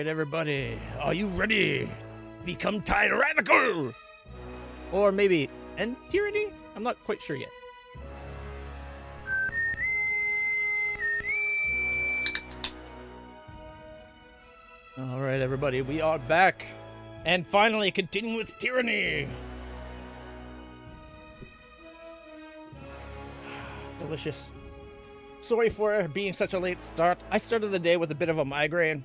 right, everybody. Are you ready? Become tyrannical! Or maybe end tyranny? I'm not quite sure yet. All right, everybody, we are back. And finally, continuing with tyranny. Delicious. Sorry for being such a late start. I started the day with a bit of a migraine.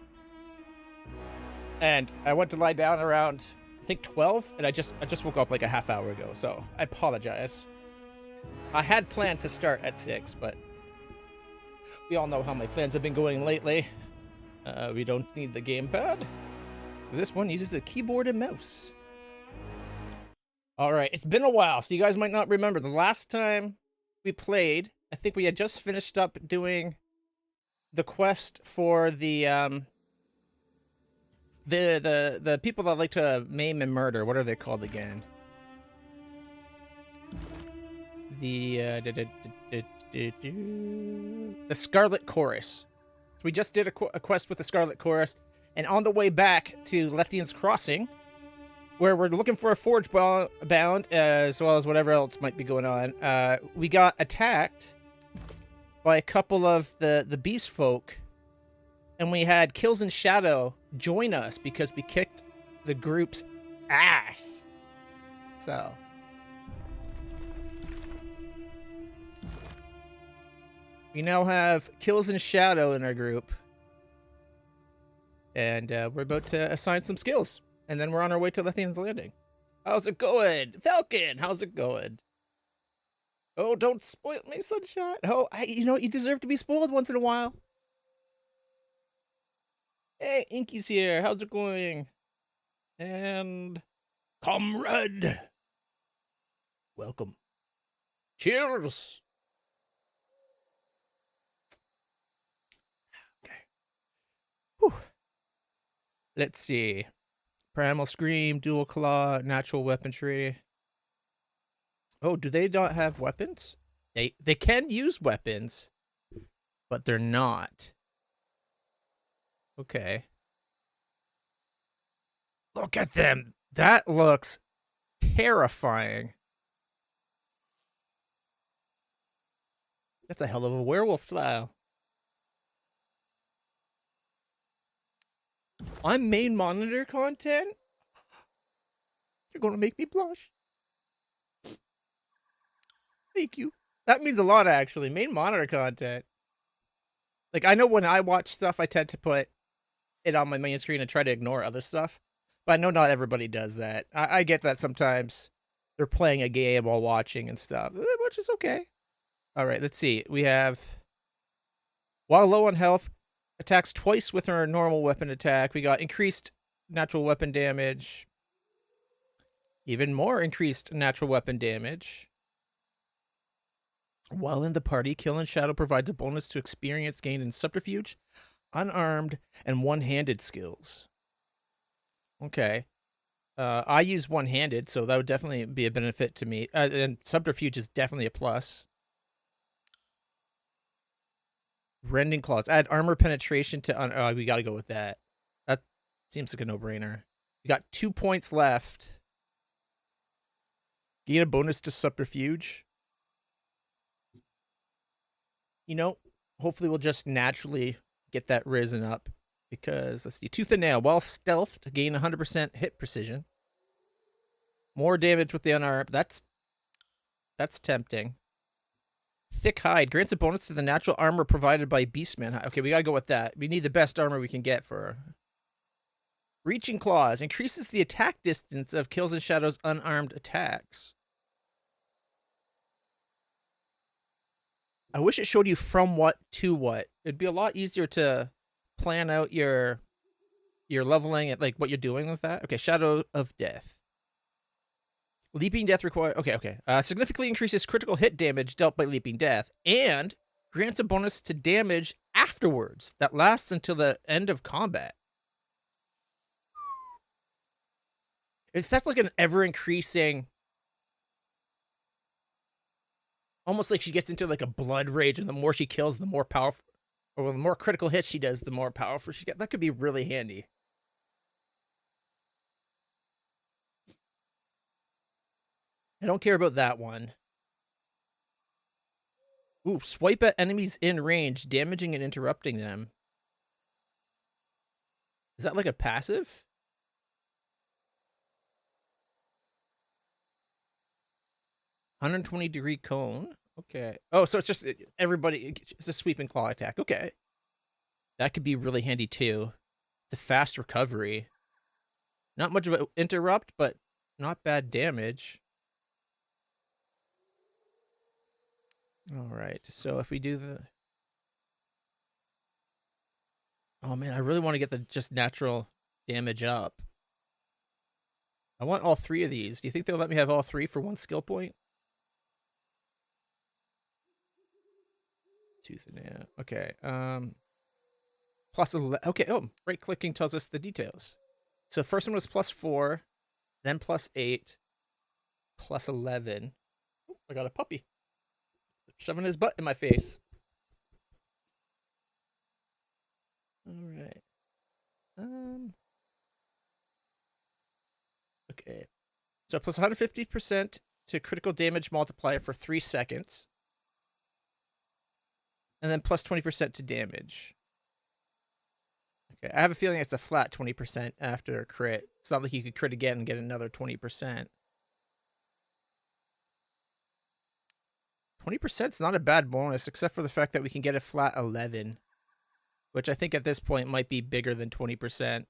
And I went to lie down around, I think 12, and I just woke up like a half hour ago, so I apologize. I had planned to start at 6, but we all know how my plans have been going lately. We don't need the gamepad. This one uses a keyboard and mouse. Alright, it's been a while, so you guys might not remember. The last time we played, I think we had just finished up doing the quest for the people that like to maim and murder. What are they called again? The Scarlet Chorus. We just did a quest with the Scarlet Chorus, and on the way back to Lethian's Crossing, where we're looking for a forge bound, as well as whatever else might be going on, we got attacked by a couple of the beast folk, and we had Kills in Shadow join us because we kicked the group's ass. So we now have Kills in Shadow in our group, and we're about to assign some skills, and then we're on our way to Lethian's Landing. How's it going? Falcon, how's it going? Oh, don't spoil me, Sunshine. Oh, you know, you deserve to be spoiled once in a while. Hey, Inky's here. How's it going? And Comrade, welcome. Cheers. Okay. Whew. Let's see. Primal Scream, Dual Claw, Natural Weaponry. Oh, do they not have weapons? They can use weapons, but they're not. Okay. Look at them. That looks terrifying. That's a hell of a werewolf style. I'm main monitor content? You're gonna make me blush. Thank you. That means a lot, actually. Main monitor content. Like, I know when I watch stuff, I tend to put it on my main screen and try to ignore other stuff. But I know not everybody does that. I get that sometimes they're playing a game while watching and stuff, which is okay. All right, let's see. We have, while low on health, attacks twice with her normal weapon attack. We got increased natural weapon damage. Even more increased natural weapon damage. While in the party, Kill in Shadow provides a bonus to experience gained in Subterfuge, Unarmed, and One-Handed skills. Okay. I use One-Handed, so that would definitely be a benefit to me. And Subterfuge is definitely a plus. Rending Claws. Add Armor Penetration to... we gotta go with that. That seems like a no-brainer. We got 2 points left. Gain a bonus to Subterfuge. You know, hopefully we'll just naturally get that risen up, because, let's see, Tooth and Nail. While stealthed, gain 100% hit precision. More damage with the unarmed. That's tempting. Thick Hide. Grants a bonus to the natural armor provided by Beastman. Okay, we gotta go with that. We need the best armor we can get for... Reaching Claws. Increases the attack distance of Kills in Shadow's unarmed attacks. I wish it showed you from what to what. It'd be a lot easier to plan out your leveling at, like, what you're doing with that. Okay, Shadow of Death. Leaping Death requires... Okay. Significantly increases critical hit damage dealt by Leaping Death, and grants a bonus to damage afterwards that lasts until the end of combat. If that's like an ever-increasing... Almost like she gets into like a blood rage, and the more she kills, the more powerful, or the more critical hits she does, the more powerful she gets. That could be really handy. I don't care about that one. Ooh, swipe at enemies in range, damaging and interrupting them. Is that like a passive? $120 cone. Okay. Oh, so it's just everybody. It's a sweeping claw attack. Okay. That could be really handy too. It's a fast recovery. Not much of an interrupt, but not bad damage. All right. So if we do the... Oh man, I really want to get the just natural damage up. I want all three of these. Do you think they'll let me have all three for one skill point? Tooth and nail. Okay. Plus 11. Okay. Oh, right clicking tells us the details. So the first one was +4, then +8, +11. Oh, I got a puppy shoving his butt in my face. All right. Okay. So plus 150% to critical damage multiplier for 3 seconds. And then plus 20% to damage. Okay, I have a feeling it's a flat 20% after a crit. It's not like you could crit again and get another 20%. 20% is not a bad bonus, except for the fact that we can get a flat 11. Which I think at this point might be bigger than 20%.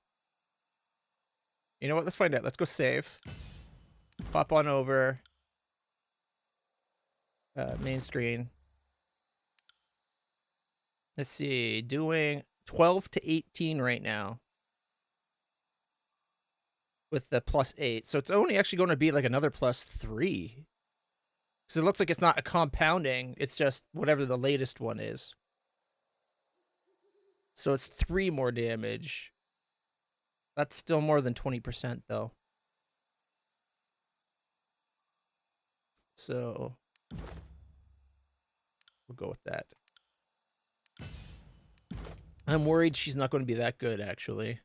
You know what? Let's find out. Let's go save. Pop on over. Main screen. Let's see. Doing 12 to 18 right now. With the +8. So it's only actually going to be like another +3. Because it looks like it's not a compounding. It's just whatever the latest one is. So it's 3 more damage. That's still more than 20% though. So we'll go with that. I'm worried she's not going to be that good, actually.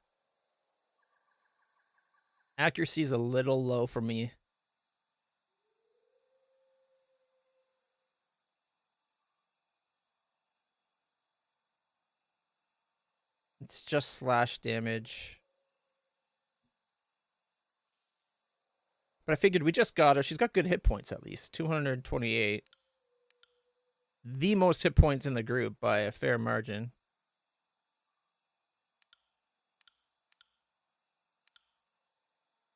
Accuracy is a little low for me. It's just slash damage. But I figured we just got her. She's got good hit points at least. 228. The most hit points in the group by a fair margin.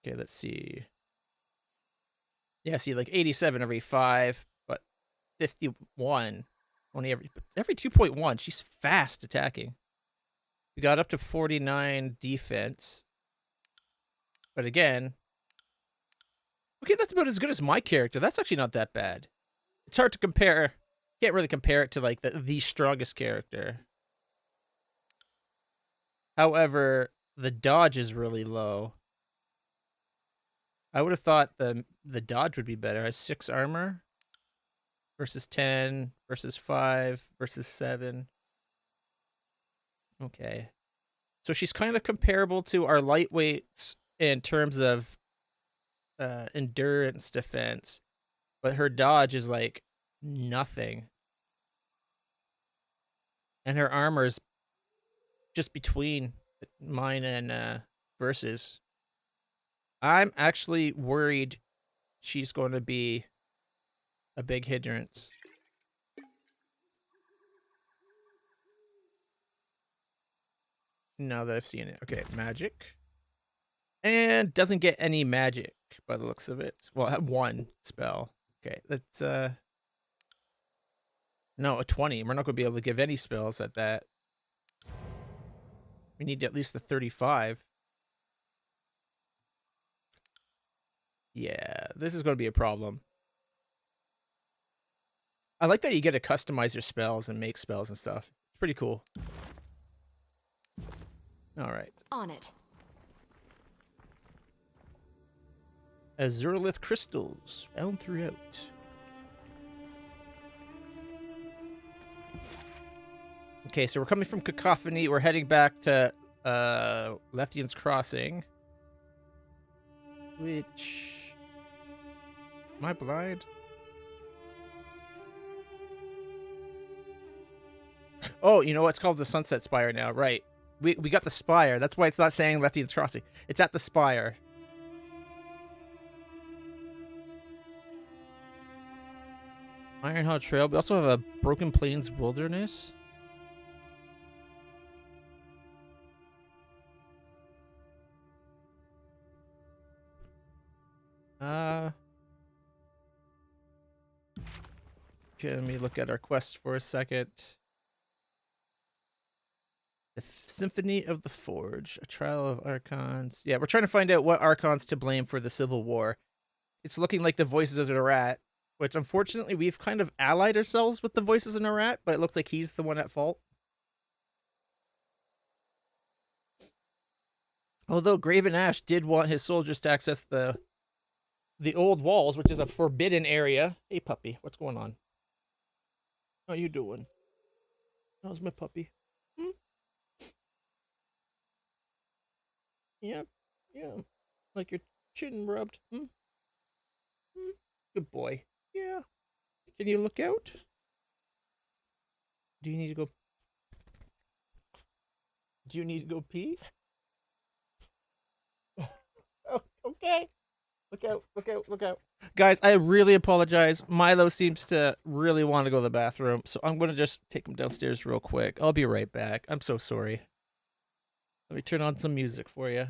Okay, let's see. Yeah, see, like 87 every 5, but 51 only every 2.1. She's fast attacking. We got up to 49 defense. But again, okay, that's about as good as my character. That's actually not that bad. It's hard to compare. Can't really compare it to like the strongest character. However, the dodge is really low. I would have thought the dodge would be better. It has 6 armor versus 10 versus 5 versus 7. Okay. So she's kind of comparable to our lightweights in terms of endurance defense, but her dodge is like nothing. And her armor is just between mine and versus. I'm actually worried she's going to be a big hindrance. Now that I've seen it. Okay, magic. And doesn't get any magic by the looks of it. Well, I have 1 spell. Okay, let's no, a 20. We're not going to be able to give any spells at that. We need at least the 35. Yeah, this is going to be a problem. I like that you get to customize your spells and make spells and stuff. It's pretty cool. All right. On it. Azurolith crystals found throughout. Okay, so we're coming from Cacophony. We're heading back to Lethian's Crossing. Which... Am I blind? Oh, you know what? It's called the Sunset Spire now, right? We got the Spire. That's why it's not saying Lethian's Crossing. It's at the Spire. Ironhaw Trail. We also have a Broken Plains Wilderness. Okay, let me look at our quest for a second. The Symphony of the Forge, a trial of archons. Yeah, we're trying to find out what archons to blame for the Civil War. It's looking like the Voices of the Rat, which unfortunately we've kind of allied ourselves with the Voices of the Rat, but it looks like he's the one at fault. Although Graven Ash did want his soldiers to access the old walls, which is a forbidden area. Hey, puppy, what's going on? How you doing? How's my puppy? Hmm? Yeah, yeah. Like your chin rubbed. Hmm? Hmm? Good boy. Yeah. Can you look out? Do you need to go? Do you need to go pee? Oh, okay. Look out, look out, look out. Guys, I really apologize. Milo seems to really want to go to the bathroom, so I'm going to just take him downstairs real quick. I'll be right back. I'm so sorry. Let me turn on some music for you.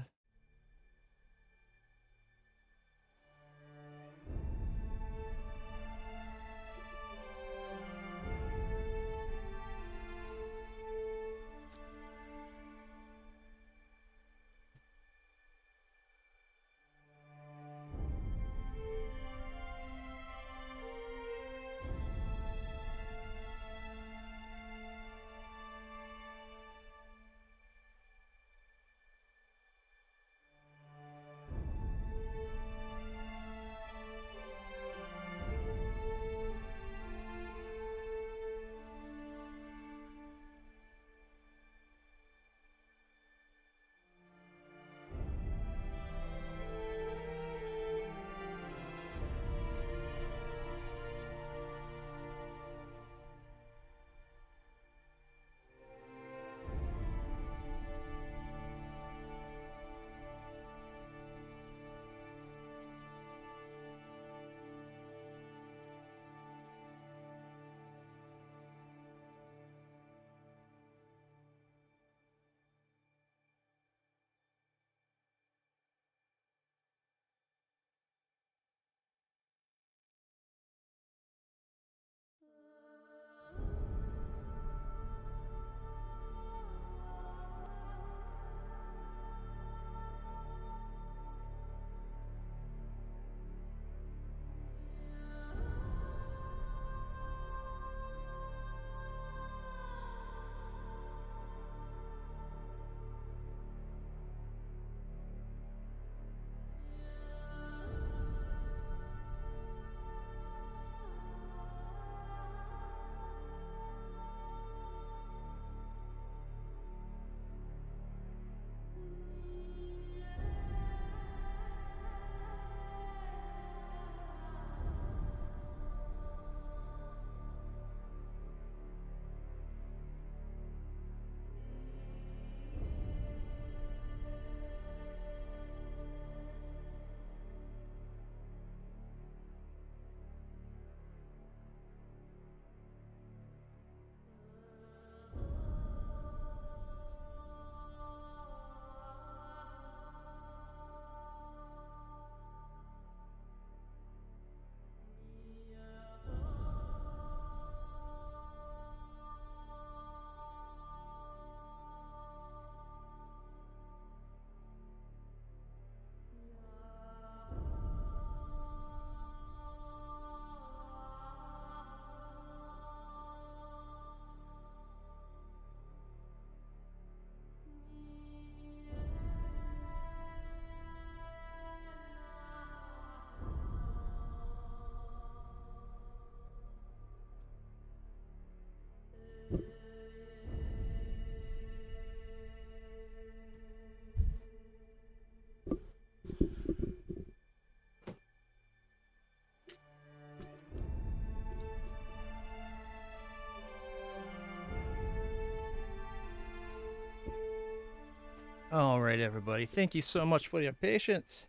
All right, everybody. Thank you so much for your patience.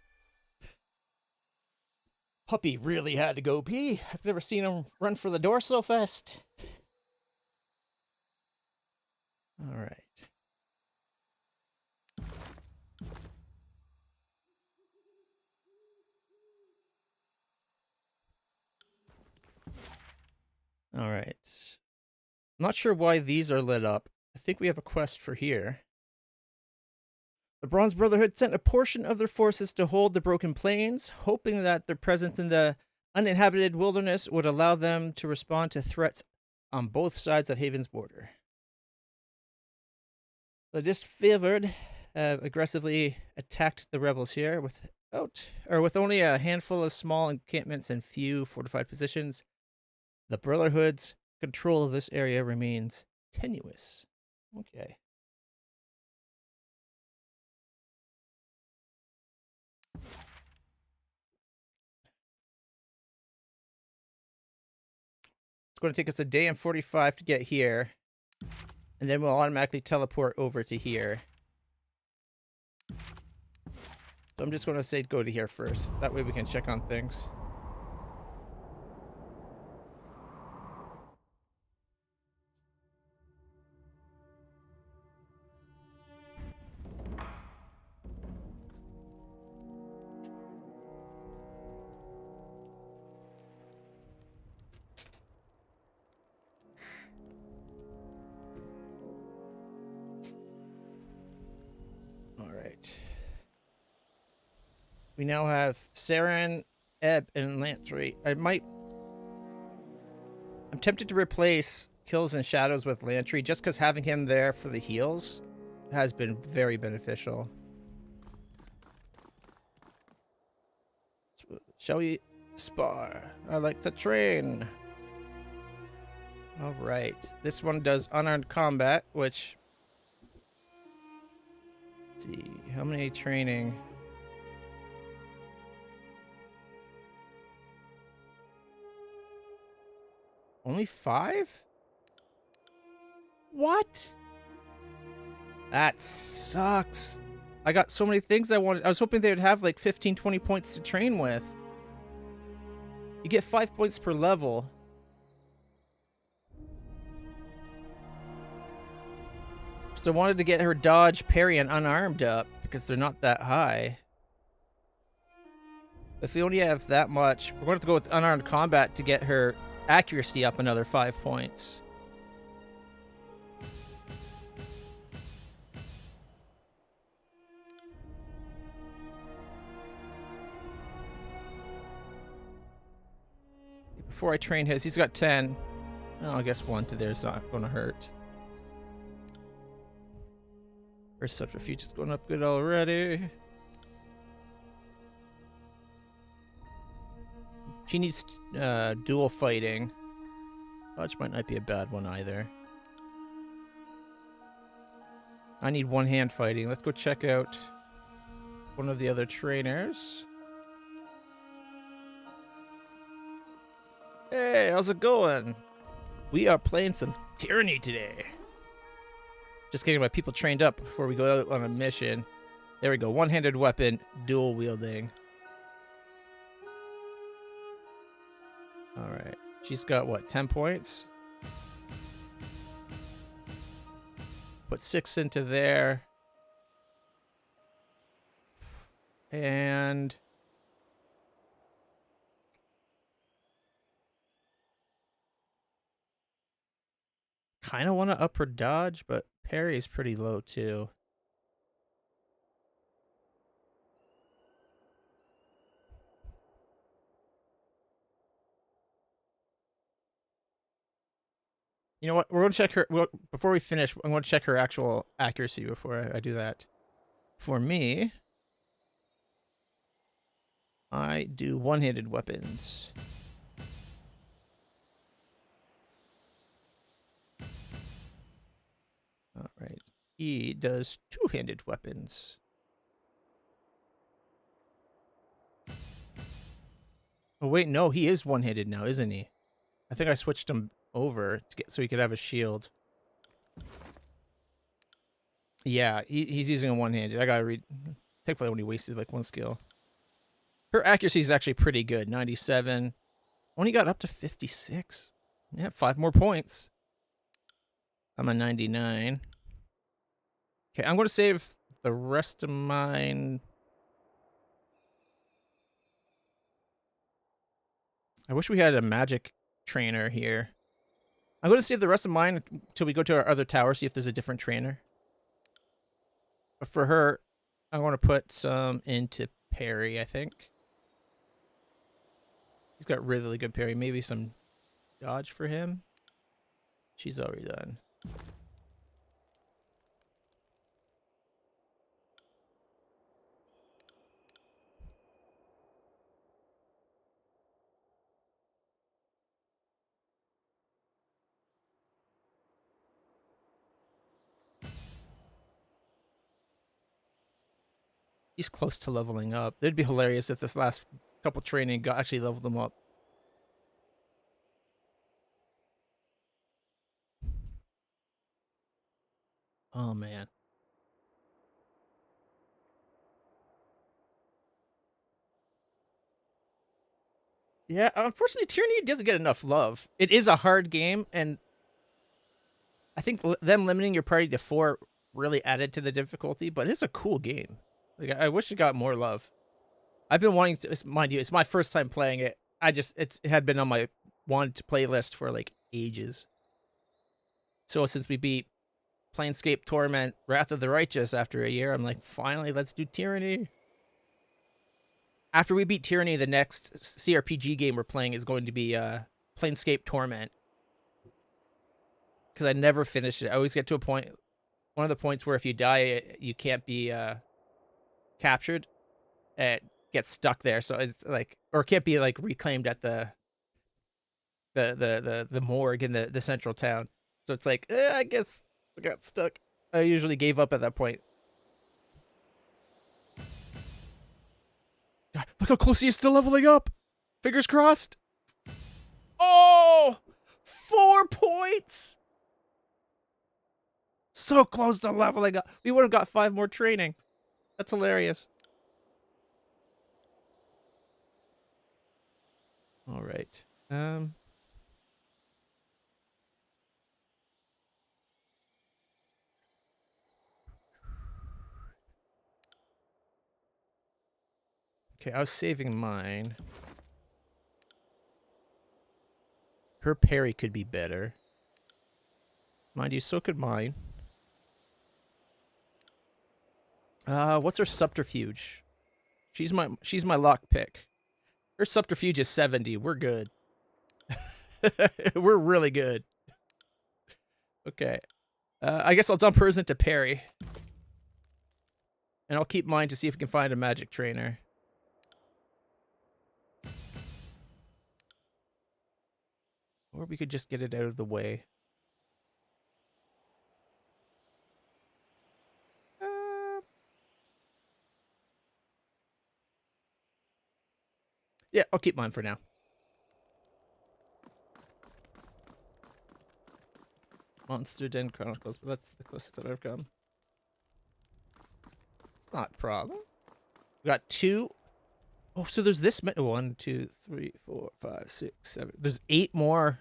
Puppy really had to go pee. I've never seen him run for the door so fast. All right. All right. I'm not sure why these are lit up. I think we have a quest for here. The Bronze Brotherhood sent a portion of their forces to hold the Broken Plains, hoping that their presence in the uninhabited wilderness would allow them to respond to threats on both sides of Haven's border. The disfavored aggressively attacked the rebels here with only a handful of small encampments and few fortified positions. The Brotherhood's control of this area remains tenuous. Okay. It's going to take us a day and 45 to get here. And then we'll automatically teleport over to here. So I'm just going to say go to here first. That way we can check on things. All right. We now have Saren, Ebb, and Lantry. I'm tempted to replace Kills and Shadows with Lantry just because having him there for the heals has been very beneficial. Shall we spar? I like to train. All right. This one does unarmed combat, which... Let's see. How many training? Only 5? What? That sucks. I got so many things I wanted. I was hoping they would have like 15, 20 points to train with. You get 5 points per level. So I wanted to get her dodge, parry, and unarmed up because they're not that high. If we only have that much, we're going to have to go with unarmed combat to get her accuracy up another 5 points. Before I train his, he's got 10. Well, I guess 1 to there's not going to hurt. First subterfuge is going up good already. She needs dual fighting. Dodge might not be a bad one either. I need one-hand fighting. Let's go check out one of the other trainers. Hey, how's it going? We are playing some Tyranny today. Just getting my people trained up before we go out on a mission. There we go. One-handed weapon, dual wielding. All right. She's got, what, 10 points? Put 6 into there. And... kind of want to up her dodge, but parry is pretty low, too. You know what? We're going to check her... Well, before we finish, I'm going to check her actual accuracy before I do that. For me, I do one-handed weapons. All right. He does two-handed weapons. Oh, wait, no, he is one-handed now, isn't he? I think I switched him over to get so he could have a shield. Yeah, he's using a one-handed. I gotta read. Thankfully, I only wasted like one skill. Her accuracy is actually pretty good. 97. Only got up to 56. Yeah, 5 more points. I'm a 99. Okay, I'm going to save the rest of mine. I wish we had a magic trainer here. I'm going to save the rest of mine until we go to our other tower, see if there's a different trainer. But for her, I want to put some into parry, I think. He's got really good parry. Maybe some dodge for him. She's already done. He's close to leveling up. It'd be hilarious if this last couple training got actually leveled him up. Oh, man. Yeah, unfortunately, Tyranny doesn't get enough love. It is a hard game, and I think them limiting your party to 4 really added to the difficulty, but it's a cool game. Like, I wish it got more love. I've been wanting to, mind you, it's my first time playing it. It had been on my wanted to play list for like ages. So since we beat Planescape Torment, Wrath of the Righteous after a year, I'm like, finally, let's do Tyranny. After we beat Tyranny, the next CRPG game we're playing is going to be Planescape Torment. Because I never finished it. I always get to a point, one of the points where if you die, you can't be captured. It gets stuck there. So it's like, or it can't be like reclaimed at the morgue in the central town. So it's like, I guess I got stuck. I usually gave up at that point. God, look how close he is still leveling up. Fingers crossed. Oh, 4 points. So close to leveling up. We would have got 5 more training. That's hilarious. All right. Okay, I was saving mine. Her parry could be better. Mind you, so could mine. What's her subterfuge? She's my lock pick. Her subterfuge is 70. We're good. We're really good. Okay. I guess I'll dump hers into parry. And I'll keep mine to see if we can find a magic trainer. Or we could just get it out of the way. Yeah, I'll keep mine for now. Monster Den Chronicles, but that's the closest that I've come. It's not a problem. We got 2. Oh, so there's this many. 1, 2, 3, 4, 5, 6, 7. There's 8 more.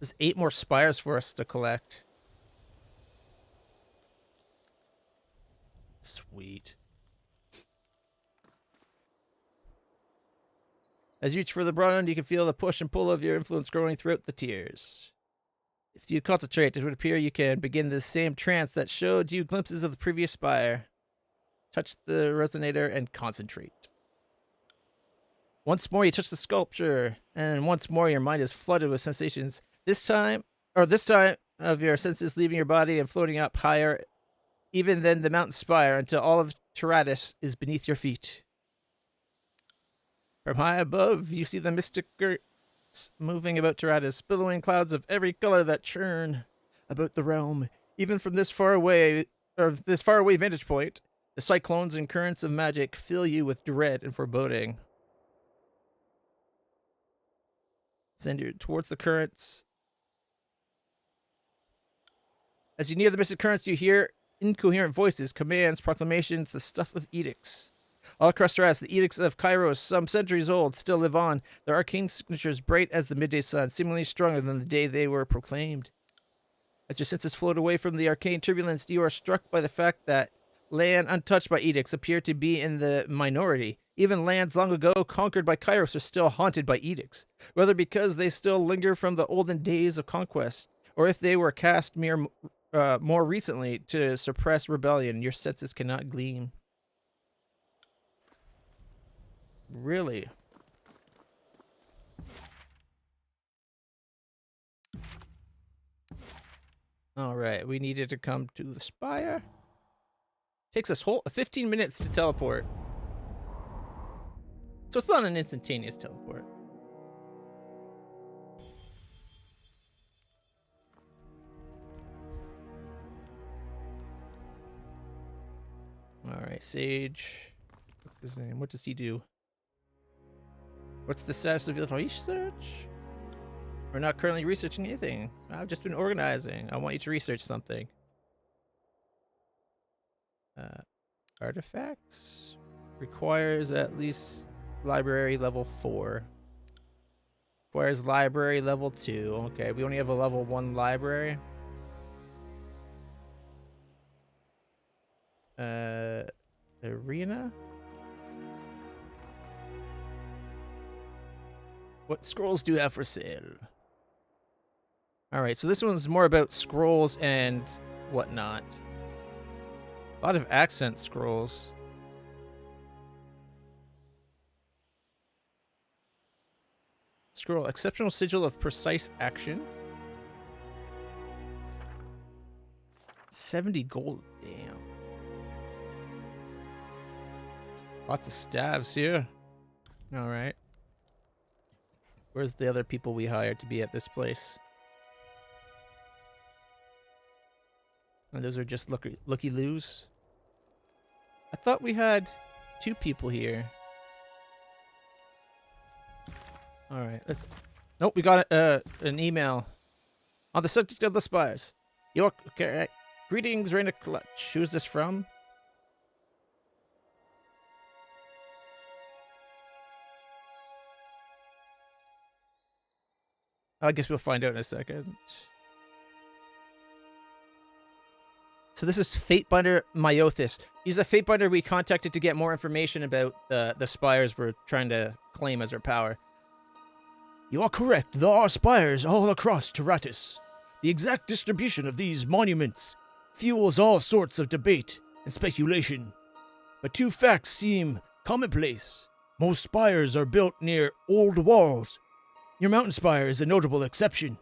There's 8 more spires for us to collect. Sweet. As you reach further beyond, you can feel the push and pull of your influence growing throughout the tiers. If you concentrate, it would appear you can begin the same trance that showed you glimpses of the previous spire. Touch the resonator and concentrate. Once more, you touch the sculpture, and once more, your mind is flooded with sensations. This time of your senses leaving your body and floating up higher, even than the mountain spire, until all of Tyranny is beneath your feet. From high above, you see the mystic moving about Tyranny, billowing clouds of every color that churn about the realm. Even from this faraway vantage point, the cyclones and currents of magic fill you with dread and foreboding. Send you towards the currents. As you near the mystic currents, you hear incoherent voices, commands, proclamations, the stuff of edicts. All across Taras, the edicts of Kairos, some centuries old, still live on, their arcane signatures bright as the midday sun, seemingly stronger than the day they were proclaimed. As your senses float away from the arcane turbulence, you are struck by the fact that land untouched by edicts appear to be in the minority. Even lands long ago conquered by Kairos are still haunted by edicts, whether because they still linger from the olden days of conquest, or if they were cast more recently to suppress rebellion. Your senses cannot glean. Really? All right, we needed to come to the spire. Takes us 15 minutes to teleport. So it's not an instantaneous teleport. All right, Sage. What's his name? What does he do? What's the status of your research? We're not currently researching anything. I've just been organizing. I want you to research something. Artifacts? Requires at least library level 4. Requires library level 2. Okay, we only have a level 1 library. Arena? What scrolls do you have for sale? Alright, so this one's more about scrolls and whatnot. A lot of accent scrolls. Scroll, exceptional sigil of precise action. 70 gold, damn. Lots of staves here. Alright. Where's the other people we hired to be at this place? And those are just looky-loos. I thought we had 2 people here. Alright, let's... Nope, we got an email. On the subject of the spires. York, okay, greetings, LitlClutch. Who's this from? I guess we'll find out in a second. So this is Fatebinder Myothis. He's a Fatebinder we contacted to get more information about the spires we're trying to claim as our power. You are correct. There are spires all across Tyranny. The exact distribution of these monuments fuels all sorts of debate and speculation. But 2 facts seem commonplace. Most spires are built near old walls. Your mountain spire is a notable exception.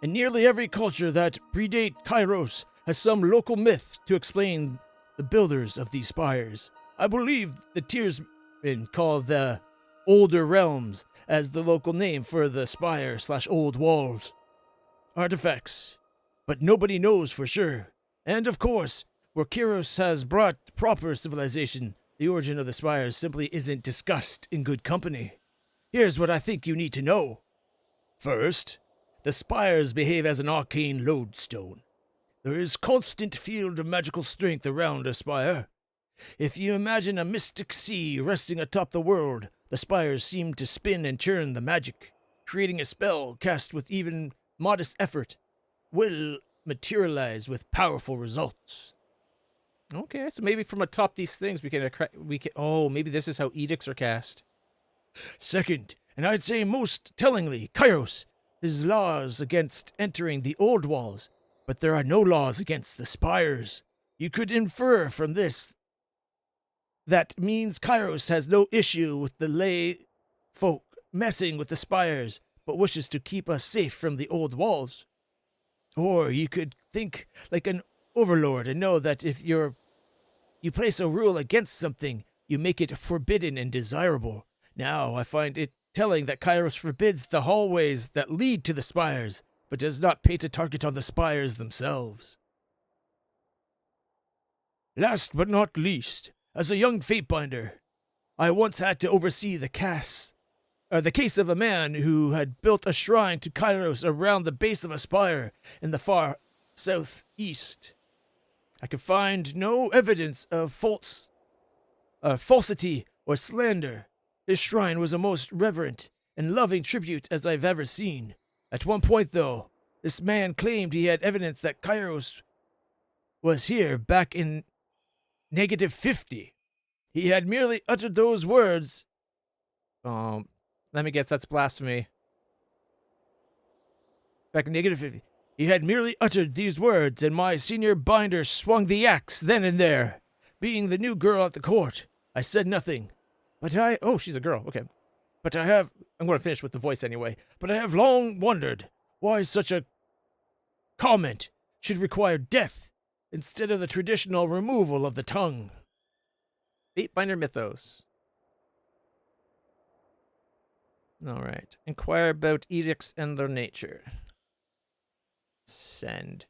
And nearly every culture that predate Kairos has some local myth to explain the builders of these spires. I believe the Tiersmen call the Older Realms as the local name for the spire/old walls. Artifacts. But nobody knows for sure. And of course, where Kairos has brought proper civilization, the origin of the spires simply isn't discussed in good company. Here's what I think you need to know. First, the spires behave as an arcane lodestone. There is constant field of magical strength around a spire. If you imagine a mystic sea resting atop the world, the spires seem to spin and churn the magic, creating a spell cast with even modest effort will materialize with powerful results. Okay, so maybe from atop these things we can oh, maybe this is how edicts are cast. Second, and I'd say most tellingly, Kairos has laws against entering the old walls, but there are no laws against the spires. You could infer from this that means Kairos has no issue with the lay folk messing with the spires, but wishes to keep us safe from the old walls. Or you could think like an overlord and know that if you place a rule against something, you make it forbidden and desirable. Now I find it telling that Kairos forbids the hallways that lead to the spires, but does not paint a target on the spires themselves. Last but not least, as a young Fatebinder, I once had to oversee the case of a man who had built a shrine to Kairos around the base of a spire in the far southeast. I can find no evidence of falsity or slander. His shrine was a most reverent and loving tribute as I've ever seen. At one point, though, this man claimed he had evidence that Kairos was here back in -50. He had merely uttered those words. Let me guess, that's blasphemy. Back in -50. He had merely uttered these words, and my senior binder swung the axe then and there. Being the new girl at the court, I said nothing. Oh, she's a girl. Okay. I'm going to finish with the voice anyway. But I have long wondered why such a comment should require death instead of the traditional removal of the tongue. Binder mythos. All right. Inquire about edicts and their nature. Send.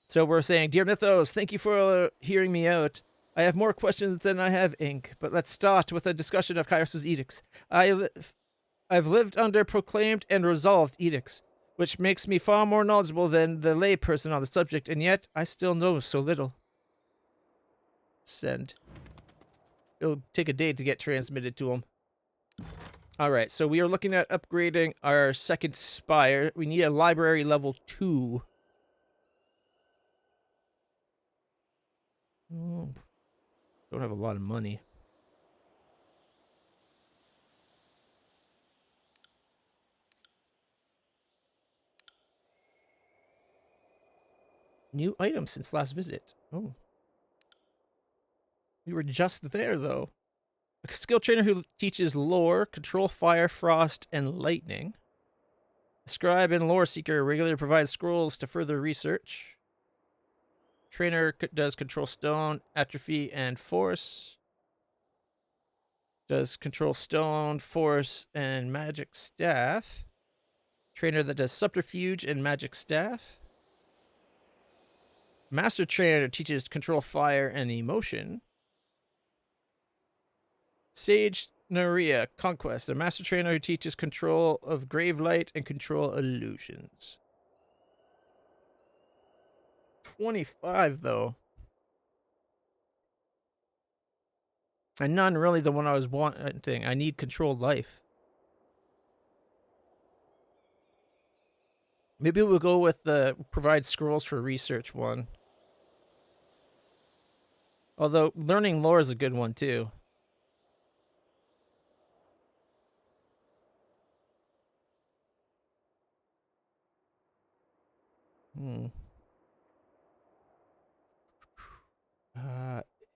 So we're saying, Dear Mythos, thank you for hearing me out. I have more questions than I have ink, but let's start with a discussion of Kairos' edicts. I've lived under proclaimed and resolved edicts, which makes me far more knowledgeable than the lay person on the subject, and yet I still know so little. Send. It'll take a day to get transmitted to him. Alright, so we are looking at upgrading our second spire. We need a library level 2. Oh, don't have a lot of money. New item since last visit. Oh. We were just there, though. A skill trainer who teaches lore, control fire, frost, and lightning. A scribe and lore seeker regularly provides scrolls to further research. Trainer does control stone, atrophy, and force. Does control stone, force, and magic staff. Trainer that does subterfuge and magic staff. Master trainer teaches control fire and emotion. Sage Naria Conquest, a master trainer who teaches control of grave light and control illusions. 25 though. And none really the one I was wanting. I need controlled life. Maybe we'll go with the provide scrolls for research one. Although learning lore is a good one too.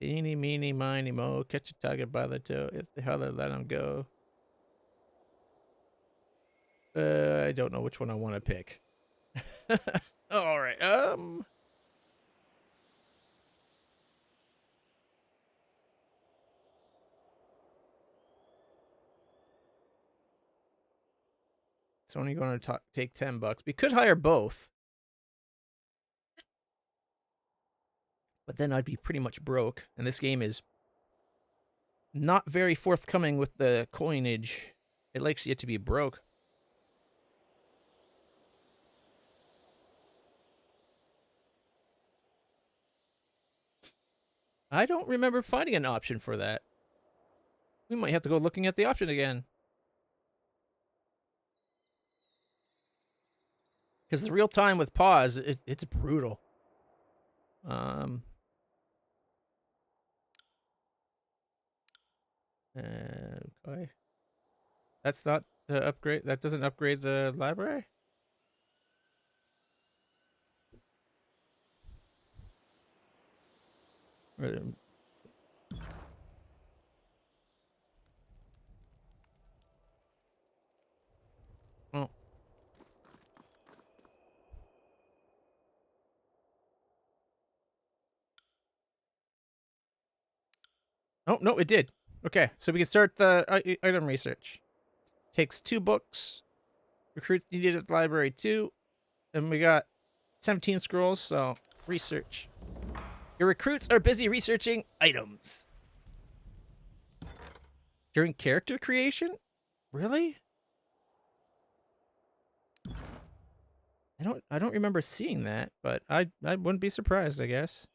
Eeny, meeny, miny, mo. Catch a tiger by the toe. If they holler, let him go. I don't know which one I want to pick. All right. It's only going to take $10. We could hire both. But then I'd be pretty much broke. And this game is not very forthcoming with the coinage. It likes you to be broke. I don't remember finding an option for that. We might have to go looking at the option again. Because the real time with pause, it's brutal. Okay. That's not the upgrade. That doesn't upgrade the library? Oh. Oh, no, it did. Okay, so we can start the item research. Takes 2 books. Recruits needed at the library 2. And we got 17 scrolls, so research. Your recruits are busy researching items. During character creation? Really? I don't remember seeing that, but I wouldn't be surprised, I guess.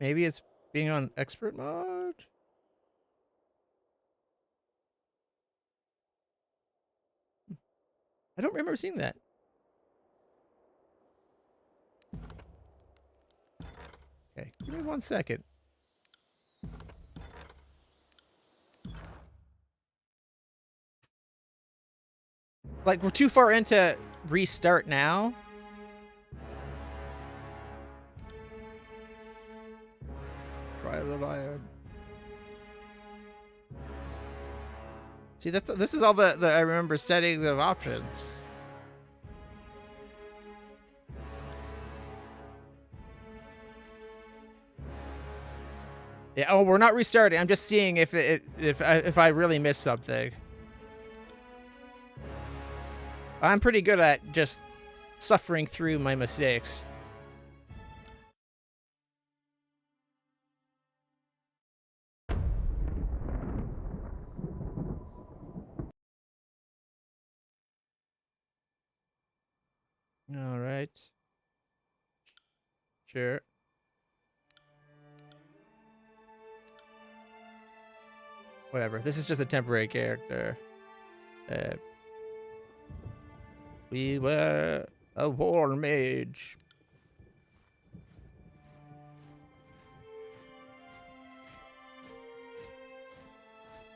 Maybe it's being on expert mode? I don't remember seeing that. Okay, give me 1 second. Like, we're too far into restart now. Trial of Iron. See, this is all the I remember settings of options. Yeah. Oh, we're not restarting. I'm just seeing if I really missed something. I'm pretty good at just suffering through my mistakes. All right. Sure. Whatever. This is just a temporary character. We were a war mage.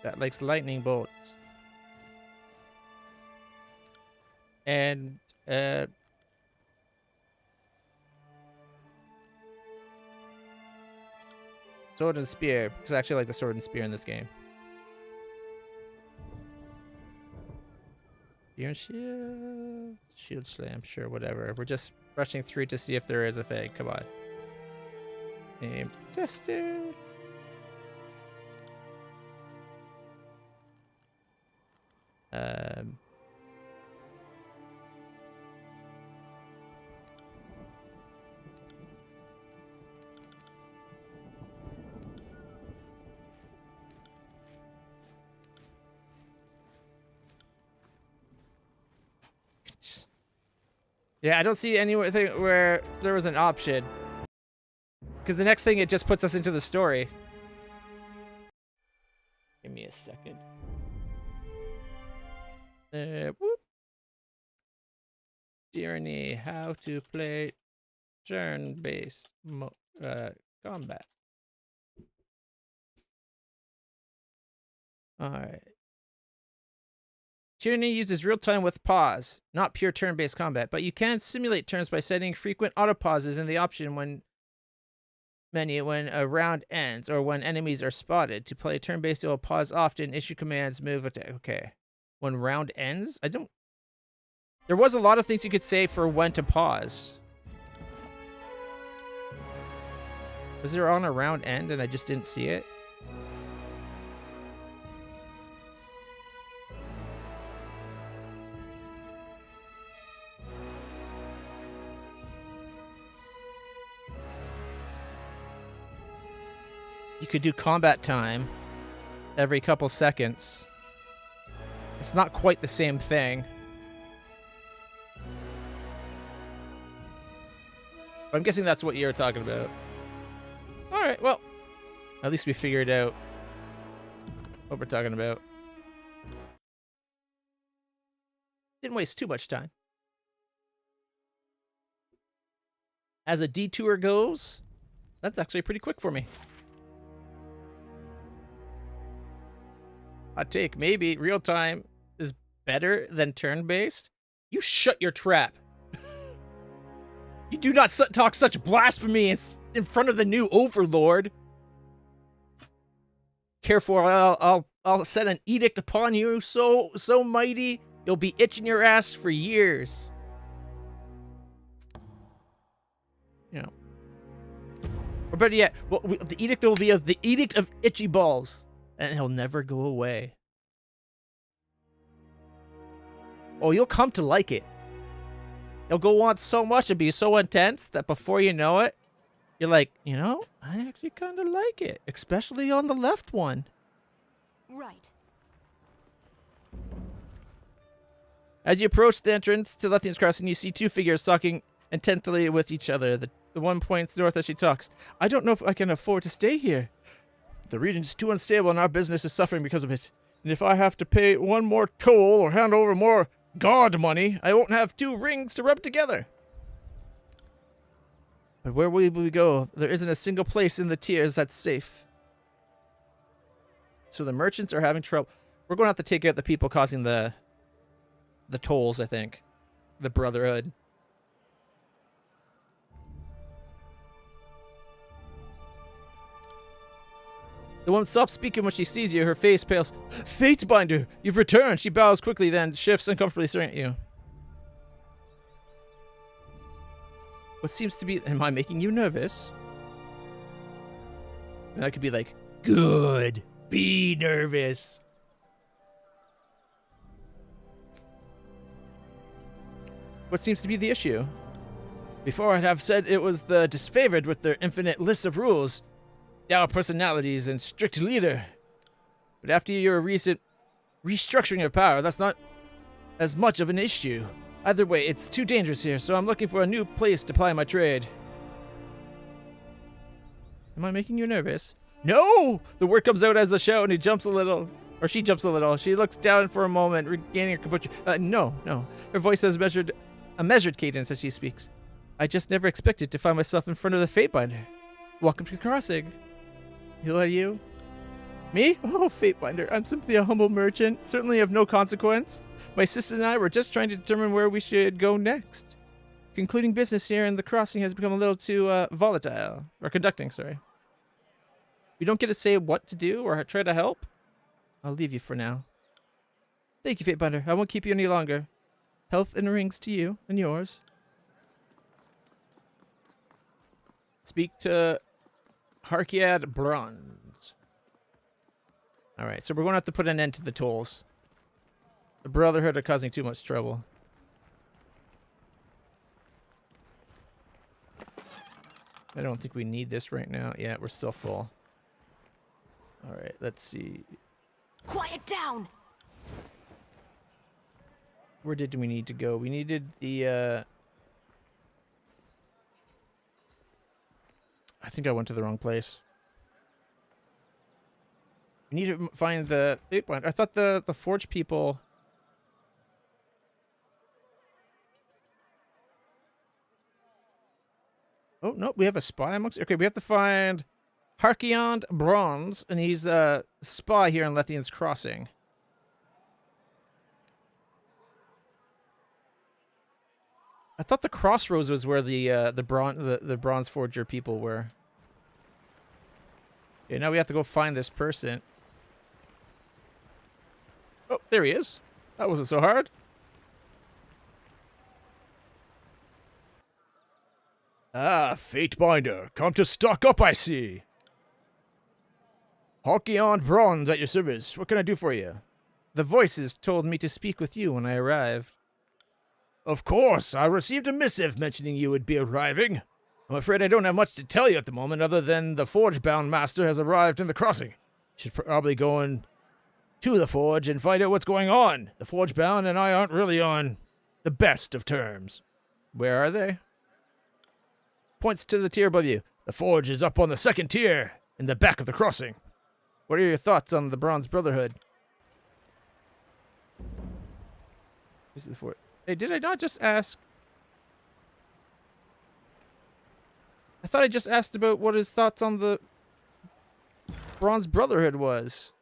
That likes lightning bolts. And, sword and spear, because I actually like the sword and spear in this game. Spear and shield. Shield slam, sure, whatever. We're just rushing through to see if there is a thing. Come on. Aim tester. Yeah, I don't see anything where there was an option. Because the next thing, it just puts us into the story. Give me a second. Whoop. Tyranny, how to play turn-based combat. Alright. Tyranny uses real-time with pause, not pure turn-based combat, but you can simulate turns by setting frequent auto-pauses in the option menu when a round ends or when enemies are spotted. To play turn-based, it will pause often, issue commands, move, attack. Okay. When round ends? There was a lot of things you could say for when to pause. Was there on a round end and I just didn't see it? You could do combat time every couple seconds. It's not quite the same thing. But I'm guessing that's what you're talking about. Alright, well. At least we figured out what we're talking about. Didn't waste too much time. As a detour goes, that's actually pretty quick for me. Hot take, maybe real time is better than turn-based. You shut your trap. You do not talk such blasphemy in front of the new overlord. Careful, I'll set an edict upon you so mighty you'll be itching your ass for years. You know. Or better yet, the edict will be of the Edict of Itchy Balls. And he'll never go away. Oh, you'll come to like it. It'll go on so much and be so intense that before you know it, you're like, you know, I actually kind of like it. Especially on the left one. Right. As you approach the entrance to Lethian's Crossing, you see two figures talking intently with each other. The one points north as she talks. I don't know if I can afford to stay here. The region's too unstable and our business is suffering because of it. And if I have to pay one more toll or hand over more guard money, I won't have two rings to rub together. But where will we go? There isn't a single place in the tiers that's safe. So the merchants are having trouble. We're going to have to take out the people causing the tolls, I think. The Brotherhood. The woman stops speaking when she sees you. Her face pales. Fatebinder, you've returned. She bows quickly, then shifts uncomfortably, staring at you. What seems to be... Am I making you nervous? And I could be like, good. Be nervous. What seems to be the issue? Before I'd have said it was the disfavored with their infinite list of rules, dour personalities, and strict leader. But after your recent restructuring of power, that's not as much of an issue. Either way, it's too dangerous here, so I'm looking for a new place to ply my trade. Am I making you nervous? No! The word comes out as a shout and he jumps a little. Or she jumps a little. She looks down for a moment, regaining her composure. No. Her voice has a measured cadence as she speaks. I just never expected to find myself in front of the Fatebinder. Welcome to the crossing. Who are you? Me? Oh, Fatebinder. I'm simply a humble merchant, certainly of no consequence. My sister and I were just trying to determine where we should go next. Concluding business here in the crossing has become a little too volatile. Or conducting, sorry. You don't get to say what to do or try to help? I'll leave you for now. Thank you, Fatebinder. I won't keep you any longer. Health and rings to you and yours. Speak to Harkiad Bronze. Alright, so we're going to have to put an end to the tolls. The Brotherhood are causing too much trouble. I don't think we need this right now. Yeah, we're still full. Alright, let's see. Quiet down. Where did we need to go? We needed the, I think I went to the wrong place. We need to find the Fatebinder. I thought the Forge people... Oh, no, we have a spy amongst... Okay, we have to find Harkiad Bronze, and he's a spy here in Lethian's Crossing. I thought the Crossroads was where the Bronze Forger people were. Okay, now we have to go find this person. Oh, there he is. That wasn't so hard. Ah, Fatebinder, come to stock up, I see. Harkiad Bronze at your service. What can I do for you? The voices told me to speak with you when I arrived. Of course, I received a missive mentioning you would be arriving. I'm afraid I don't have much to tell you at the moment other than the Forge-bound master has arrived in the crossing. Should probably go in to the Forge and find out what's going on. The Forge-bound and I aren't really on the best of terms. Where are they? Points to the tier above you. The Forge is up on the second tier in the back of the crossing. What are your thoughts on the Bronze Brotherhood? This is the Forge. Hey, did I not just ask? I thought I just asked about what his thoughts on the Bronze Brotherhood was.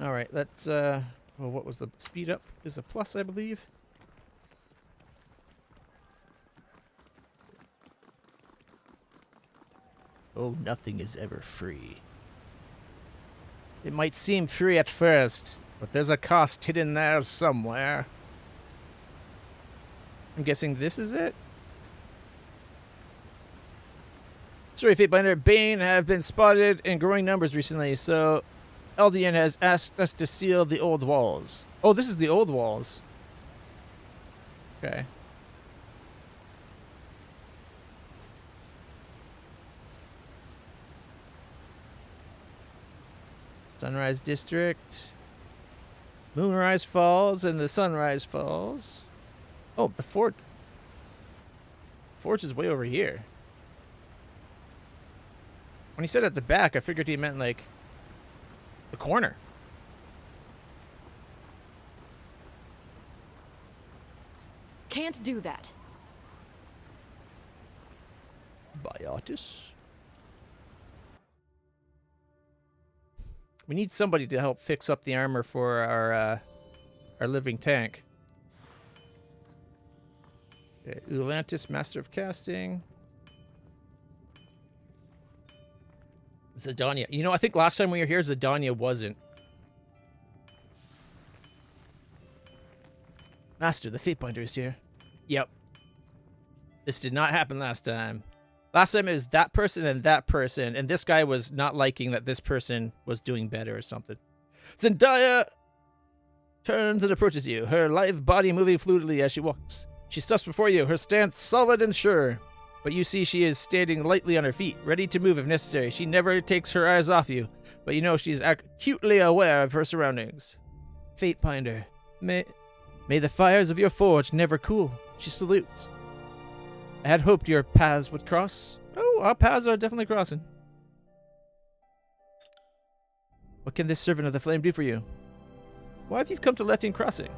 Alright, let's, well, what was the speed up? Is a plus, I believe. Oh, nothing is ever free. It might seem free at first, but there's a cost hidden there somewhere. I'm guessing this is it? Sorry, Fatebinder. Bane have been spotted in growing numbers recently, so Eldian has asked us to seal the old walls. Oh, this is the old walls. Okay. Sunrise District. Moonrise Falls and the Sunrise Falls. Oh, the fort. Forge is way over here. When he said at the back, I figured he meant like the corner. Can't do that. Biotis. We need somebody to help fix up the armor for our living tank. Okay, Ulantis, Master of Casting. Zidania. You know, I think last time we were here, Zidania wasn't. Master, the Fatebinder is here. Yep. This did not happen last time. Last time it was that person, and this guy was not liking that this person was doing better or something. Zendaya turns and approaches you, her lithe body moving fluidly as she walks. She steps before you, her stance solid and sure. But you see she is standing lightly on her feet, ready to move if necessary. She never takes her eyes off you, but you know she's acutely aware of her surroundings. Fatebinder, may the fires of your forge never cool. She salutes. I had hoped your paths would cross. Oh, our paths are definitely crossing. What can this servant of the flame do for you? Why have you come to Lethian Crossing?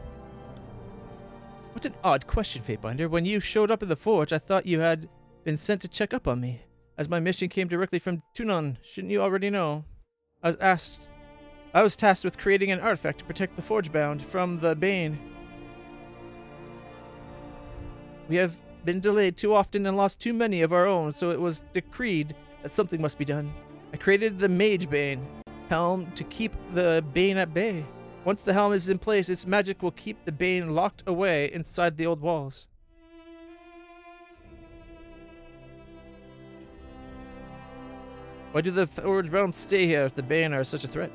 What an odd question, Fatebinder. When you showed up in the forge, I thought you had been sent to check up on me, as my mission came directly from Tunon. Shouldn't you already know? I was tasked with creating an artifact to protect the Forgebound from the Bane. We have been delayed too often and lost too many of our own, so it was decreed that something must be done. I created the Mage Bane helm to keep the Bane at bay. Once the helm is in place, its magic will keep the Bane locked away inside the old walls. Why do the Forgebound stay here if the Bane are such a threat?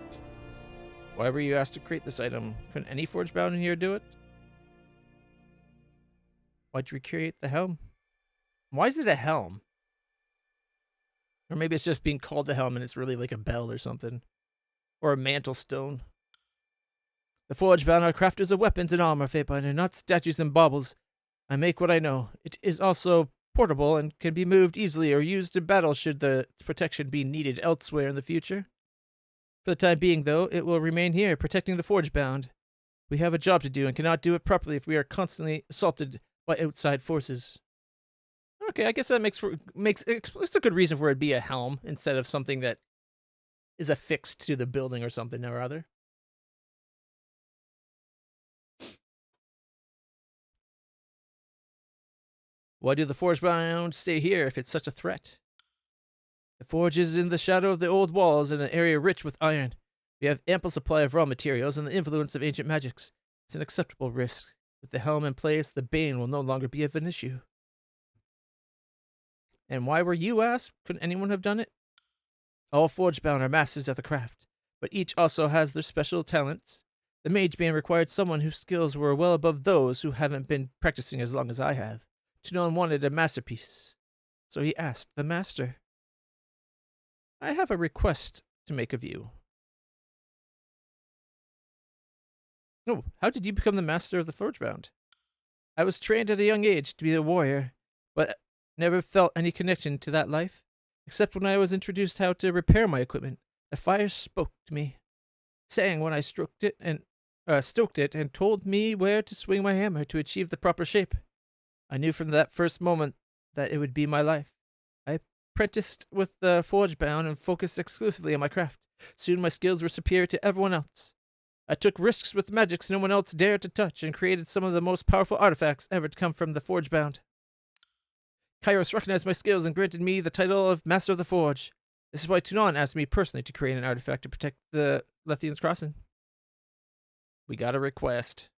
Why were you asked to create this item? Couldn't any Forgebound in here do it? Why'd you recreate the helm? Why is it a helm? Or maybe it's just being called a helm and it's really like a bell or something. Or a mantle stone. The Forgebound are crafters of weapons and armor, Fatebinder, not statues and baubles. I make what I know. It is also portable and can be moved easily or used in battle should the protection be needed elsewhere in the future. For the time being, though, it will remain here, protecting the Forgebound. We have a job to do and cannot do it properly if we are constantly assaulted by outside forces. Okay, I guess that it's a good reason for it to be a helm instead of something that is affixed to the building or something or other. Why do the Forgebound stay here if it's such a threat? The forge is in the shadow of the old walls in an area rich with iron. We have ample supply of raw materials and the influence of ancient magics. It's an acceptable risk. With the helm in place, the Bane will no longer be of an issue. And why were you asked? Couldn't anyone have done it? All Forgebound are masters of the craft, but each also has their special talents. The Mage Bane required someone whose skills were well above those who haven't been practicing as long as I have. Tunon wanted a masterpiece, so he asked the master. I have a request to make of you. Oh, how did you become the master of the Forgebound? I was trained at a young age to be a warrior, but never felt any connection to that life, except when I was introduced how to repair my equipment. The fire spoke to me, sang when I stoked it and told me where to swing my hammer to achieve the proper shape. I knew from that first moment that it would be my life. I apprenticed with the Forgebound and focused exclusively on my craft. Soon my skills were superior to everyone else. I took risks with magics no one else dared to touch and created some of the most powerful artifacts ever to come from the Forgebound. Kairos recognized my skills and granted me the title of Master of the Forge. This is why Tunon asked me personally to create an artifact to protect the Lethian's Crossing. We got a request.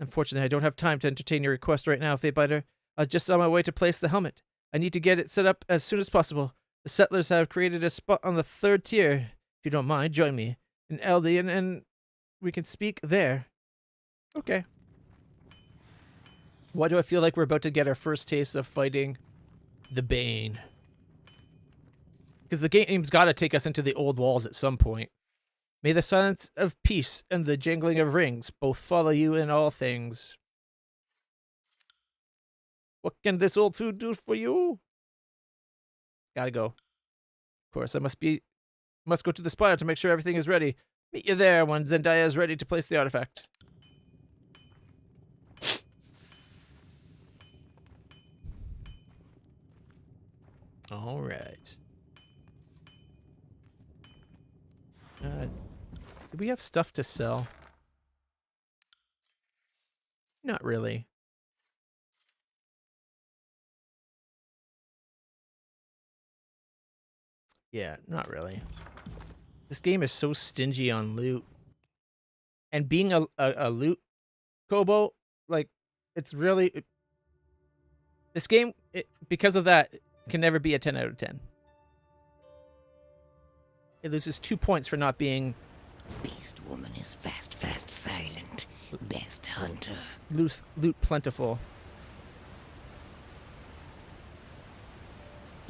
Unfortunately, I don't have time to entertain your request right now, Fatebinder. I was just on my way to place the helmet. I need to get it set up as soon as possible. The settlers have created a spot on the 3rd tier. If you don't mind, join me in Eldian and we can speak there. Okay. Why do I feel like we're about to get our first taste of fighting the Bane? Because the game's got to take us into the old walls at some point. May the silence of peace and the jangling of rings both follow you in all things. What can this old food do for you? Gotta go. Of course, I must go to the spire to make sure everything is ready. Meet you there when Zendaya is ready to place the artifact. All right. Do we have stuff to sell? Not really. Yeah, not really. This game is so stingy on loot. And being a loot Kobo, like, it's really... This game, because of that, can never be a 10 out of 10. It loses 2 points for not being... Beast woman is fast, silent. Best hunter. Loot plentiful.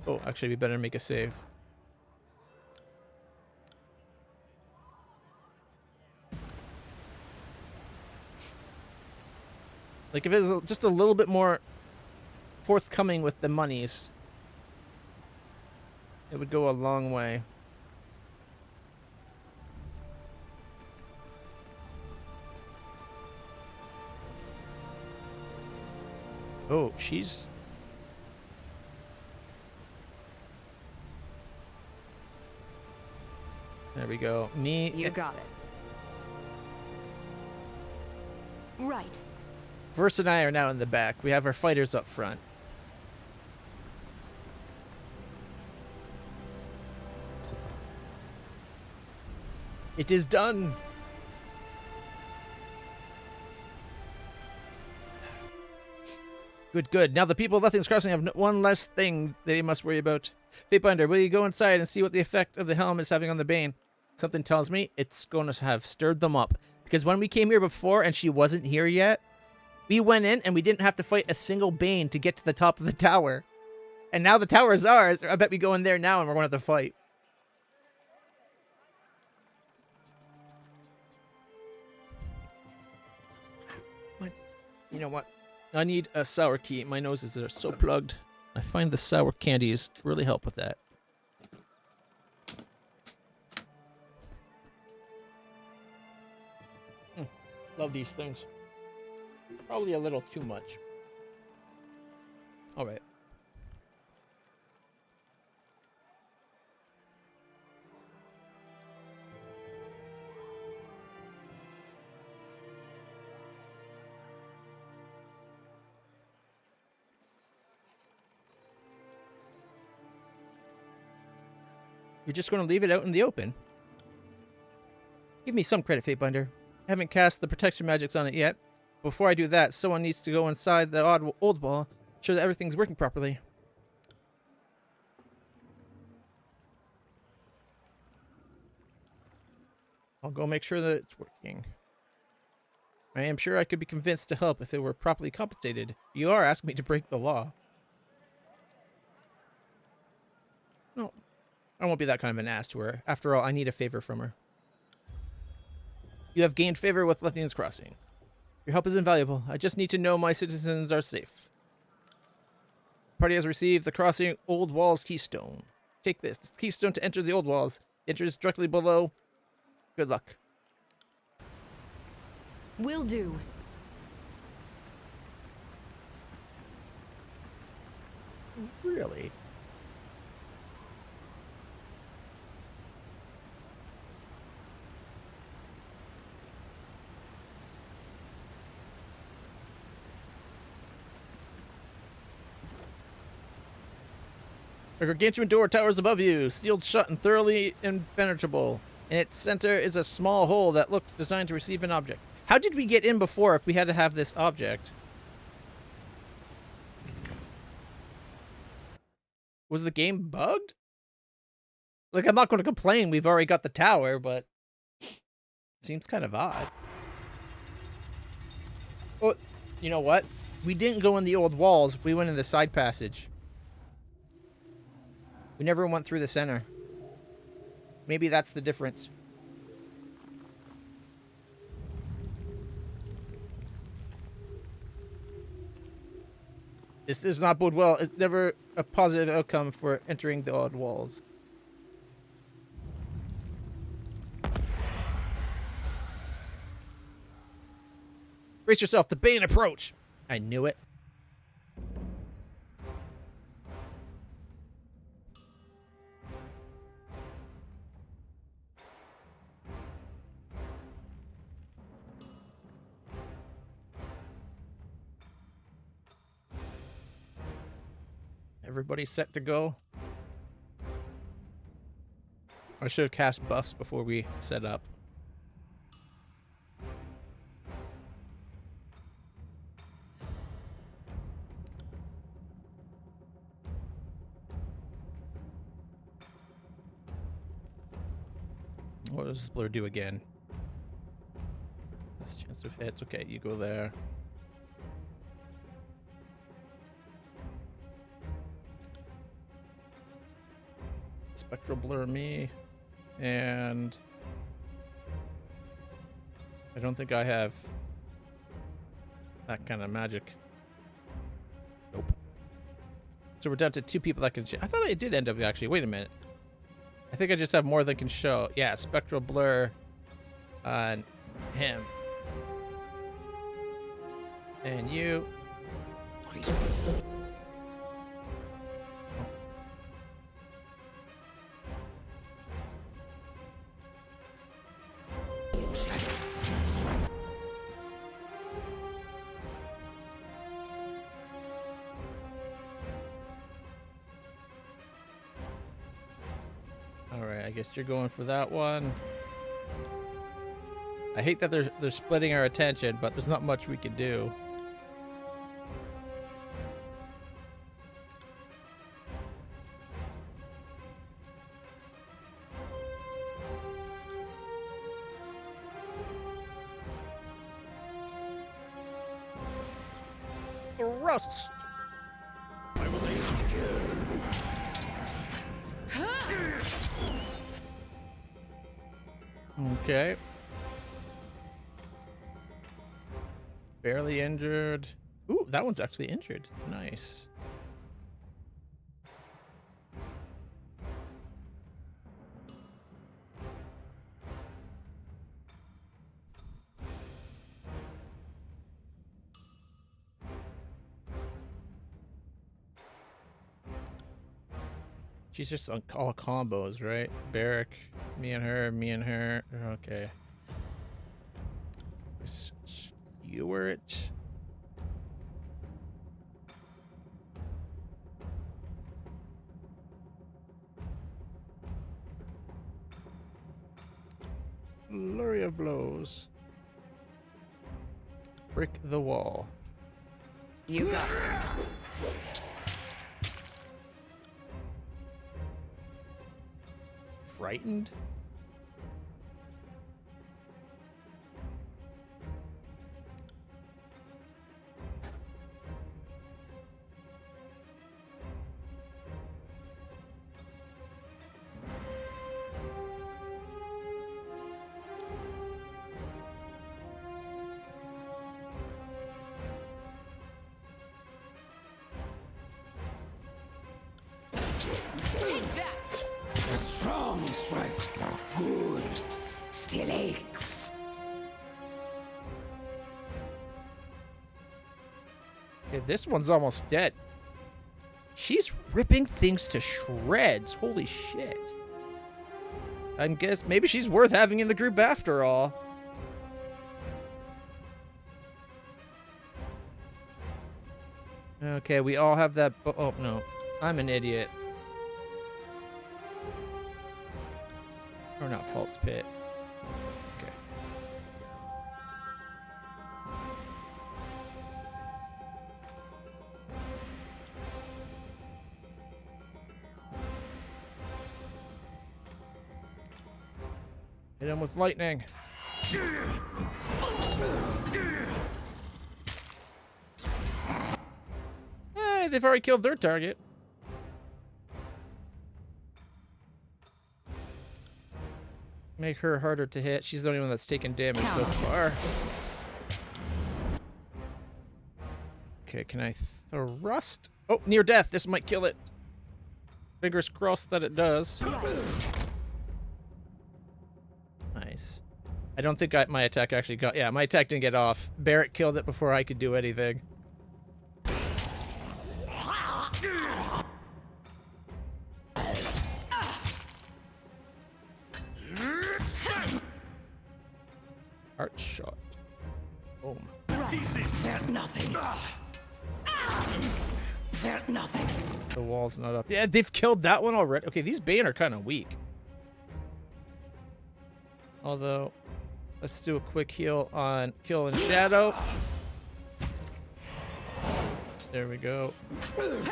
Oh, actually, we better make a save. Like, if it was just a little bit more forthcoming with the monies, it would go a long way. Oh, she's... There we go. You got it. Right. Verse and I are now in the back. We have our fighters up front. It is done. Good. Now the people of Lethian's Crossing have one less thing they must worry about. Fatebinder, will you go inside and see what the effect of the helm is having on the Bane? Something tells me it's going to have stirred them up. Because when we came here before and she wasn't here yet, we went in and we didn't have to fight a single Bane to get to the top of the tower. And now the tower is ours. I bet we go in there now and we're going to have to fight. You know what? I need a sour key. My noses are so plugged. I find the sour candies really help with that. Love these things. Probably a little too much. All right. You're just going to leave it out in the open? Give me some credit, Fatebinder. I haven't cast the protection magics on it yet. Before I do that, someone needs to go inside the old wall, ensure that everything's working properly. I'll go make sure that it's working. I am sure I could be convinced to help if it were properly compensated. You are asking me to break the law. No, I won't be that kind of an ass to her. After all, I need a favor from her. You have gained favor with Lethian's Crossing. Your help is invaluable. I just need to know my citizens are safe. The party has received the Crossing Old Walls Keystone. Take this. It's the keystone to enter the Old Walls. It enters directly below. Good luck. Will do. Really? A gargantuan door towers above you, sealed shut and thoroughly impenetrable. In its center is a small hole that looks designed to receive an object. How did we get in before if we had to have this object? Was the game bugged? Like, I'm not going to complain. We've already got the tower, but seems kind of odd. Well, you know what? We didn't go in the old walls. We went in the side passage. We never went through the center. Maybe that's the difference. This does not bode well. It's never a positive outcome for entering the old walls. Brace yourself. The Bane approach. I knew it. Everybody set to go. I should have cast buffs before we set up. What does this blur do again? Less chance of hits. Okay, you go there. Spectral blur me. And I don't think I have that kind of magic. Nope. So we're down to 2 people that can I thought I did end up actually. Wait a minute. I think I just have more than can show. Yeah, spectral blur on him. And you. Alright, I guess you're going for that one. I hate that they're splitting our attention, but there's not much we can do. Rust. Okay. Barely injured. Ooh, that one's actually injured. Nice. She's just on all combos, right? Barrack, me and her, me and her. Okay. Stewart. Flurry of blows. Brick the wall. You got it. Frightened? Take that! Strong strike. Good. Still aches. Okay, this one's almost dead. She's ripping things to shreds. Holy shit. I guess maybe she's worth having in the group after all. Okay, we all have that. Oh, no. I'm an idiot. Or not false pit. Okay. Hit him with lightning. Hey, they've already killed their target. Make her harder to hit. She's the only one that's taken damage so far. Okay, can I thrust? Oh, near death. This might kill it. Fingers crossed that it does. Nice. I don't think my attack actually got... Yeah, my attack didn't get off. Barrett killed it before I could do anything. Heart shot. Boom. Felt nothing. Felt nothing. The wall's not up. Yeah, they've killed that one already. Okay, these Bane are kind of weak. Although, let's do a quick heal on Kill and Shadow. There we go.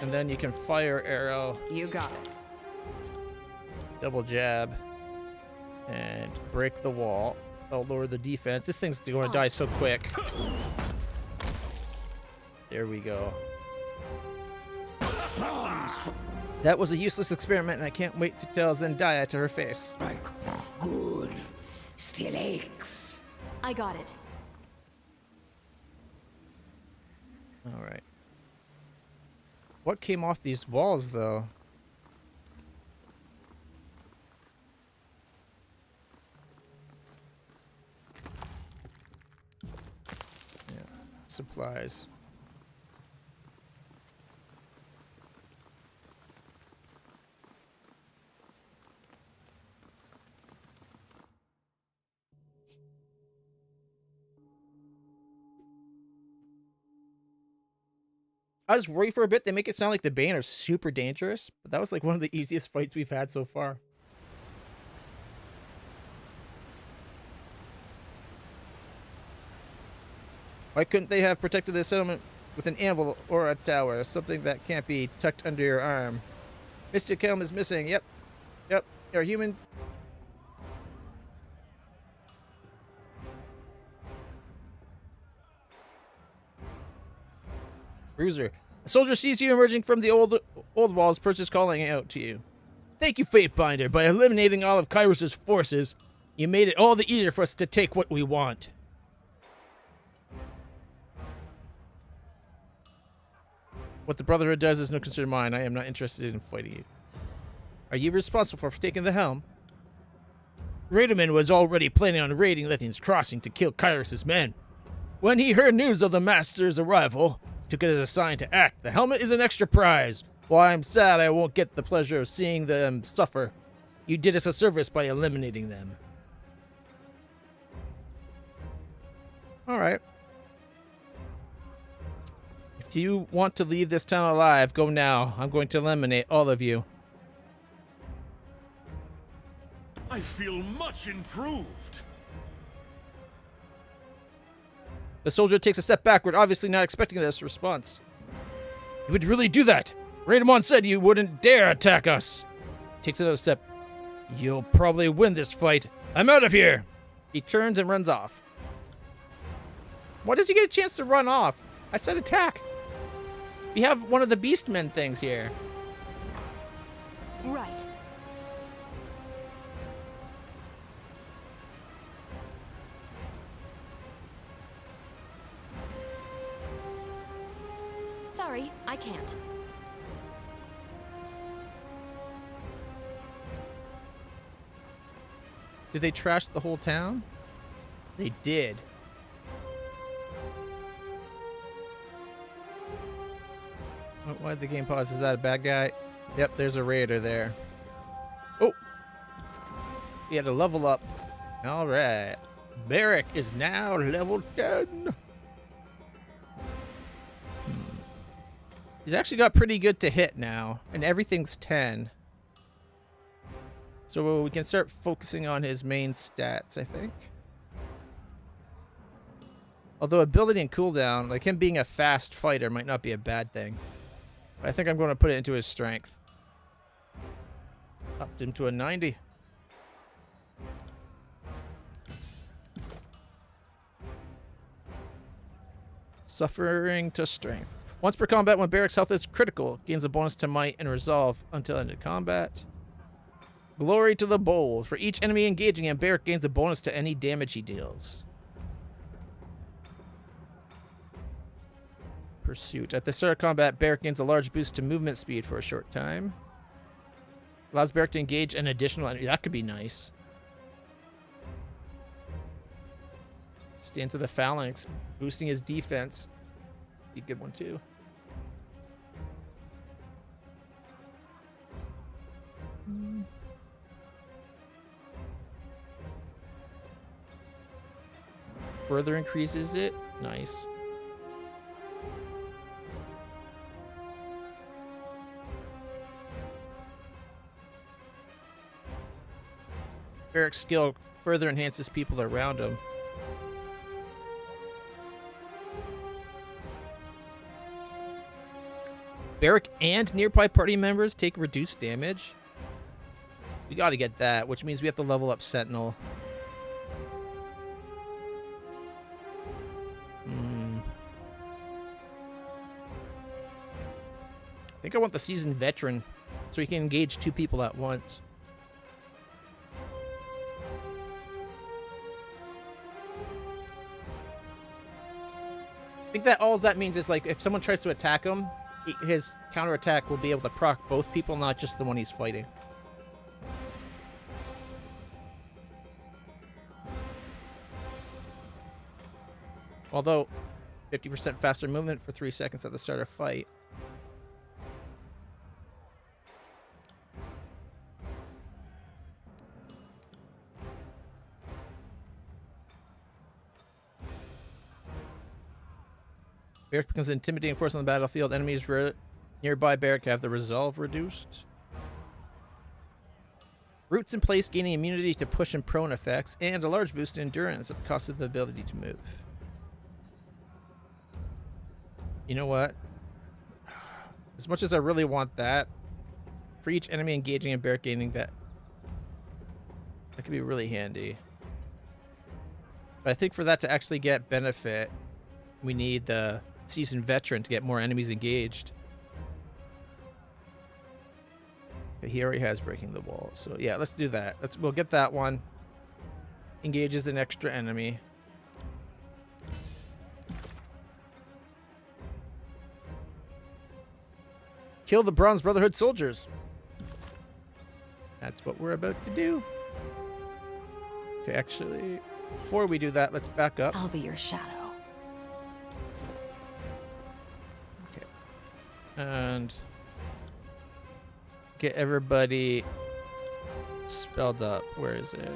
And then you can fire arrow. You got it. Double jab. And break the wall. I'll lower the defense. This thing's going to die so quick. There we go. That was a useless experiment, and I can't wait to tell Zendaya to her face. Good. Still aches. I got it. All right. What came off these walls, though? Yeah. Supplies. I was worried for a bit. They make it sound like the Bane are super dangerous, but that was like one of the easiest fights we've had so far. Why couldn't they have protected the settlement with an anvil or a tower? Something that can't be tucked under your arm. Mystic Helm is missing. Yep. Yep. Our human... Bruiser. A soldier sees you emerging from the old walls, Perch is calling out to you. Thank you, Fatebinder. By eliminating all of Kairos' forces, you made it all the easier for us to take what we want. What the Brotherhood does is no concern of mine. I am not interested in fighting you. Are you responsible for taking the helm? Radoman was already planning on raiding Lethian's crossing to kill Kairos' men. When he heard news of the Master's arrival, took it as a sign to act. The helmet is an extra prize. While I'm sad I won't get the pleasure of seeing them suffer, you did us a service by eliminating them. Alright. If you want to leave this town alive, go now. I'm going to eliminate all of you. I feel much improved. The soldier takes a step backward, obviously not expecting this response. You would really do that? Raidamon said you wouldn't dare attack us. Takes another step. You'll probably win this fight. I'm out of here. He turns and runs off. Why does he get a chance to run off? I said attack. We have one of the Beastmen things here. Right. Sorry, I can't. Did they trash the whole town? They did. Why'd the game pause? Is that a bad guy? Yep, there's a raider there. Oh! He had to level up. Alright. Barrack is now level 10. He's actually got pretty good to hit now, and everything's 10. So we can start focusing on his main stats, I think. Although ability and cooldown, like him being a fast fighter, might not be a bad thing. But I think I'm going to put it into his strength. Upped him to a 90. Suffering to strength. Once per combat, when Barrack's health is critical, gains a bonus to might and resolve until end of combat. Glory to the bold. For each enemy engaging him, Barrack gains a bonus to any damage he deals. Pursuit. At the start of combat, Barrack gains a large boost to movement speed for a short time. Allows Barrack to engage an additional enemy. That could be nice. Stance of the Phalanx. Boosting his defense. Be a good one, too. Further increases it. Nice. Barrack's skill further enhances people around him. Barrack and nearby party members take reduced damage. We gotta get that, which means we have to level up Sentinel. I think I want the seasoned veteran so he can engage 2 people at once. I think that all that means is, like, if someone tries to attack him, his counterattack will be able to proc both people, not just the one he's fighting. Although, 50% faster movement for 3 seconds at the start of fight. Barrack becomes an intimidating force on the battlefield. Enemies nearby Barrack have the resolve reduced. Roots in place, gaining immunity to push and prone effects, and a large boost in endurance at the cost of the ability to move. You know what? As much as I really want that, for each enemy engaging in Barrack gaining that could be really handy. But I think for that to actually get benefit, we need the seasoned veteran to get more enemies engaged. But he already has breaking the wall, so yeah, let's do that. We'll get that one. Engages an extra enemy. Kill the Bronze Brotherhood soldiers. That's what we're about to do. Okay, actually, before we do that, let's back up. I'll be your shadow. And get everybody spelled up. Where is it?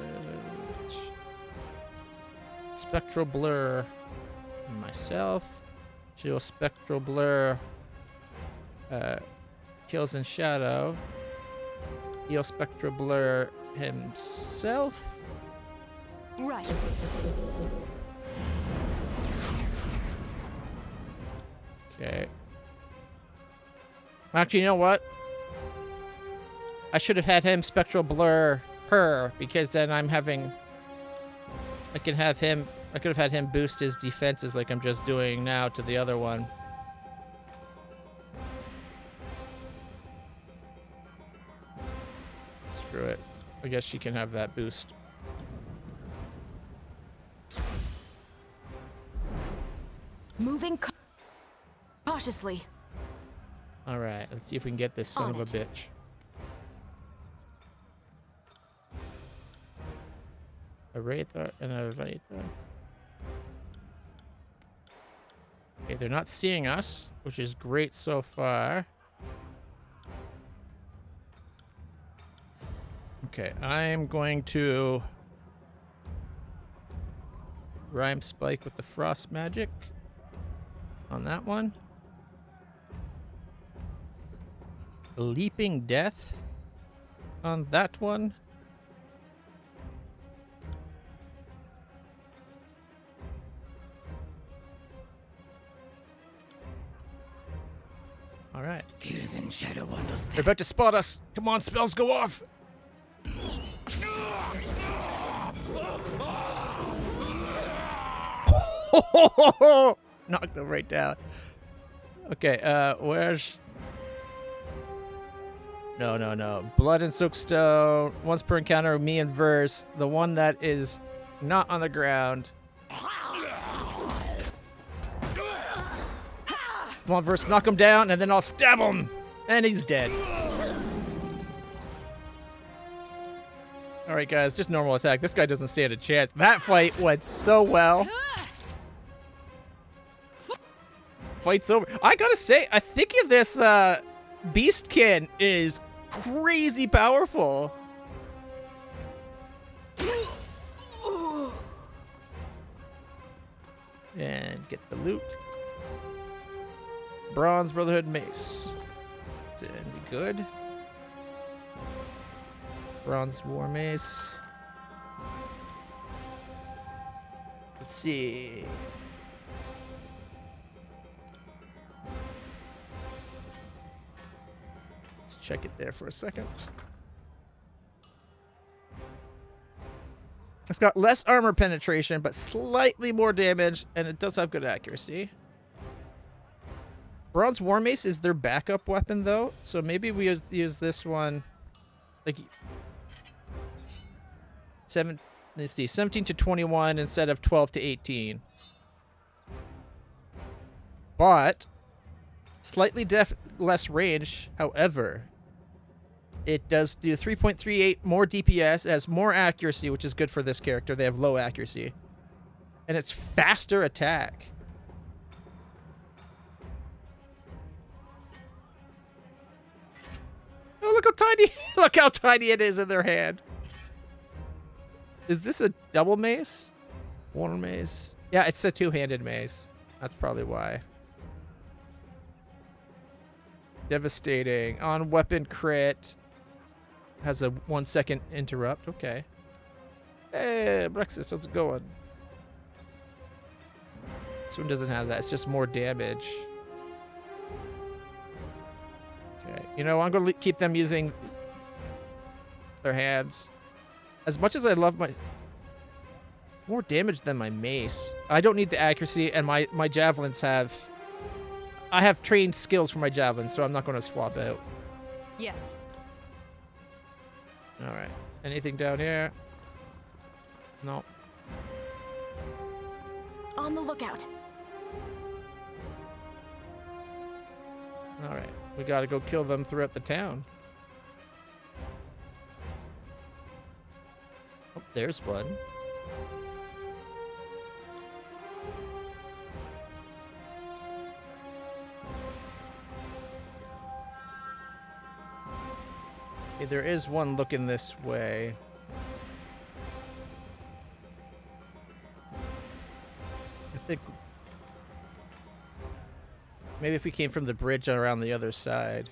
Spectral blur. Myself. Geo spectral blur. Kills in shadow. Heal spectral blur himself. Right. Okay. Actually, you know what? I should have had him spectral blur her, because then I could have had him boost his defenses like I'm just doing now to the other one. Screw it. I guess she can have that boost. Moving cautiously. All right, let's see if we can get this son of a bitch. A Wraither and a Wraither. Okay, they're not seeing us, which is great so far. Okay, I'm going to Rhyme Spike with the Frost Magic on that one. Leaping Death on that one. All right. Fears and shadow understand. They're about to spot us. Come on, spells go off. Knocked him right down. Okay, where's... No. Blood and Soakstone. Once per encounter, me and Verse. The one that is not on the ground. Come on, Verse, knock him down, and then I'll stab him. And he's dead. All right, guys, just normal attack. This guy doesn't stand a chance. That fight went so well. Fight's over. I gotta say, I think this Beastkin is crazy powerful. And get the loot. Bronze Brotherhood Mace. Is it any good? Bronze War Mace. Let's see. Let's check it there for a second. It's got less armor penetration, but slightly more damage, and it does have good accuracy. Bronze War Mace is their backup weapon, though, so maybe we use this one. Like, let's see, 17 to 21 instead of 12 to 18. But slightly less range, however. It does do 3.38 more DPS, has more accuracy, which is good for this character. They have low accuracy. And it's faster attack. Oh, look how tiny, look how tiny it is in their hand. Is this a double mace? One mace? Yeah, it's a two-handed mace. That's probably why. Devastating. On weapon crit. Has a 1 second interrupt. Okay. Hey, Brexit, how's it going? This one doesn't have that. It's just more damage. Okay. You know, I'm going to keep them using their hands. As much as I love my... More damage than my mace. I don't need the accuracy, and my javelins have... I have trained skills for my javelins, so I'm not going to swap out. Yes. All right. Anything down here? No. On the lookout. All right. We got to go kill them throughout the town. Oh, there's one. Okay, there is one looking this way. I think maybe if we came from the bridge around the other side.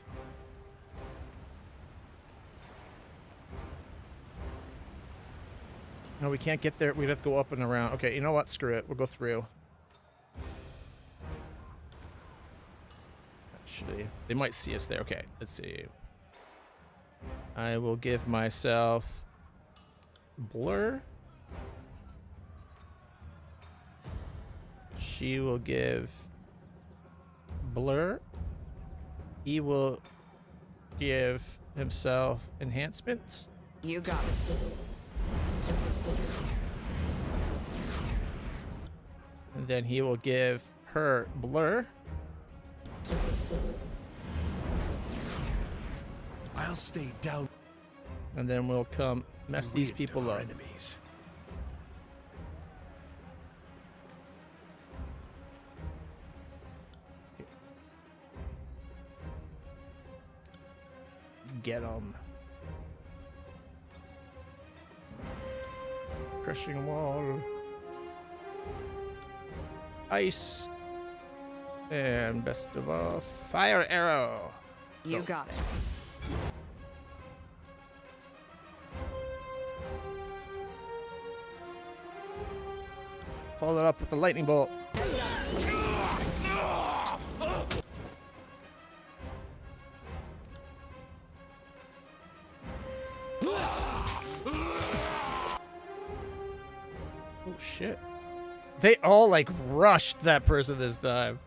No, we can't get there. We'd have to go up and around. Okay, you know what? Screw it. We'll go through. Actually, they might see us there. Okay, let's see. I will give myself Blur. She will give Blur. He will give himself enhancements. You got it. And then he will give her Blur. I'll stay down. And then we'll come mess these people up. Enemies. Get them. Crushing wall. Ice. And best of all, fire arrow. You got it. Follow it up with the lightning bolt. Oh shit. They all, like, rushed that person this time.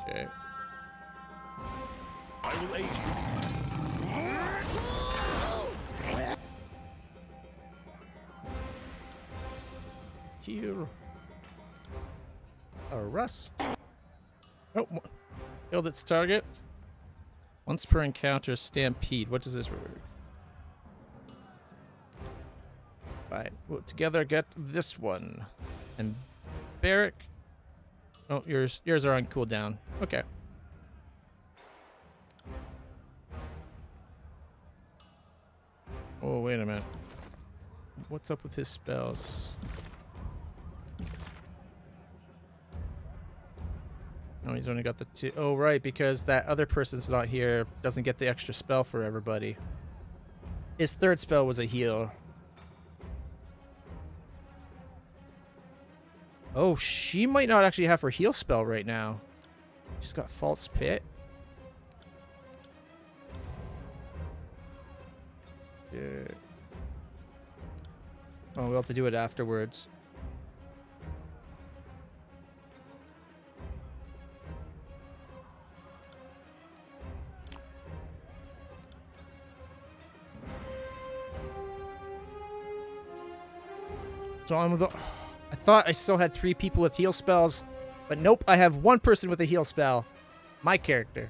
Okay. I will aid you. Heal. Arrest. Oh, killed its target. Once per encounter, stampede. What does this work? Fine. We'll together get this one. And Barrack. Oh, yours are on cooldown. Okay. Oh, wait a minute. What's up with his spells? No, he's only got the 2. Oh, right, because that other person's not here. Doesn't get the extra spell for everybody. His 3rd spell was a heal. Oh, she might not actually have her heal spell right now. She's got False Pit. Yeah. Oh, we'll have to do it afterwards. So I thought I still had 3 people with heal spells, but nope, I have 1 person with a heal spell. My character.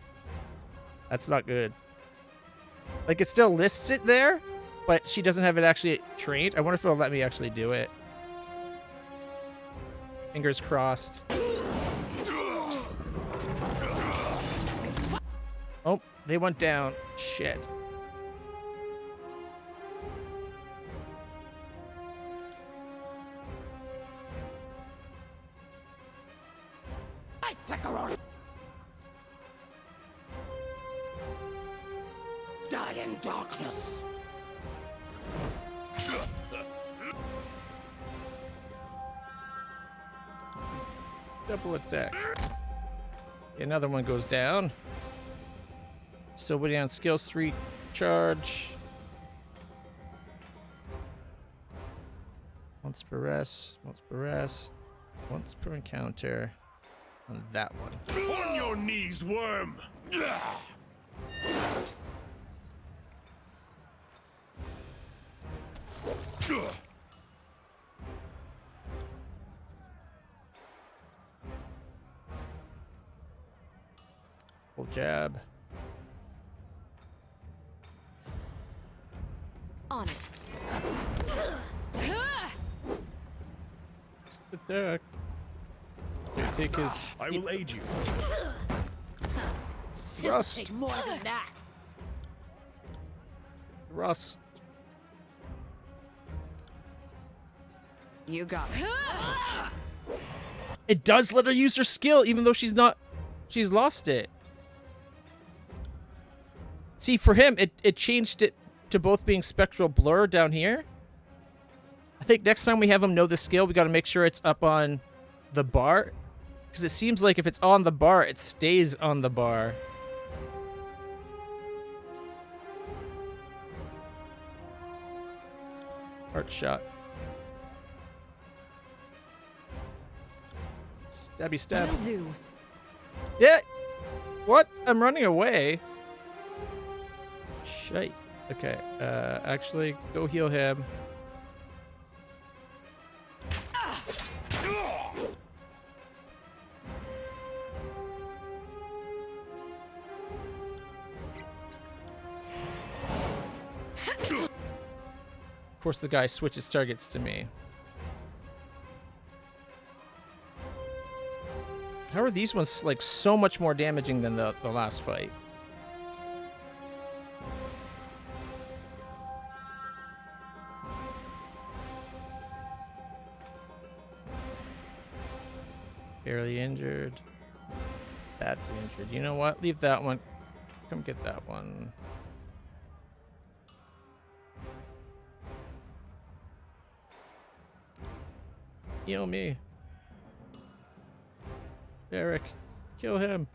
That's not good. Like, it still lists it there, but she doesn't have it actually trained. I wonder if it'll let me actually do it. Fingers crossed. Oh, they went down. Shit. Die in darkness. Double attack. Another one goes down. Somebody on skills 3 charge. Once per rest. Once per rest. Once per encounter. On that one. On your knees, worm! Full jab. On it. Just attack. Okay, take his I will aid you. thrust. Take more than that. Thrust. You got it. It does let her use her skill, even though she's lost it. See, for him, it changed it to both being spectral blur down here. I think next time we have him know the skill, we got to make sure it's up on the bar. Because it seems like if it's on the bar, it stays on the bar. Heart shot. Stabby stab. Will do. Yeah. What? I'm running away. Shite. Okay. Actually, go heal him. Of course, the guy switches targets to me. How are these ones like so much more damaging than the last fight? Barely injured. Badly injured. You know what? Leave that one. Come get that one. Heal me. Eric, kill him.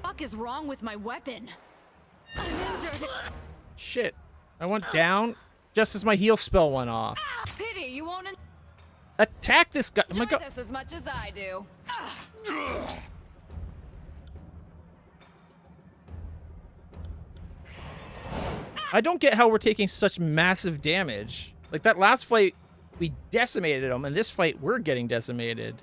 Fuck is wrong with my weapon? I'm injured. Shit. I went down just as my heal spell went off. Pity you won't Attack this guy. Oh my enjoy god. this as much as I do. I don't get how we're taking such massive damage. Like that last fight, we decimated them, and this fight, we're getting decimated.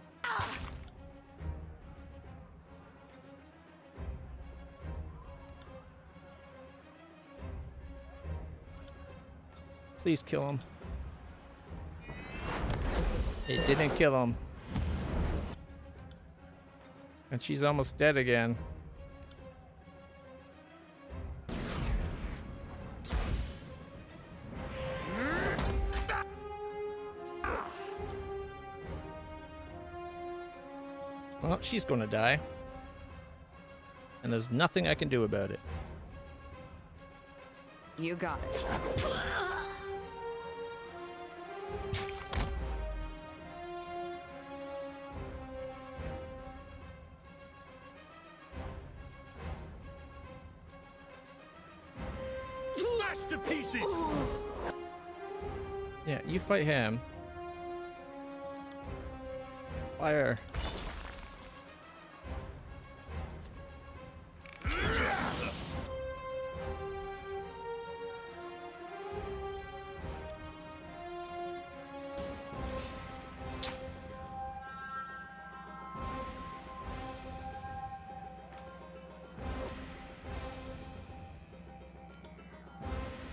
Please kill him. It didn't kill him. And she's almost dead again. Well, she's gonna die. And there's nothing I can do about it. You got it. Smashed to pieces! Yeah, you fight him. Fire.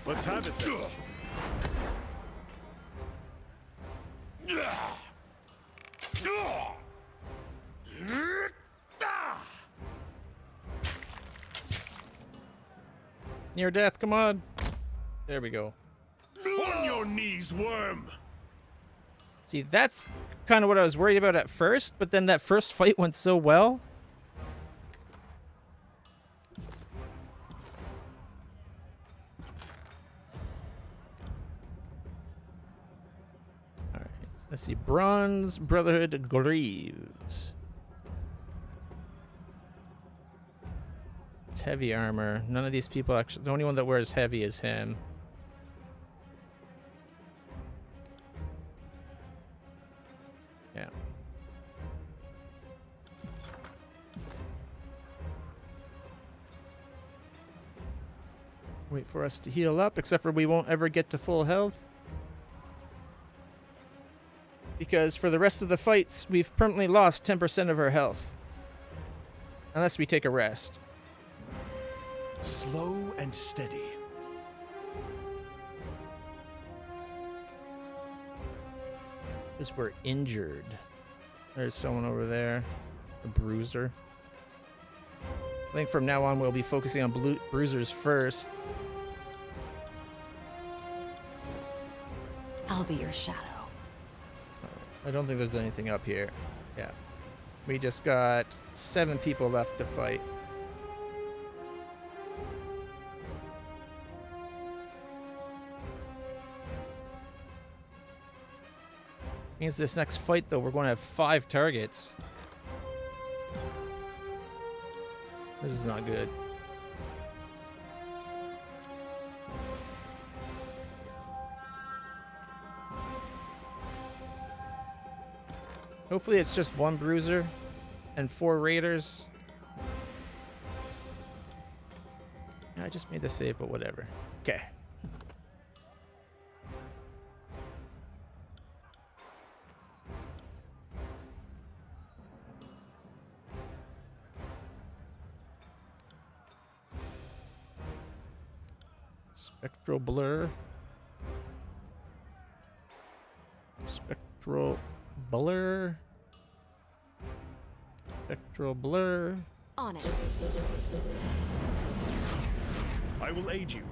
Let's have it then. Near death, come on. There we go. On your knees, worm! See, that's kind of what I was worried about at first, but then that first fight went so well. Alright, let's see. Bronze Brotherhood Greaves. It's heavy armor. None of these people actually... The only one that wears heavy is him. Yeah. Wait for us to heal up, except for we won't ever get to full health. Because for the rest of the fights, we've permanently lost 10% of our health. Unless we take a rest. Slow and steady. Because we're injured. There's someone over there. A bruiser. I think from now on we'll be focusing on bruisers first. I'll be your shadow. I don't think there's anything up here. Yeah. We just got 7 people left to fight. Means this next fight, though, we're going to have 5 targets. This is not good. Hopefully it's just 1 bruiser and 4 raiders. I just made the save, but whatever. Okay. Spectral blur. Spectral blur. Spectral blur. On it. I will aid you.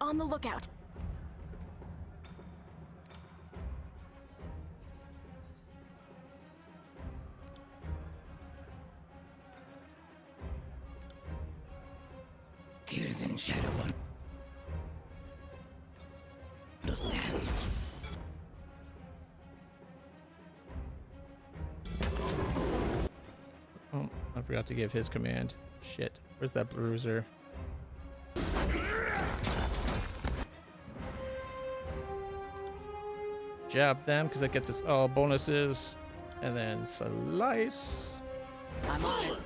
On the lookout. Kills in shadow. Understand. Oh, I forgot to give his command. Shit. Where's that bruiser? Jab them, because that gets us all bonuses. And then slice. I'm on it.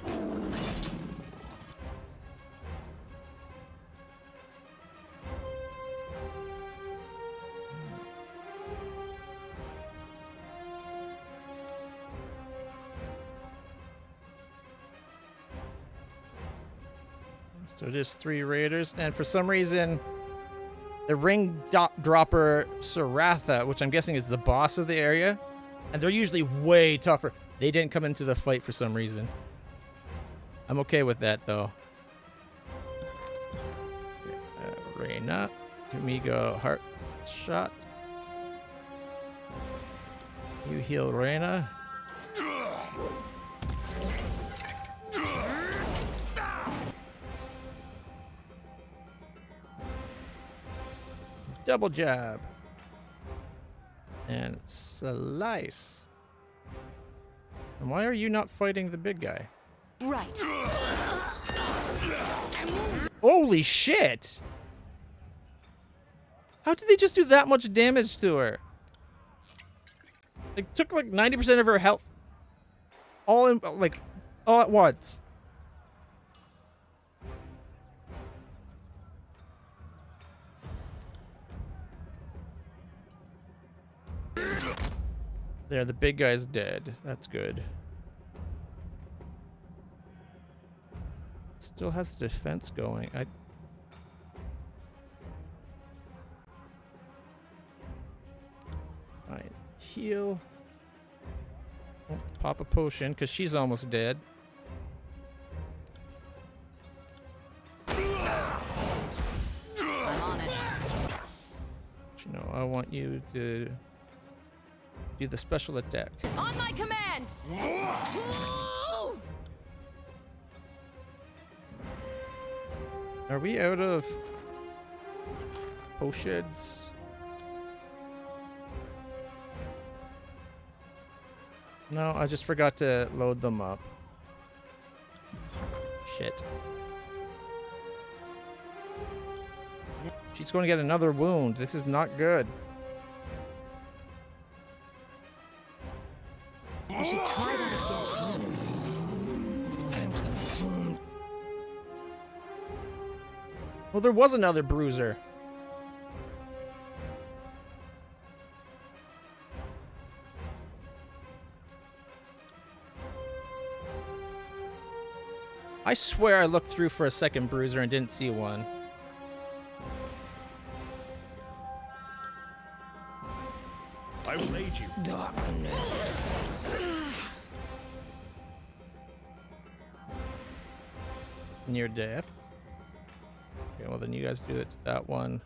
So it is 3 raiders, and for some reason, the ring dropper Saratha, which I'm guessing is the boss of the area, and they're usually way tougher. They didn't come into the fight for some reason. I'm okay with that though. Reyna, Kamigo heart shot. You heal Reyna. Double jab. And slice. And why are you not fighting the big guy? Right. Holy shit! How did they just do that much damage to her? It took like 90% of her health. All in, like, all at once. There, the big guy's dead. That's good. Still has defense going. Alright, heal. Oh, pop a potion, because she's almost dead. I'm on it. But, you know, I want you to do the special attack. On my command! Are we out of potions? No, I just forgot to load them up. Shit. She's going to get another wound. This is not good. I should try that again. I'm consumed. Well, there was another bruiser. I swear I looked through for a second bruiser and didn't see one. I will aid you. Darkness. Near death. Okay, well then you guys do it to that one.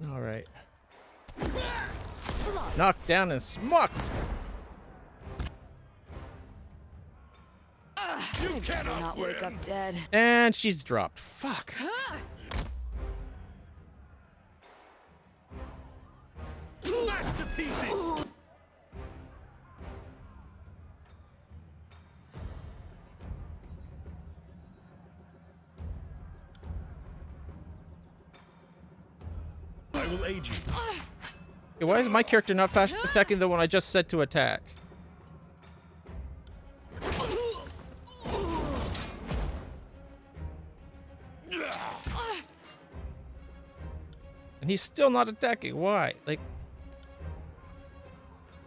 Alright. Knocked down and smucked! You Do cannot not win. wake up dead. And she's dropped. Fuck. Smashed to pieces. I will aid you. Okay, why is my character not fast attacking the one I just said to attack? And he's still not attacking. Why? Like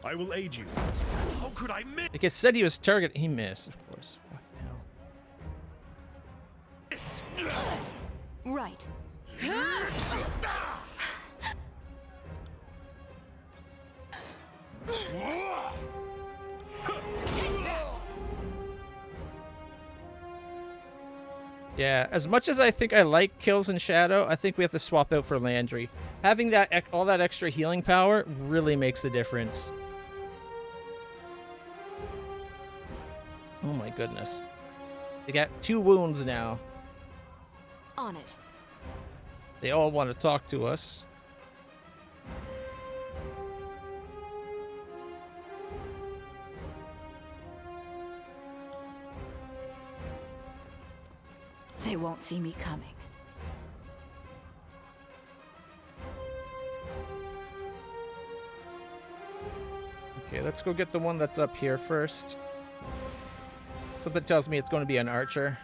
I will aid you. How could I miss? it said he was target. He missed, of course. Fucking hell. Right. Yeah, as much as I think I like kills in Shadow, I think we have to swap out for Landry. Having that all that extra healing power really makes a difference. Oh my goodness. They got 2 wounds now. On it. They all want to talk to us. They won't see me coming. Okay, let's go get the one that's up here first. Something tells me it's going to be an archer.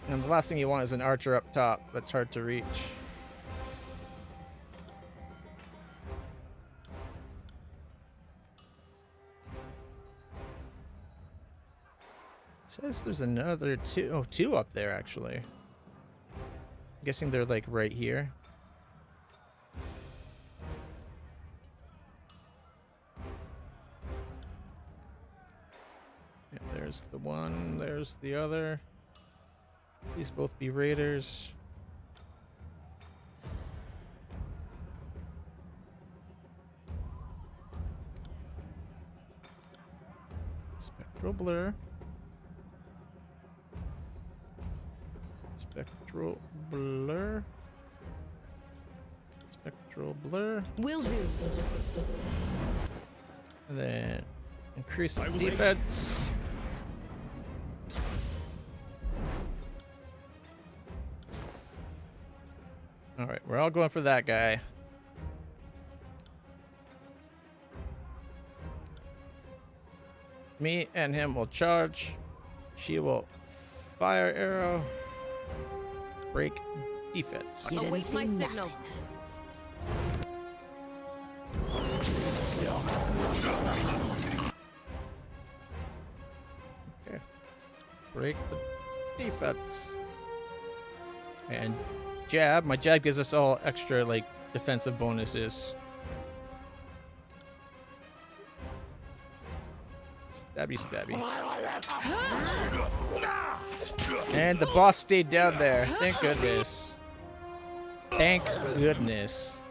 And the last thing you want is an archer up top that's hard to reach. It says there's another 2. Oh, 2 up there actually. I'm guessing they're like right here. Yeah, there's the one, there's the other. These both be raiders. Spectral blur. Spectral blur. Spectral blur. Will do. And then increase I will defense. Alright, we're all going for that guy. Me and him will charge. She will fire arrow. Break defense. You didn't see nothing. Okay. Break the defense. And jab. My jab gives us all extra, like, defensive bonuses. Stabby, stabby. And the boss stayed down there. Thank goodness. Thank goodness.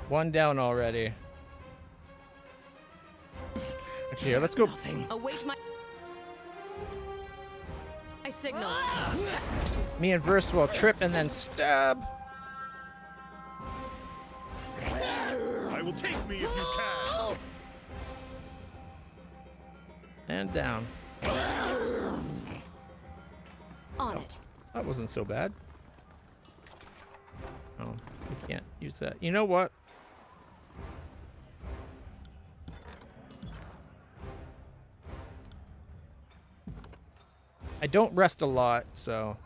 1 down already. Actually, here, let's go. Await my signal. Me and Verse will trip and then stab. I will take me if you can. And down. On it. That wasn't so bad. Oh, we can't use that. You know what? I don't rest a lot, so...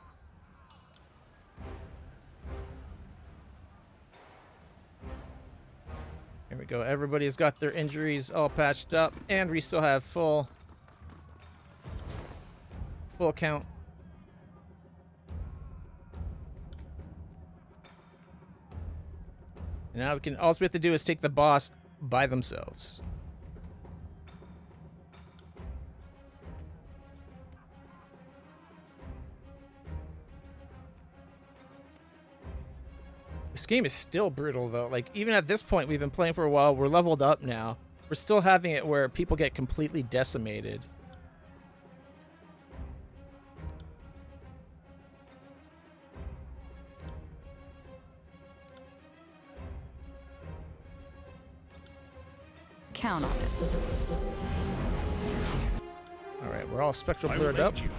Here we go. Everybody's got their injuries all patched up, and we still have full count. And now all we have to do is take the boss by themselves. This game is still brutal, though. Like, even at this point, we've been playing for a while. We're leveled up now. We're still having it where people get completely decimated. Count on it. All right, we're all spectral I will blurred up. aid you.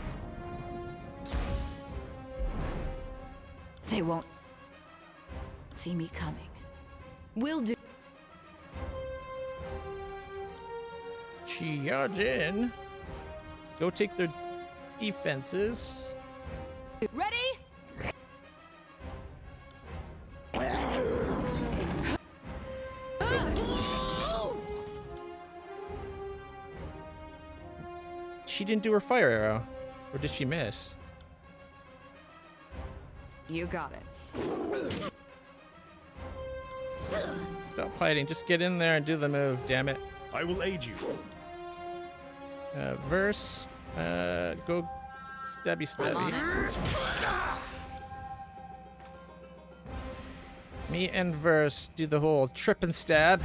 They won't see me coming. Will do. Charge in. Go take their defenses. Ready? She didn't do her fire arrow. Or did she miss? You got it. Stop hiding. Just get in there and do the move, damn it. I will aid you. Verse. Go stabby stabby. Me and Verse do the whole trip and stab.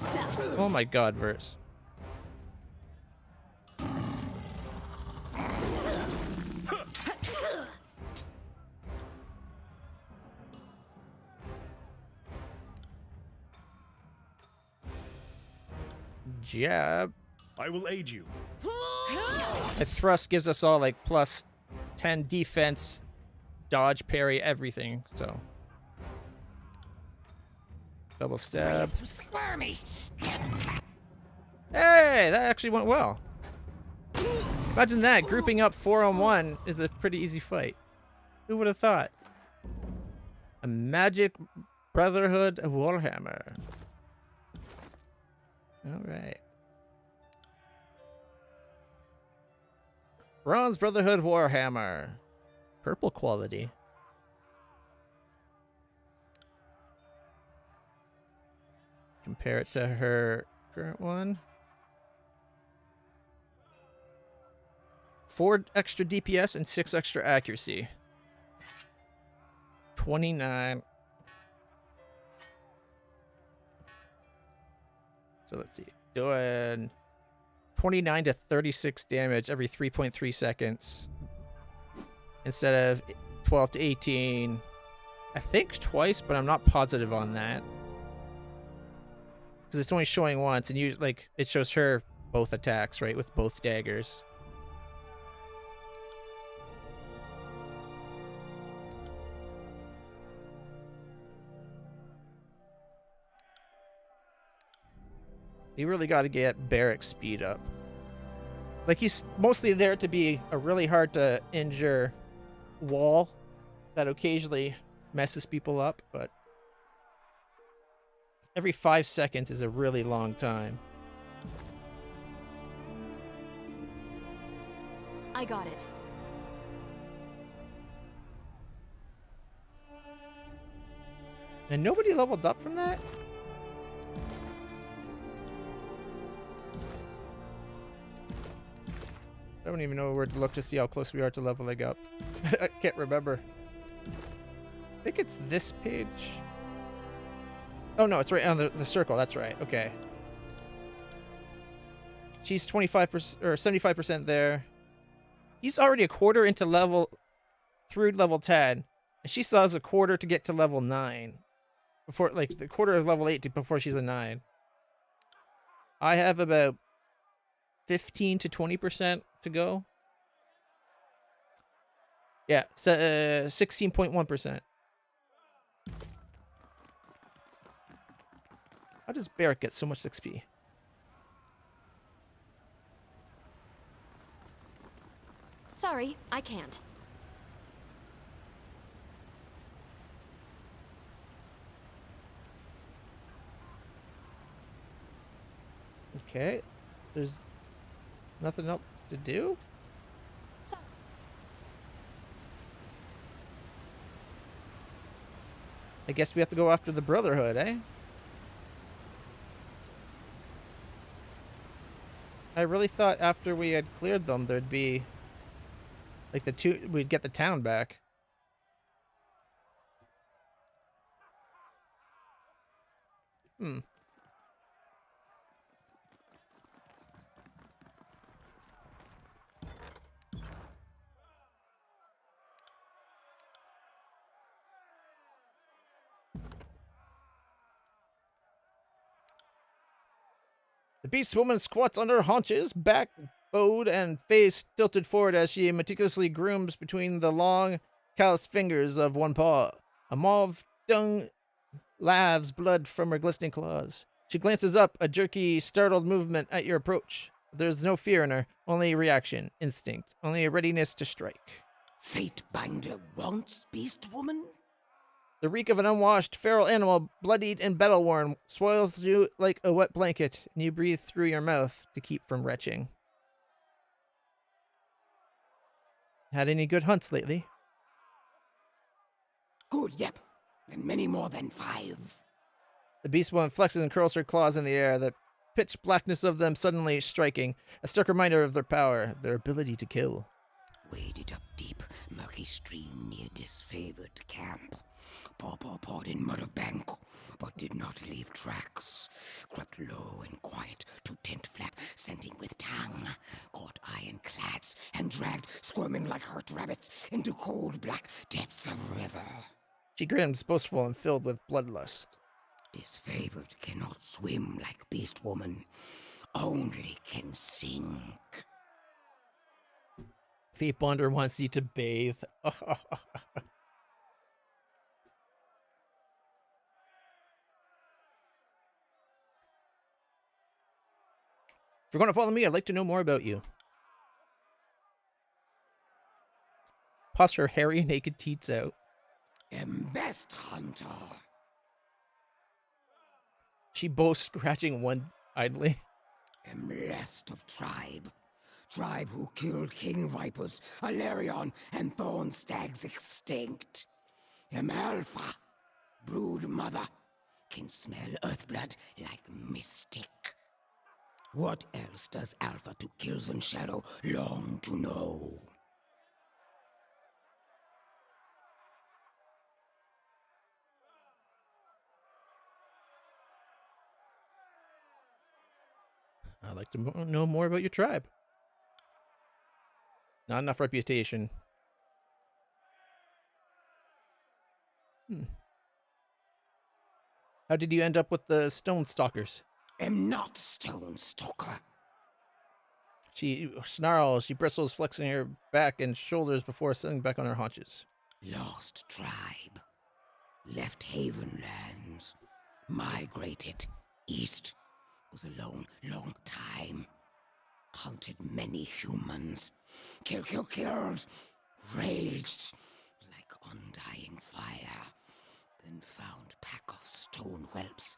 Just that. Oh my god, verse. Jab. I will aid you. A thrust gives us all like plus 10 defense, dodge, parry, everything. So double stab. Raised to squirmy. Hey, that actually went well. Imagine that, grouping up 4-on-1 is a pretty easy fight. Who would have thought? A magic Brotherhood Warhammer. Alright. Bronze Brotherhood Warhammer. Purple quality. Compare it to her current one. 4 extra DPS and 6 extra accuracy. 29. So let's see. Doing 29 to 36 damage every 3.3 seconds. Instead of 12 to 18. I think twice, but I'm not positive on that. Because it's only showing once, and usually, like, it shows her both attacks, right? With both daggers. You really got to get Barrack's speed up. Like, he's mostly there to be a really hard to injure wall that occasionally messes people up, but every 5 seconds is a really long time. I got it. And nobody leveled up from that? I don't even know where to look to see how close we are to leveling up. I can't remember. I think it's this page. Oh no, it's right on the circle. That's right. Okay. She's 25% or 75% there. He's already a quarter into through level 10, and she still has a quarter to get to level 9 before, like, the quarter of level 8 before she's a 9. I have about 15 to 20% to go. Yeah, 16.1%. How does Barrack get so much XP? Sorry, I can't. Okay. There's nothing else to do? So I guess we have to go after the Brotherhood, eh? I really thought after we had cleared them, there'd be, like, we'd get the town back. Hmm. The beast woman squats on her haunches, back bowed and face tilted forward as she meticulously grooms between the long, calloused fingers of one paw. A mauve tongue laves blood from her glistening claws. She glances up, a jerky, startled movement at your approach. There's no fear in her, only reaction, instinct, only a readiness to strike. Fate binder wants beast woman? The reek of an unwashed feral animal, bloodied and battle-worn, swirls you like a wet blanket, and you breathe through your mouth to keep from retching. Had any good hunts lately? Good, yep. And many more than 5. The beast woman flexes and curls her claws in the air, the pitch blackness of them suddenly striking, a stark reminder of their power, their ability to kill. Waded up deep, murky stream near disfavored camp. Paw in mud of bank. but did not leave tracks. Crept low and quiet to tent flap, scenting with tongue. Caught ironclads and dragged, squirming like hurt rabbits, into cold black depths of river. She grins, boastful and filled with bloodlust. Disfavored cannot swim like beast woman, only can sink. Fate Bonder wants you to bathe. If you're going to follow me, I'd like to know more about you. Puffs her hairy, naked teats out. Am best hunter. She boasts, scratching one idly. Am last of tribe. Tribe who killed king vipers, Alarion, and thorn stags extinct. Am alpha. Brood mother. Can smell earthblood like mystic. What else does Alpha to Kills and Shadow long to know? I'd like to know more about your tribe. Not enough reputation. How did you end up with the Stone Stalkers? Am not Stone Stalker. She snarls, she bristles, flexing her back and shoulders before settling back on her haunches. Lost tribe. Left Haven lands. Migrated east. Was alone long time. Hunted many humans. Killed. Raged like undying fire. Then found pack of stone whelps.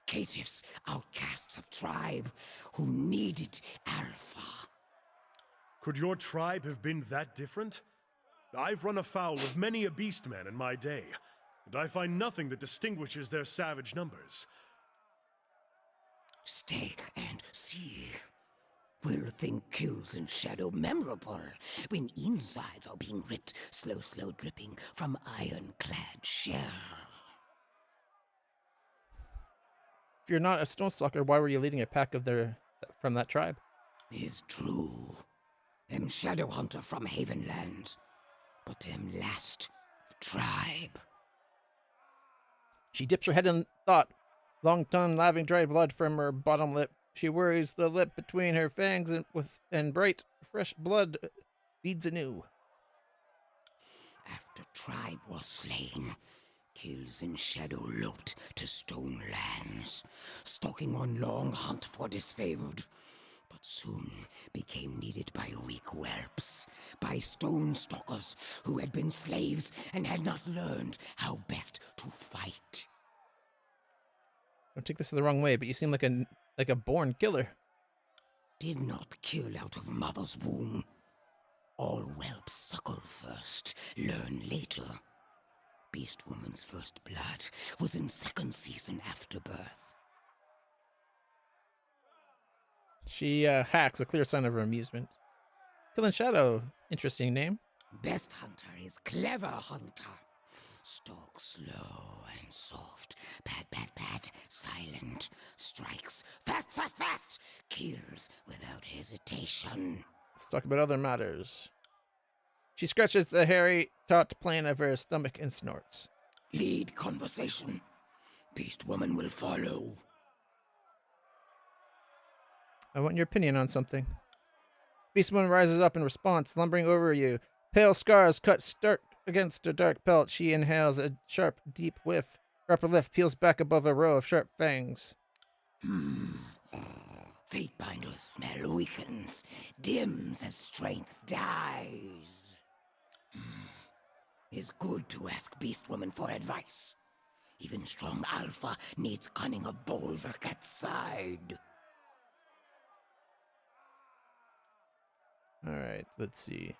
Caitiffs, outcasts of tribe, who needed Alpha. Could your tribe have been that different? I've run afoul of many a beastman in my day, and I find nothing that distinguishes their savage numbers. Stay and see. Will think Kills and Shadow memorable when insides are being ripped, slow dripping from ironclad shell. If you're not a Stone Stalker, why were you leading a pack of from that tribe? Is true. Am Shadow Hunter from Havenlands, but am last of tribe. She dips her head in thought, long tongue laving dry blood from her bottom lip. She worries the lip between her fangs and bright, fresh blood beads anew. After tribe was slain, Kills and Shadow loped to Stone Lands, stalking on long hunt for disfavored, but soon became needed by weak whelps, by stone stalkers who had been slaves and had not learned how best to fight. Don't take this the wrong way, but you seem like a born killer. Did not kill out of mother's womb. All whelps suckle first, learn later. Beast woman's first blood was in second season after birth. She hacks, a clear sign of her amusement. Killing Shadow, interesting name. Best hunter is clever hunter. Stalks slow and soft. Pad, silent. Strikes fast. Kills without hesitation. Let's talk about other matters. She scratches the hairy, taut plane of her stomach and snorts. Lead conversation. Beast woman will follow. I want your opinion on something. Beast Woman rises up in response, lumbering over you. Pale scars cut stark against her dark pelt. She inhales a sharp, deep whiff. Her upper lip peels back above a row of sharp fangs. Fatebinder's smell weakens, dims as strength dies. It's good to ask Beast Woman for advice. Even strong Alpha needs cunning of bulwark at side. Alright, let's see.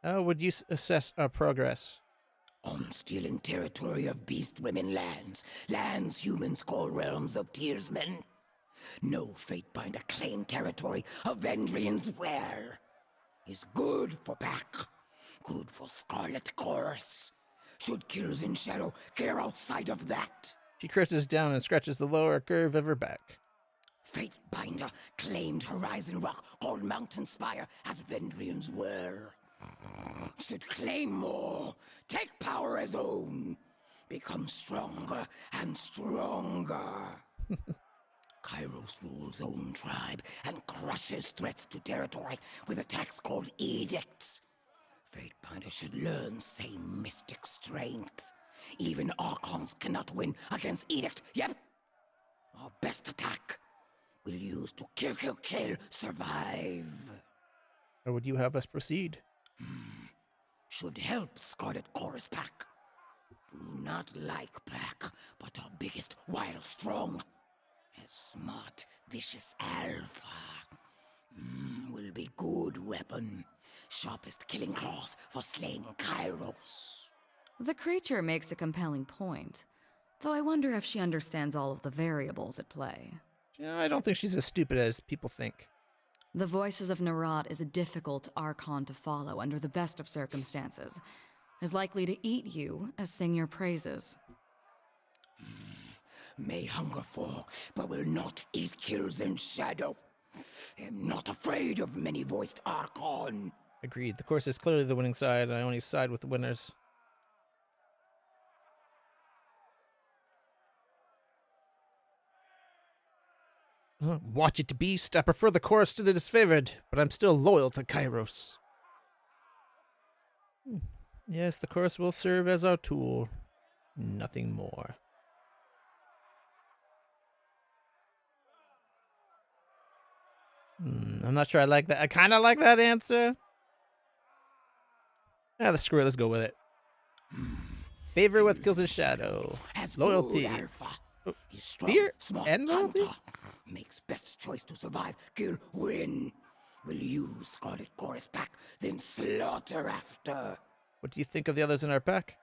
How would you assess our progress? On stealing territory of Beast Women lands humans call realms of Tearsmen. No Fatebinder claim territory of Vendrian's well. Is good for back, good for Scarlet Chorus. Should kills in shadow care outside of that? She curses down and scratches the lower curve of her back. Fatebinder claimed Horizon Rock called Mountain Spire at Vendrian's Well. Should claim more, take power as own, become stronger and stronger. Kairos rules own tribe and crushes threats to territory with attacks called edicts. Fatebinder should learn same mystic strength. Even Archons cannot win against edict. Yep. Our best attack we'll use to kill, survive. Or would you have us proceed? Should help Scarlet Chorus Pack. Do not like Pack, but our biggest while strong. A smart, vicious alpha. Will be good weapon. Sharpest killing claws for slaying Kairos. The creature makes a compelling point, though I wonder if she understands all of the variables at play. Yeah, I don't think she's as stupid as people think. The Voices of Narad is a difficult archon to follow under the best of circumstances. As likely to eat you as sing your praises. May hunger for, but will not eat kills in shadow. Am not afraid of many-voiced archon. Agreed. The course is clearly the winning side, and I only side with the winners. Watch it, beast. I prefer the chorus to the disfavored, but I'm still loyal to Kairos. Yes, the chorus will serve as our tool. Nothing more. I'm not sure I like that. I kind of like that answer. Yeah, screw it. Let's go with it. Favor with kills in shadow. Loyalty. He's strong, Fear smart and loyalty? hunter. Makes best choice to survive, kill, win. Will use Scarlet Chorus Pack, then slaughter after. What do you think of the others in our pack?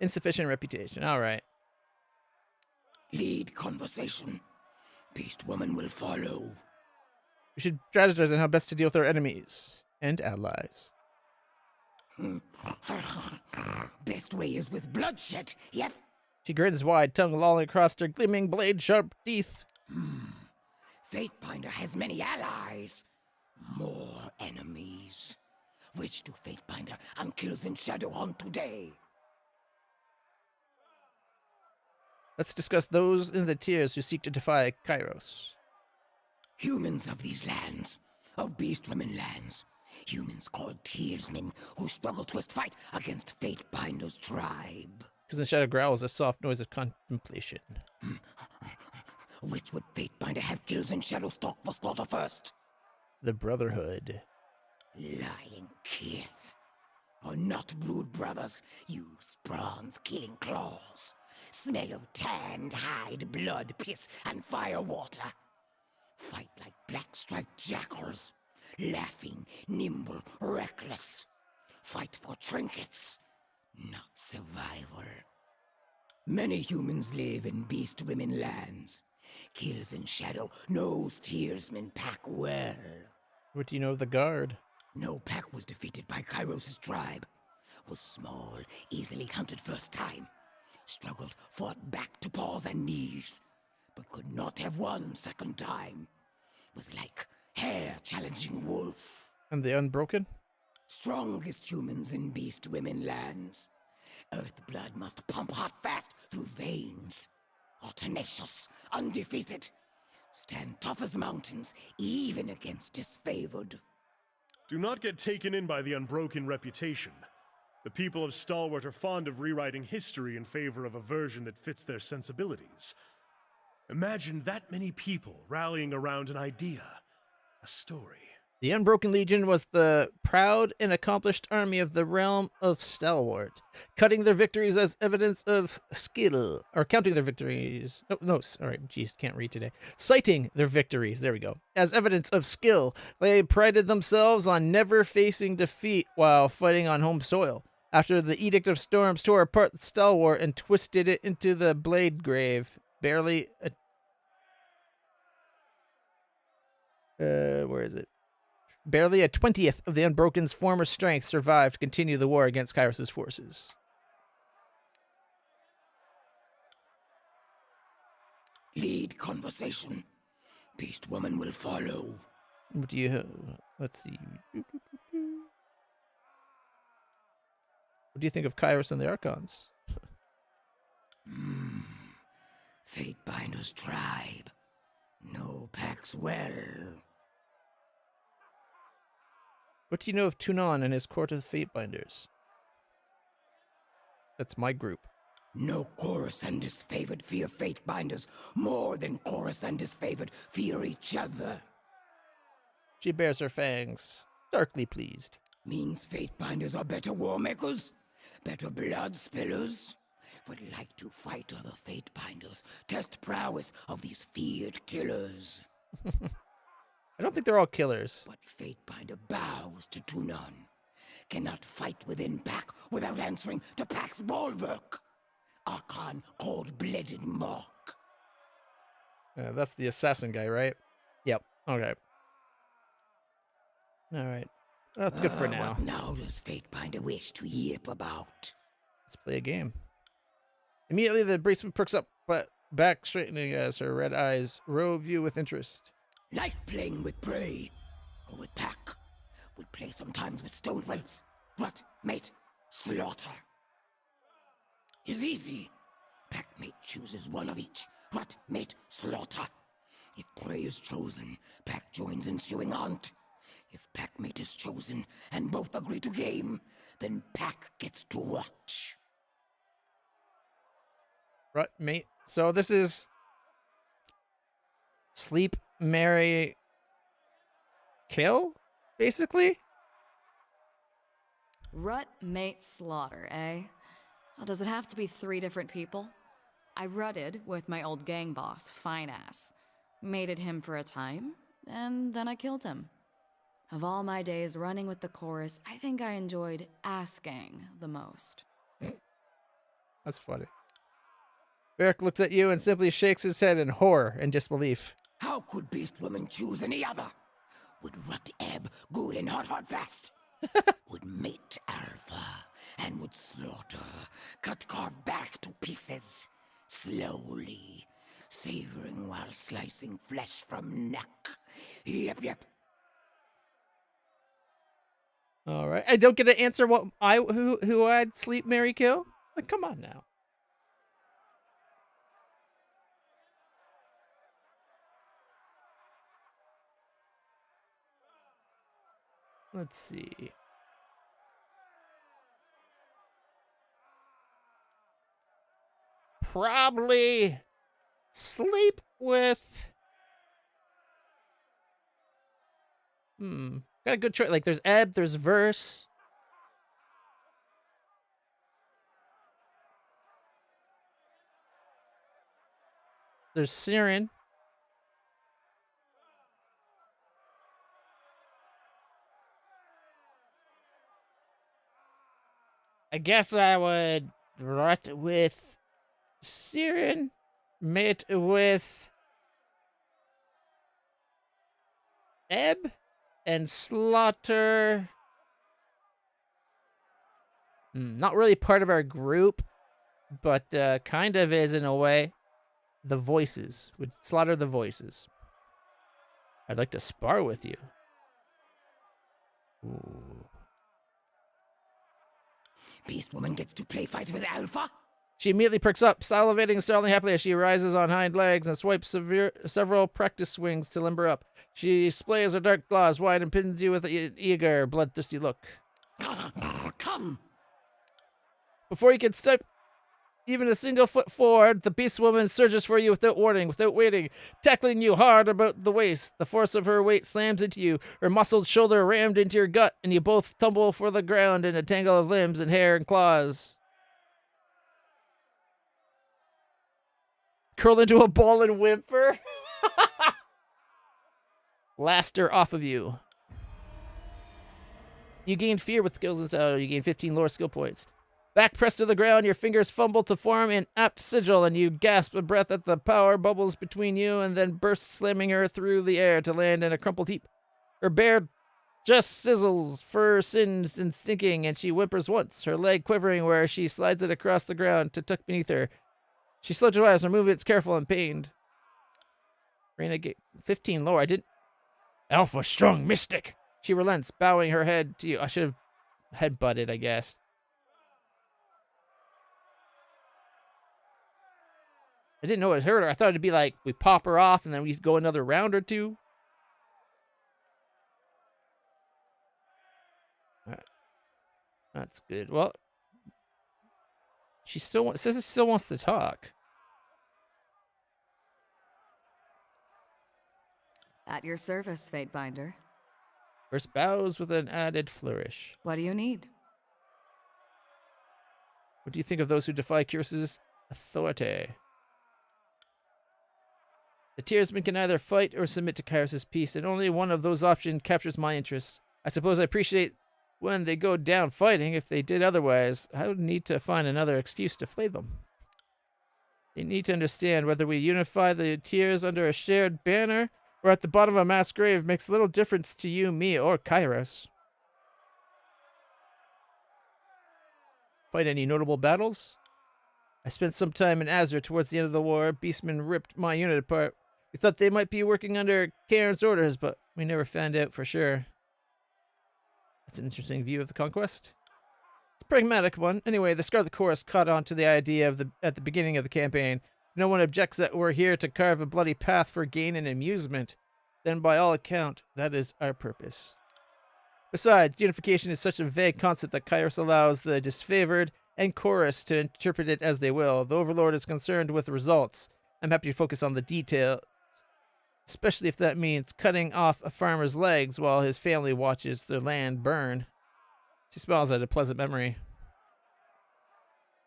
Insufficient reputation. All right. Lead conversation. Beast Woman will follow. We should strategize on how best to deal with our enemies and allies. Best way is with bloodshed. Yep. She grins wide, tongue lolling across her gleaming blade-sharp teeth. Fatebinder has many allies. More enemies. Which do Fatebinder and Kills in Shadow hunt today? Let's discuss those in the tiers who seek to defy Kairos. Humans of these lands, of Beast Women lands. Humans called Tearsmen who struggle twist fight against Fatebinder's tribe. Because the shadow growls a soft noise of contemplation. Which would Fatebinder have Kills in Shadow stalk for slaughter first? The Brotherhood. Lying kith. Or not brood brothers, use bronze killing claws. Smell of tanned hide, blood, piss, and fire water. Fight like black-striped jackals. Laughing, nimble, reckless. Fight for trinkets, not survival. Many humans live in Beast Women lands. Kills in Shadow knows Tearsmen pack well. What do you know of the Guard? No pack was defeated by Kairos' tribe. Was small, easily hunted first time. Struggled, fought back to paws and knees. But could not have won second time. Was like hare challenging wolf. And the Unbroken? Strongest humans in Beast Women lands. Earth blood must pump hot fast through veins. Are tenacious, undefeated. Stand tough as mountains, even against disfavored. Do not get taken in by the unbroken reputation. The people of Stalwart are fond of rewriting history in favor of a version that fits their sensibilities. Imagine that many people rallying around an idea, a story. The Unbroken Legion was the proud and accomplished army of the realm of Stalwart, cutting their victories as evidence of skill, or counting their victories. Sorry, jeez, can't read today. Citing their victories, there we go, as evidence of skill. They prided themselves on never facing defeat while fighting on home soil. After the Edict of Storms tore apart the Stalwart and twisted it into the Blade Grave, barely where is it? Barely a 20th of the Unbroken's former strength survived to continue the war against Kairos' forces. Lead conversation. Beast woman will follow. What do you? Let's see. What do you think of Kairos and the Archons? Fatebinder's tribe. No packs well. What do you know of Tunon and his court of Fatebinders? That's my group. No Chorus and his favored fear Fatebinders more than Chorus and his favored fear each other. She bears her fangs, darkly pleased. Means Fatebinders are better war makers, better blood spillers. Would like to fight other Fatebinders, test prowess of these feared killers. I don't think they're all killers. But Fatebinder bows to Tunon. Cannot fight within pack without answering to pack's bulwark. Archon cold-blooded mark. That's the assassin guy, right? Yep. Okay. All right. That's good for now. What now does Fatebinder wish to yip about? Let's play a game. Immediately, the braceman perks up, but back straightening as her red eyes rove you with interest. Like playing with prey, or with pack. Would play sometimes with stone whelps. Rut, mate, slaughter. Is easy. Pack mate chooses one of each. Rut, mate, slaughter. If prey is chosen, pack joins ensuing hunt. If pack mate is chosen and both agree to game, then pack gets to watch. Right, mate. So this is sleep, marry, kill, basically. Rut, mate, slaughter, eh? Oh, does it have to be 3 different people? I rutted with my old gang boss, Fine Ass. Mated him for a time, and then I killed him. Of all my days running with the chorus, I think I enjoyed asking the most. That's funny. Beric looks at you and simply shakes his head in horror and disbelief. How could Beast Woman choose any other? Would Rut ebb good and hot fast? Would mate Alpha and would slaughter, carve back to pieces, slowly, savoring while slicing flesh from neck. Yep. All right. I don't get to answer what who I'd sleep, marry, kill. Like, come on now. Let's see. Probably sleep with. Got a good choice. Like, there's Ebb, there's Verse. There's Siren. I guess I would rut with Siren, mate with Ebb, and slaughter. Not really part of our group, but kind of is in a way. The Voices. Would slaughter the Voices. I'd like to spar with you. Ooh. Beast Woman gets to play fight with Alpha? She immediately perks up, salivating and snarling happily as she rises on hind legs and swipes several practice swings to limber up. She displays her dark claws wide and pins you with an eager, bloodthirsty look. Come! Before you can step even a single foot forward, the beast woman surges for you without warning, without waiting, tackling you hard about the waist. The force of her weight slams into you, her muscled shoulder rammed into your gut, and you both tumble for the ground in a tangle of limbs and hair and claws. Curl into a ball and whimper. Laster off of you. You gain fear with skills and style. You gain 15 lore skill points. Back pressed to the ground, your fingers fumble to form an apt sigil, and you gasp a breath at the power bubbles between you, and then burst, slamming her through the air to land in a crumpled heap. Her bare just sizzles, fur singed and stinking, and she whimpers once, her leg quivering where she slides it across the ground to tuck beneath her. She slowed her eyes, her movements careful and pained. Renegade 15 lower. I didn't. Alpha strong mystic. She relents, bowing her head to you. I should have headbutted, I guess. I didn't know it hurt her. I thought it'd be like we pop her off and then we go another round or two. That's good. Well, she still says it still wants to talk. At your service, Fatebinder. First bows with an added flourish. What do you need? What do you think of those who defy Kyros's authority? The Tearsmen can either fight or submit to Kyros's peace, and only one of those options captures my interest. I suppose I appreciate when they go down fighting. If they did otherwise, I would need to find another excuse to flay them. They need to understand whether we unify the Tears under a shared banner or at the bottom of a mass grave makes little difference to you, me, or Kairos. Fight any notable battles? I spent some time in Azure towards the end of the war. Beastmen ripped my unit apart. We thought they might be working under Karen's orders, but we never found out for sure. That's an interesting view of the conquest. It's a pragmatic one. Anyway, the Scarlet Chorus caught on to the idea of at the beginning of the campaign. No one objects that we're here to carve a bloody path for gain and amusement. Then by all account, that is our purpose. Besides, unification is such a vague concept that Kairos allows the disfavored and Chorus to interpret it as they will. The Overlord is concerned with results. I'm happy to focus on the detail, especially if that means cutting off a farmer's legs while his family watches their land burn. She smiles at a pleasant memory.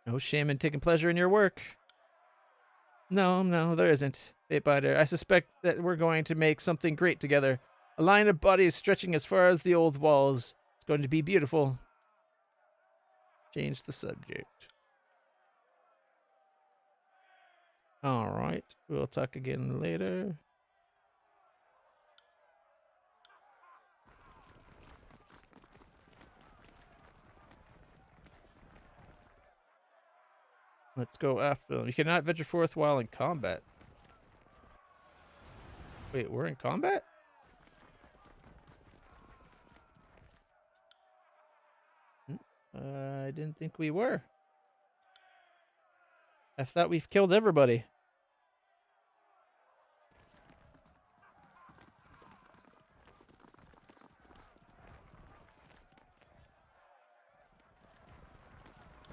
No shame in taking pleasure in your work. No, there isn't, Fatebinder. I suspect that we're going to make something great together. A line of bodies stretching as far as the old walls. It's going to be beautiful. Change the subject. Alright, we'll talk again later. Let's go after them. You cannot venture forth while in combat. Wait, we're in combat? I didn't think we were. I thought we've killed everybody.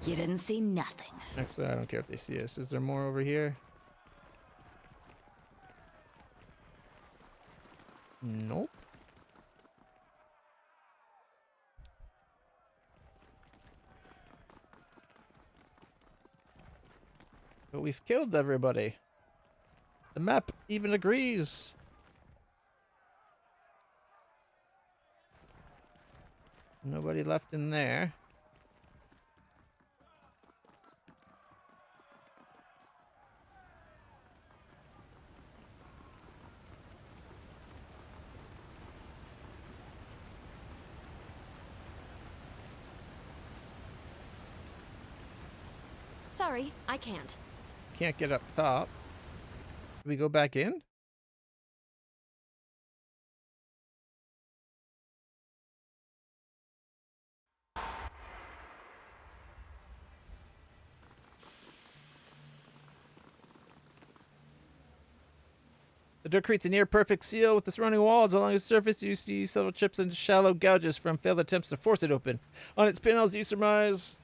You didn't see nothing. Actually, I don't care if they see us. Is there more over here? Nope. But we've killed everybody. The map even agrees. Nobody left in there. Sorry, I can't. Can't get up top. Do we go back in? The door creates a near perfect seal with the surrounding walls. Along its surface, you see several chips and shallow gouges from failed attempts to force it open. On its panels, you surmise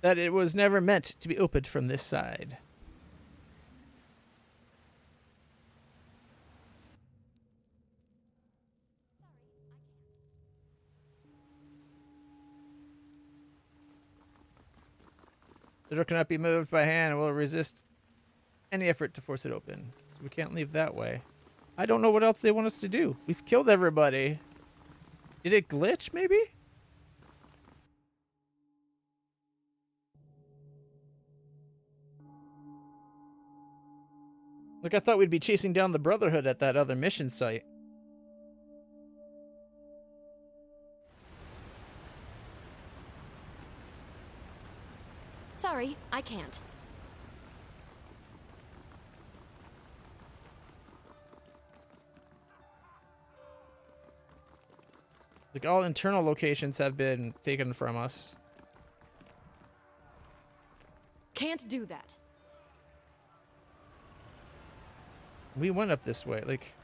that it was never meant to be opened from this side. The door cannot be moved by hand and will resist any effort to force it open. We can't leave that way. I don't know what else they want us to do. We've killed everybody. Did it glitch, maybe? Like, I thought we'd be chasing down the Brotherhood at that other mission site. Sorry, I can't. Like, all internal locations have been taken from us. Can't do that. We went up this way. Like,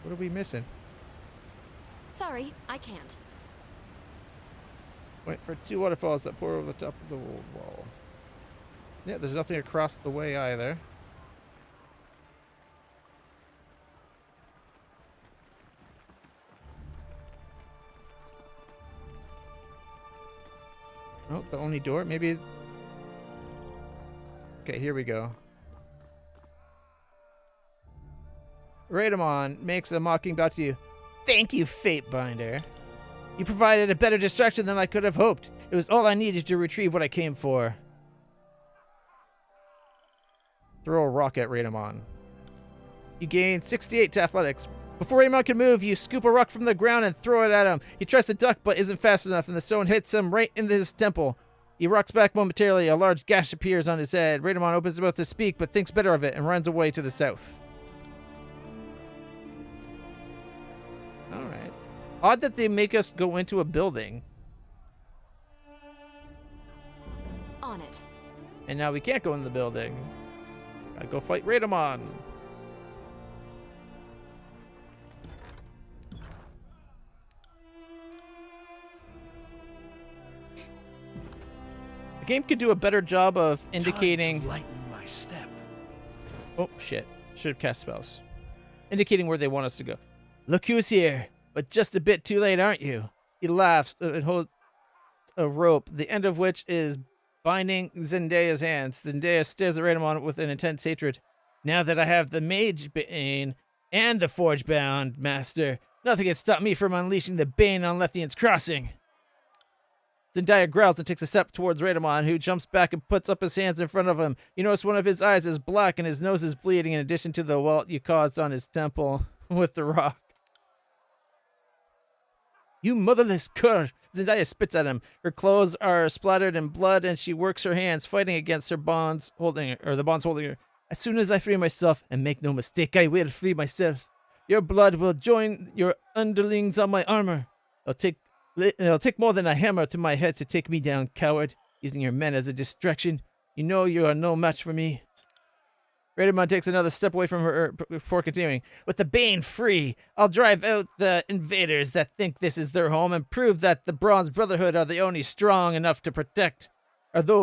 what are we missing? Sorry, I can't. Wait for 2 waterfalls that pour over the top of the wall. Yeah, there's nothing across the way either. Oh, the only door? Maybe... Okay, here we go. Raidamon makes a mocking bow to you. Thank you, Fatebinder. You provided a better distraction than I could have hoped. It was all I needed to retrieve what I came for. Throw a rock at Raidamon. You gain 68 to athletics. Before Raidamon can move, you scoop a rock from the ground and throw it at him. He tries to duck but isn't fast enough, and the stone hits him right in his temple. He rocks back momentarily. A large gash appears on his head. Raidamon opens his mouth to speak, but thinks better of it and runs away to the south. Alright. Odd that they make us go into a building. On it. And now we can't go in the building. Gotta go fight Raidamon. The game could do a better job of indicating... Time to lighten my step. Oh, shit. Should have cast spells. Indicating where they want us to go. Look who's here, but just a bit too late, aren't you? He laughs and holds a rope, the end of which is binding Zendaya's hands. Zendaya stares at Raidamon with an intense hatred. Now that I have the Mage Bane and the Forge Bound Master, nothing can stop me from unleashing the Bane on Lethian's crossing. Zendaya growls and takes a step towards Raidamon, who jumps back and puts up his hands in front of him. You notice one of his eyes is black and his nose is bleeding, in addition to the welt you caused on his temple with the rock. You motherless cur! Zendaya spits at him. Her clothes are splattered in blood, and she works her hands, fighting against her bonds holding her, or the bonds holding her. As soon as I free myself, and make no mistake, I will free myself. Your blood will join your underlings on my armor. It'll take more than a hammer to my head to take me down, coward. Using your men as a distraction. You know you are no match for me. Raidamon takes another step away from her before continuing. With the Bane free, I'll drive out the invaders that think this is their home and prove that the Bronze Brotherhood are the only strong enough to protect. Are the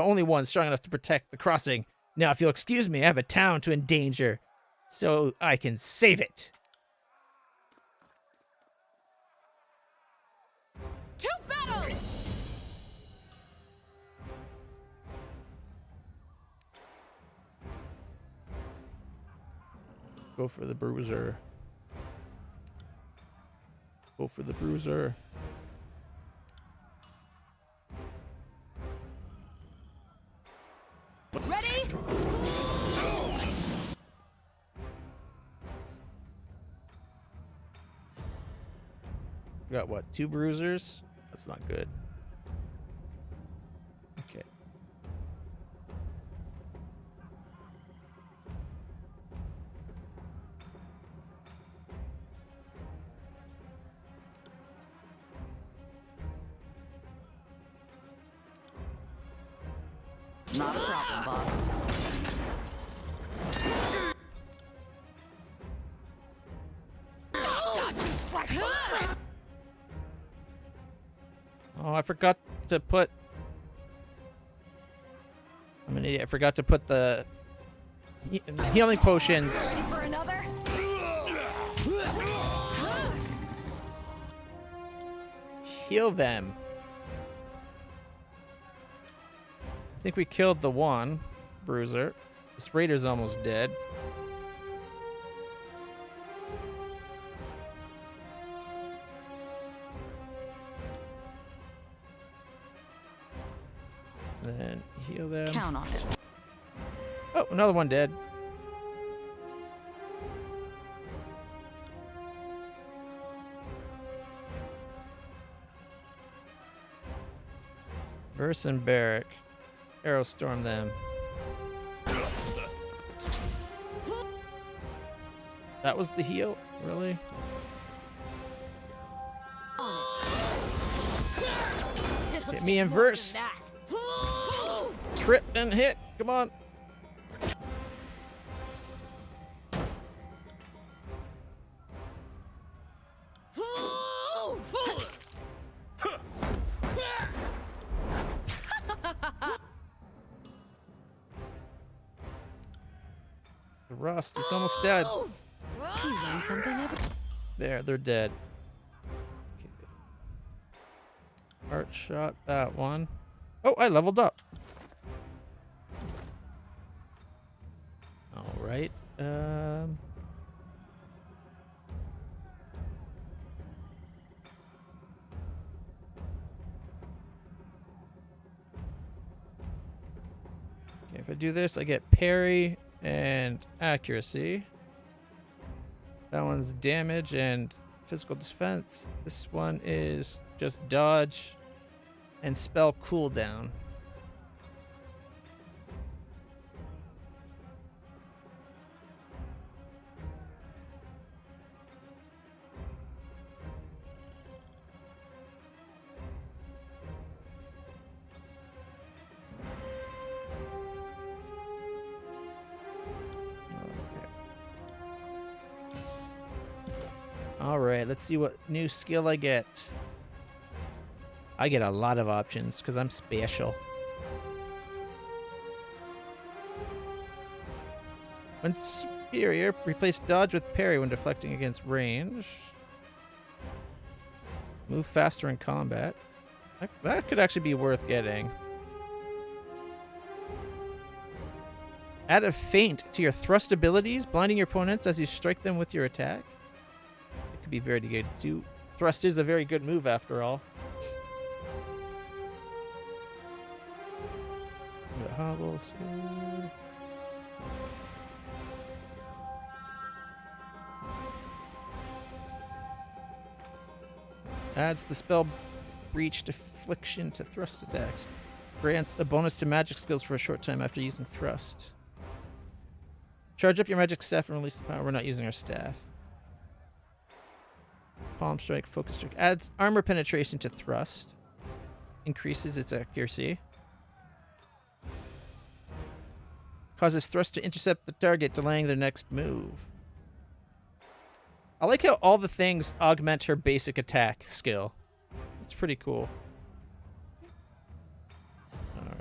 only ones strong enough to protect the crossing. Now, if you'll excuse me, I have a town to endanger, so I can save it. To battle! Go for the bruiser. Go for the bruiser. Ready? We got what? 2 bruisers? That's not good. Okay. Not a problem, boss. Oh, I forgot to put... I'm an idiot. I forgot to put the healing potions. Ready for another? Heal them. I think we killed the one bruiser. This raider's almost dead. Then heal them. Count on it. Oh, another one dead. Verse and Barrack. Arrow storm them. That was the heal? Really? Hit me in verse. Trip and hit. Come on. The rust is almost dead. You learn something every. There, they're dead. Okay. Heart shot that one. Oh, I leveled up. All right. Okay, if I do this, I get parry and accuracy. That one's damage and physical defense. This one is just dodge and spell cooldown. Alright, let's see what new skill I get. I get a lot of options because I'm special. When superior, replace dodge with parry when deflecting against range. Move faster in combat. That could actually be worth getting. Add a feint to your thrust abilities, blinding your opponents as you strike them with your attack. It could be very good too. Thrust is a very good move after all. Hobble, sword. Adds the spell breach affliction to thrust attacks. Grants a bonus to magic skills for a short time after using thrust. Charge up your magic staff and release the power. We're not using our staff. Palm strike, focus strike. Adds armor penetration to thrust. Increases its accuracy. Causes thrust to intercept the target, delaying their next move. I like how all the things augment her basic attack skill. It's pretty cool. Alright.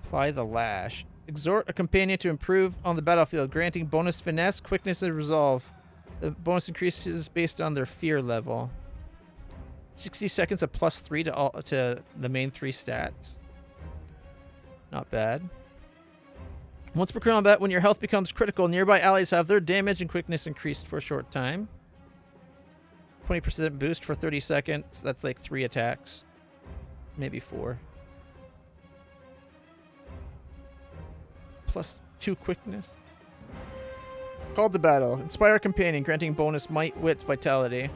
Apply the lash. Exhort a companion to improve on the battlefield, granting bonus finesse, quickness, and resolve. The bonus increases based on their fear level. 60 seconds of +3 to the main 3 stats. Not bad. Once per combat, when your health becomes critical, nearby allies have their damage and quickness increased for a short time. 20% boost for 30 seconds. That's like 3 attacks. Maybe 4. +2 quickness. Call to battle. Inspire a companion, granting bonus might, wit, vitality.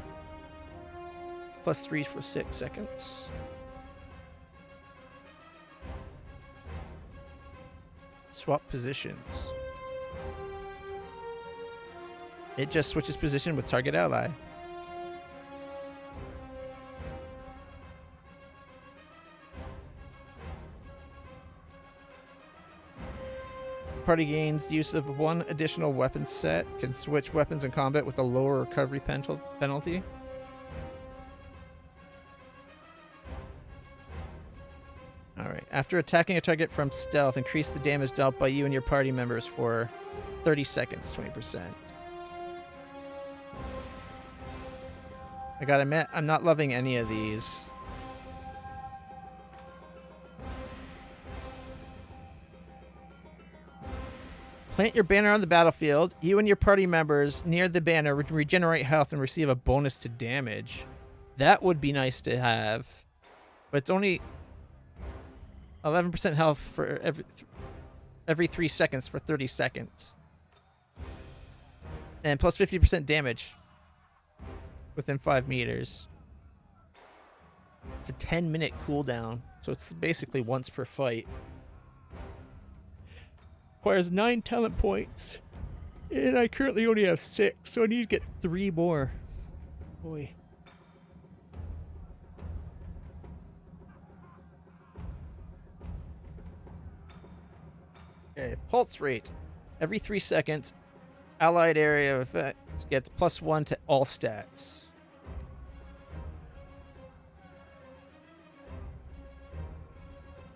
+3 for 6 seconds. Swap positions. It just switches position with target ally. Party gains use of 1 additional weapon set. Can switch weapons in combat with a lower recovery penalty. Alright. After attacking a target from stealth, increase the damage dealt by you and your party members for 30 seconds, 20%. I gotta admit, I'm not loving any of these. Plant your banner on the battlefield. You and your party members near the banner regenerate health and receive a bonus to damage. That would be nice to have. But it's only 11% health for every 3 seconds for 30 seconds. And plus 50% damage within 5 meters. It's a 10-minute cooldown. So it's basically once per fight. Requires 9 talent points. And I currently only have 6, so I need to get 3 more. Boy. Okay, pulse rate. Every 3 seconds, allied area effect gets +1 to all stats.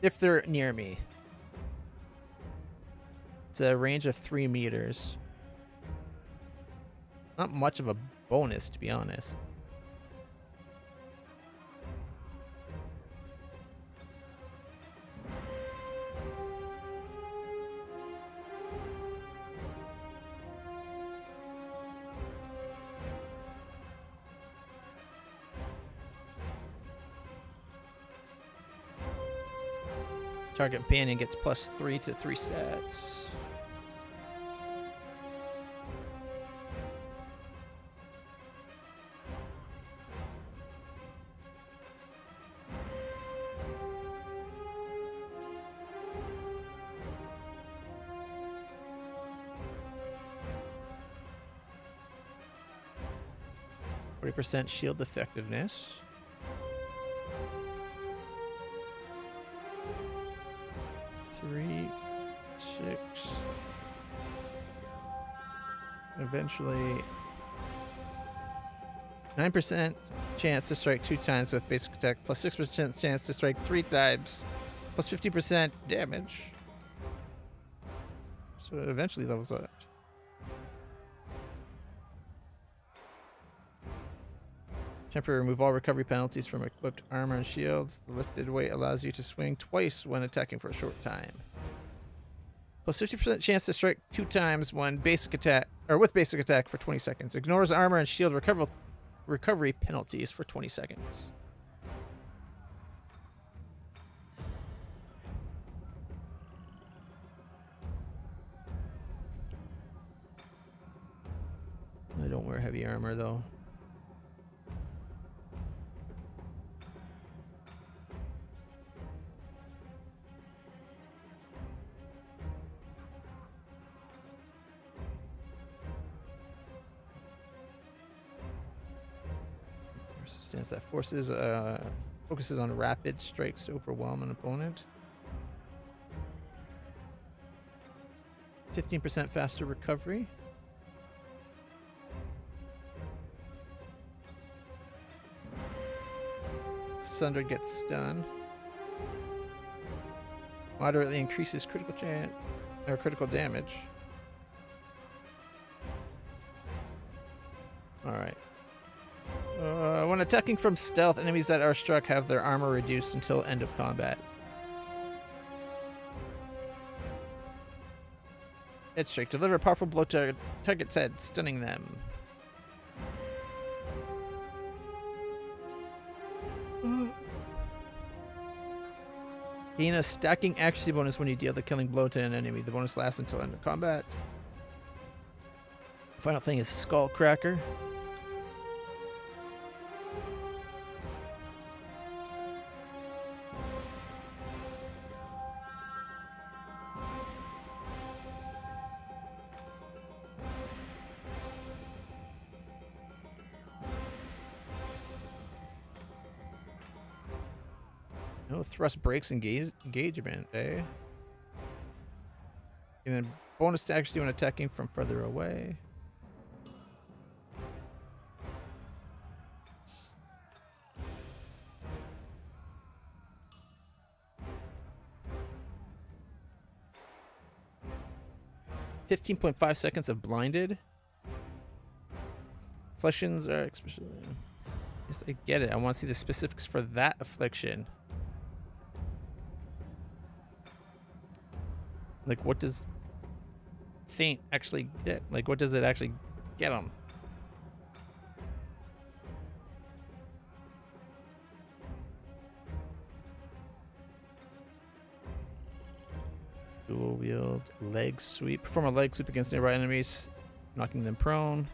If they're near me. It's a range of 3 meters. Not much of a bonus, to be honest. Target companion gets +3 to 3 stats. %, shield effectiveness. Three, 6. Eventually, 9% chance to strike 2 times with basic attack, +6% chance to strike 3 times, +50% damage. So it eventually levels up. Temporary remove all recovery penalties from equipped armor and shields. The lifted weight allows you to swing twice when attacking for a short time. +50% chance to strike 2 times when basic attack or with basic attack for 20 seconds. Ignores armor and shield recovery penalties for 20 seconds. I don't wear heavy armor though. Resistance that focuses on rapid strikes to overwhelm an opponent. 15% faster recovery. Sunder gets stunned. Moderately increases critical damage. All right. When attacking from stealth, enemies that are struck have their armor reduced until end of combat. Head strike. Deliver a powerful blow to target's head, stunning them. Gain a stacking accuracy bonus when you deal the killing blow to an enemy. The bonus lasts until end of combat. Final thing is Skull Cracker. No thrust breaks engagement, eh? And then bonus to actually when attacking from further away. .5 seconds of blinded. Afflictions are especially. Yes, I get it. I want to see the specifics for that affliction. Like, what does faint actually get? Like, what does it actually get them? Dual wield, leg sweep. Perform a leg sweep against nearby enemies, knocking them prone.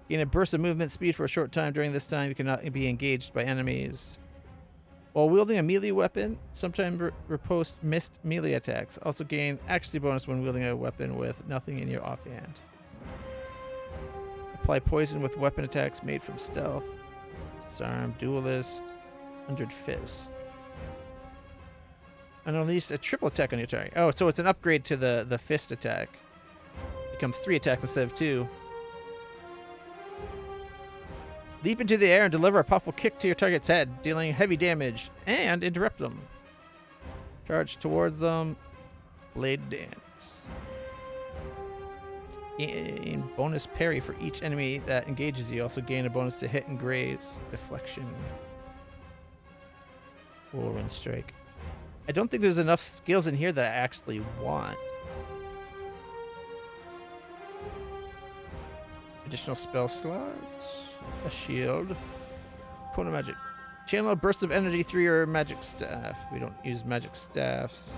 Gain a burst of movement speed for a short time. During this time, you cannot be engaged by enemies. While wielding a melee weapon, sometimes riposte missed melee attacks. Also gain accuracy bonus when wielding a weapon with nothing in your offhand. Apply poison with weapon attacks made from stealth. Disarm, duelist, 100 fist. And unleash a triple attack on your target. Oh, so it's an upgrade to the fist attack. Becomes 3 attacks instead of 2. Leap into the air and deliver a powerful kick to your target's head, dealing heavy damage, and interrupt them. Charge towards them. Blade dance. Gain bonus parry for each enemy that engages you. Also gain a bonus to hit and graze. Deflection. Whirlwind strike. I don't think there's enough skills in here that I actually want. Additional spell slots. A shield. Cone of magic. Channel a burst of energy through your magic staff. We don't use magic staffs.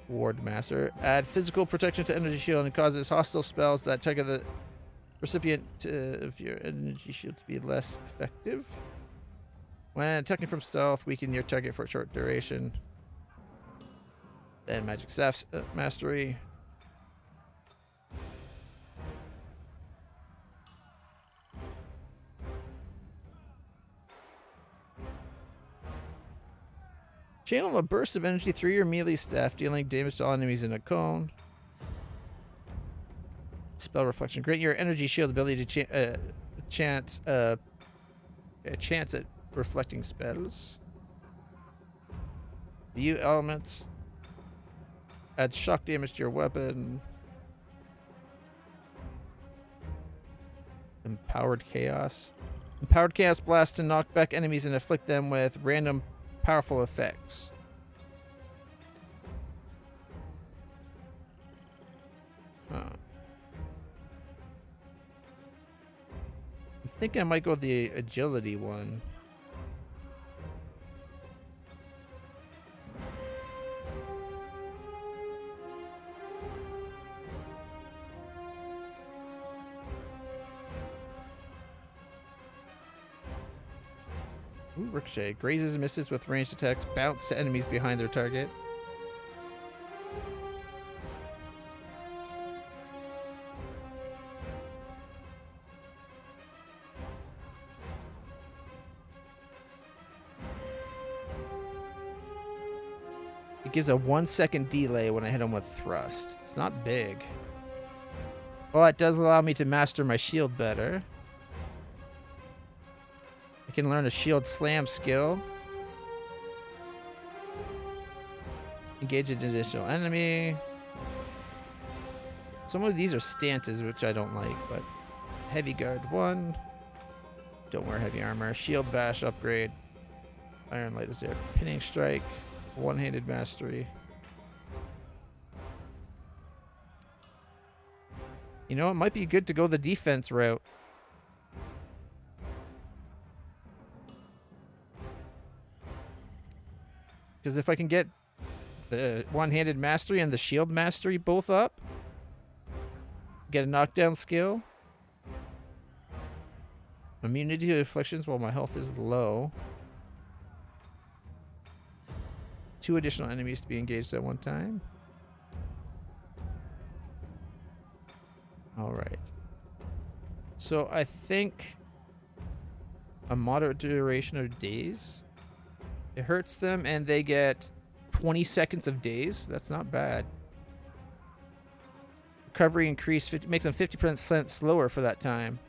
Ward master. Add physical protection to energy shield and causes hostile spells that target the recipient of your energy shield to be less effective. When attacking from stealth, weaken your target for a short duration. Then magic staff mastery. Channel a burst of energy through your melee staff, dealing damage to all enemies in a cone. Spell reflection. Grant your energy shield ability to chance at reflecting spells. View elements. Add shock damage to your weapon. Empowered chaos. Empowered chaos blast to knock back enemies and afflict them with random powerful effects. I'm thinking I might go with the agility one. Ooh, ricochet. Grazes and misses with ranged attacks. Bounce to enemies behind their target. It gives a 1-second delay when I hit them with thrust. It's not big. Well, it does allow me to master my shield better. I can learn a shield slam skill. Engage an additional enemy. Some of these are stances, which I don't like, but heavy guard 1. Don't wear heavy armor. Shield bash upgrade. Iron light is there. Pinning strike. One-handed mastery. You know, it might be good to go the defense route. Because if I can get the one-handed mastery and the shield mastery both up, get a knockdown skill, immunity to afflictions while my health is low, 2 additional enemies to be engaged at one time. All right. So I think a moderate duration of days. It hurts them, and they get 20 seconds of daze. That's not bad. Recovery increase makes them 50% slower for that time.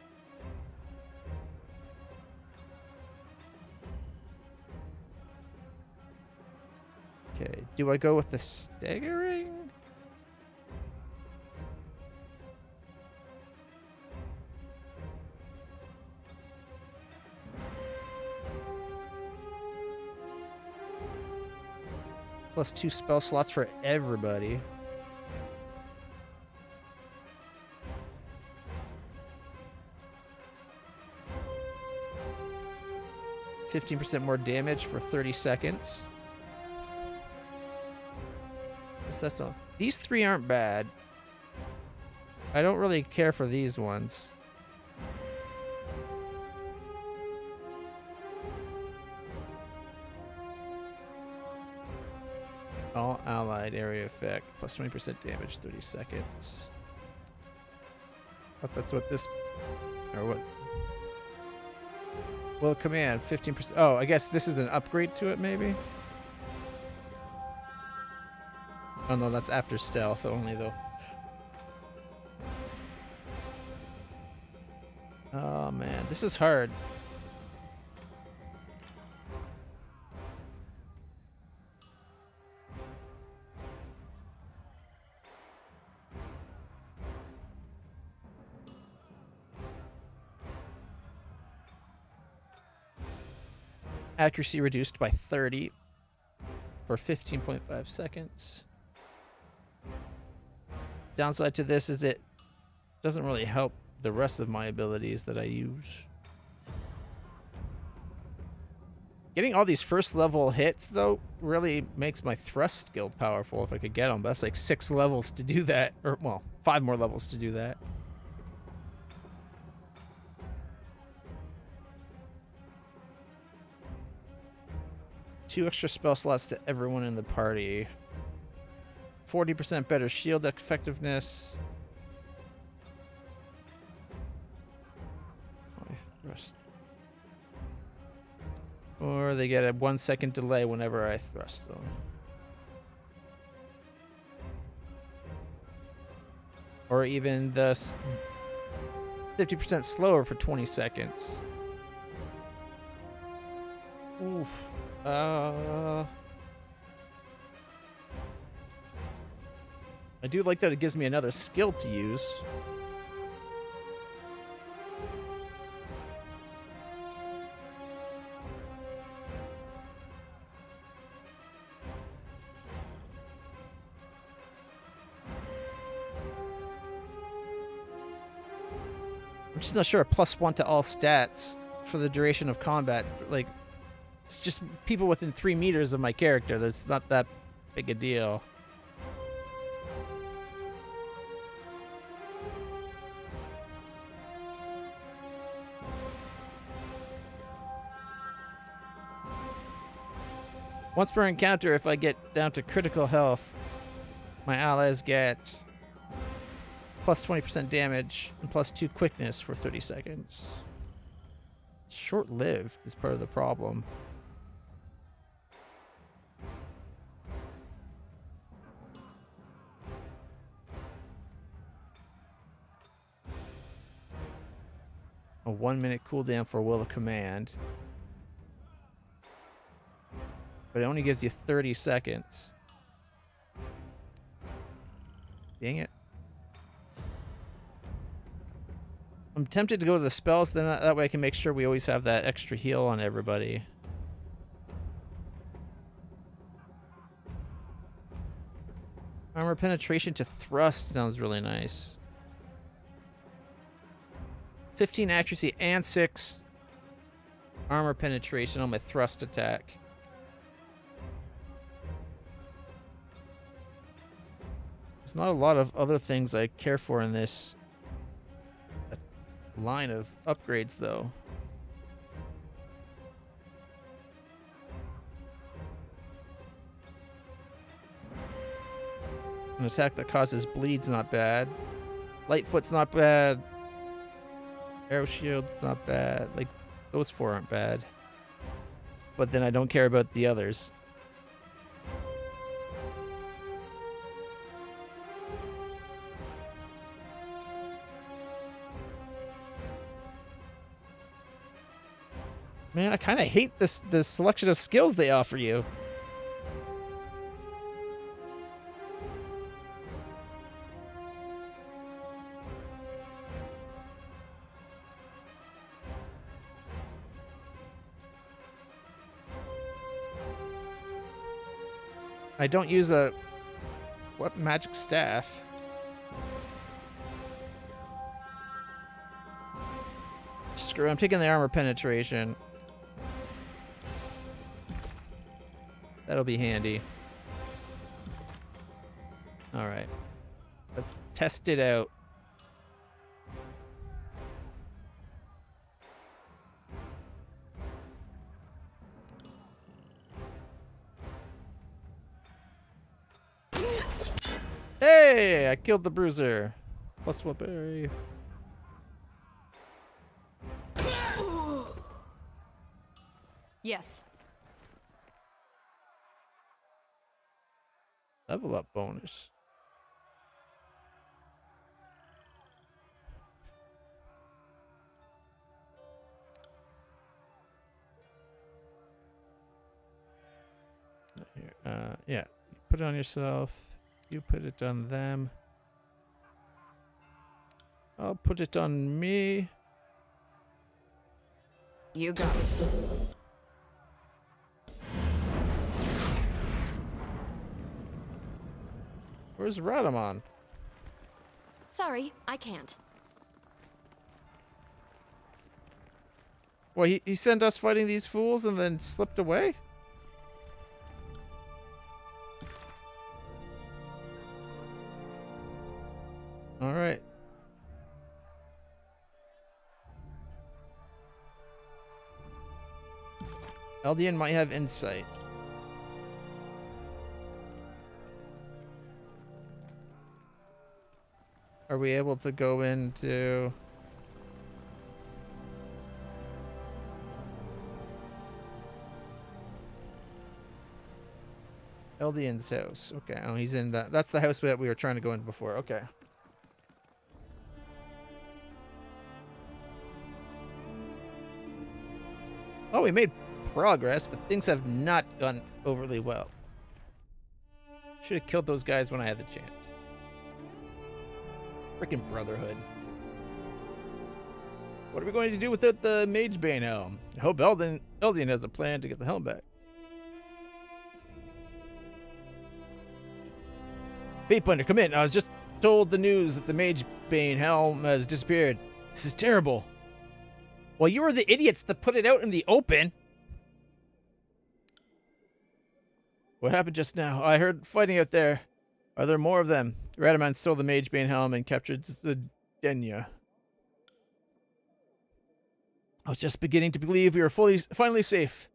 Okay, do I go with the staggering? Plus 2 spell slots for everybody. %15 more damage for 30 seconds. Guess that's all. These 3 aren't bad. I don't really care for these ones. All allied area effect. Plus 20% damage, 30 seconds. Thought that's what this... Or what? Well, command, 15%. Oh, I guess this is an upgrade to it, maybe? Oh, no, that's after stealth only, though. Oh, man. This is hard. Accuracy reduced by 30 for 15.5 seconds. Downside to this is it doesn't really help the rest of my abilities that I use. Getting all these first level hits, though, really makes my thrust skill powerful if I could get them. But that's like 6 levels to do that. Or, well, 5 more levels to do that. Two extra spell slots to everyone in the party. 40% better shield effectiveness. Thrust. Or they get a 1 second delay whenever I thrust them. Or even the 50% slower for 20 seconds. Oof. I do like that it gives me another skill to use. I'm just not sure. +1 to all stats for the duration of combat. Like, it's just people within 3 meters of my character. That's not that big a deal. Once per encounter, if I get down to critical health, my allies get plus 20% damage and plus 2 quickness for 30 seconds. Short-lived is part of the problem. A 1-minute cooldown for Will of Command. But it only gives you 30 seconds. Dang it. I'm tempted to go to the spells, then that way I can make sure we always have that extra heal on everybody. Armor penetration to thrust sounds really nice. 15 accuracy and 6 armor penetration on my thrust attack. There's not a lot of other things I care for in this line of upgrades, though. An attack that causes bleed's not bad. Lightfoot's not bad. Arrow shield's not bad. Like, those 4 aren't bad. But then I don't care about the others. Man, I kind of hate the selection of skills they offer you. I don't use a magic staff. Screw, I'm taking the armor penetration. That'll be handy. All right. Let's test it out. Hey, I killed the bruiser. Plus one berry. Yes. Level up bonus. Here, yeah. Put it on yourself. You put it on them. I'll put it on me. You got it. Where's Radamon? Sorry, I can't. Well, he sent us fighting these fools and then slipped away? Alright. Eldian might have insight. Are we able to go into... Eldian's house. Okay, oh, he's in that. That's the house that we were trying to go in before. Okay. Oh, we made progress, but things have not gone overly well. Should have killed those guys when I had the chance. Freaking Brotherhood. What are we going to do without the Magebane helm? I hope Eldian has a plan to get the helm back. Fatebinder, come in. I was just told the news that the Magebane helm has disappeared. This is terrible. Well, you were the idiots that put it out in the open. What happened just now? I heard fighting out there. Are there more of them? Radaman stole the Magebane helm and captured Zdenya. I was just beginning to believe we were finally safe.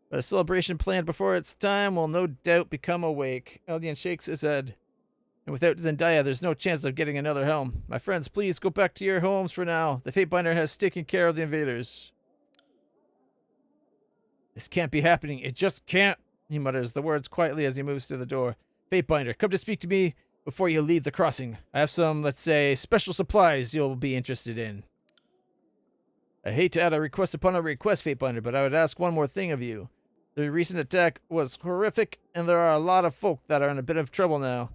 But a celebration planned before its time will no doubt become a wake. Eldian shakes his head. And without Zendaya, there's no chance of getting another helm. My friends, please go back to your homes for now. The Fatebinder has taken care of the invaders. This can't be happening. It just can't. He mutters the words quietly as he moves to the door. Fatebinder, come to speak to me before you leave the crossing. I have some, let's say, special supplies you'll be interested in. I hate to add a request upon a request, Fatebinder, but I would ask one more thing of you. The recent attack was horrific, and there are a lot of folk that are in a bit of trouble now.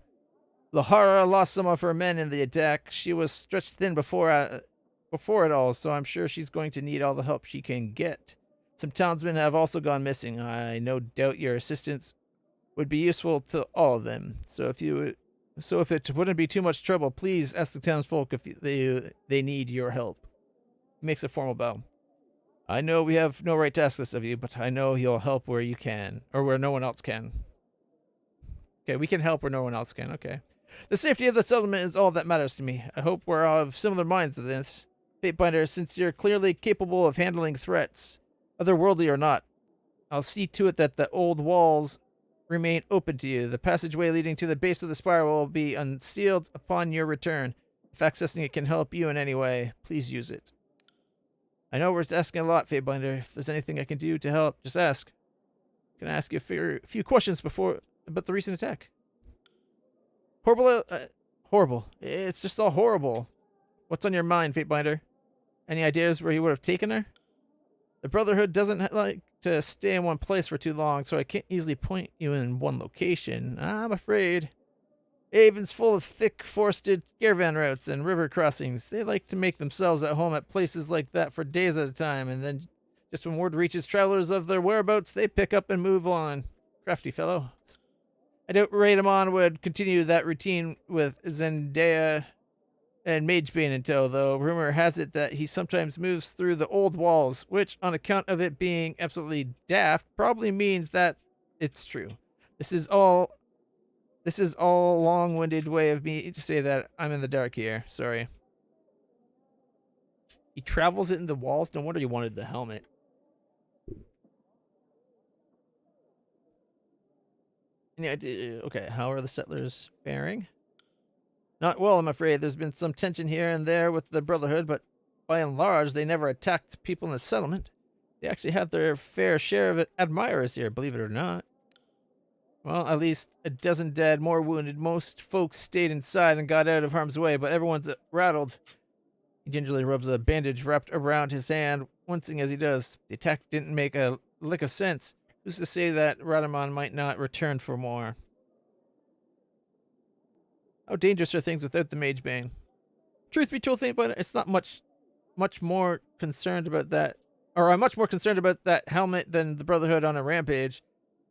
Lahara lost some of her men in the attack. She was stretched thin before it all, so I'm sure she's going to need all the help she can get. Some townsmen have also gone missing. I no doubt your assistance would be useful to all of them. So if it wouldn't be too much trouble, please ask the townsfolk if they need your help. He makes a formal bow. I know we have no right to ask this of you, but I know you'll help where you can, or where no one else can. Okay, we can help where no one else can. Okay. The safety of the settlement is all that matters to me. I hope we're of similar minds to this. Fatebinder, since you're clearly capable of handling threats, otherworldly or not, I'll see to it that the old walls remain open to you. The passageway leading to the base of the spire will be unsealed upon your return. If accessing it can help you in any way, please use it. I know we're asking a lot, Fatebinder. If there's anything I can do to help, just ask. Can I ask you a few questions about the recent attack? Horrible. It's just all horrible. What's on your mind, Fatebinder? Any ideas where you would have taken her? The Brotherhood doesn't like to stay in one place for too long, so I can't easily point you in one location. I'm afraid. Haven's full of thick forested caravan routes and river crossings. They like to make themselves at home at places like that for days at a time, and then just when word reaches travelers of their whereabouts, they pick up and move on. Crafty fellow. I doubt Radamon would continue that routine with Zendaya and Magebane until, though rumor has it that he sometimes moves through the old walls, which, on account of it being absolutely daft, probably means that it's true. This is all a long-winded way of me to say that I'm in the dark here. Sorry. He travels it in the walls? No wonder he wanted the helmet. Any idea? Okay, how are the settlers faring? Not well, I'm afraid. There's been some tension here and there with the Brotherhood, but by and large, they never attacked people in the settlement. They actually have their fair share of admirers here, believe it or not. Well, at least a dozen dead, more wounded. Most folks stayed inside and got out of harm's way, but everyone's rattled. He gingerly rubs a bandage wrapped around his hand, wincing as he does. The attack didn't make a lick of sense. Who's to say that Radamon might not return for more? How dangerous are things without the Mage Bane? Truth be told, think about it, it's not much more concerned about that. Or I'm much more concerned about that helmet than the Brotherhood on a rampage.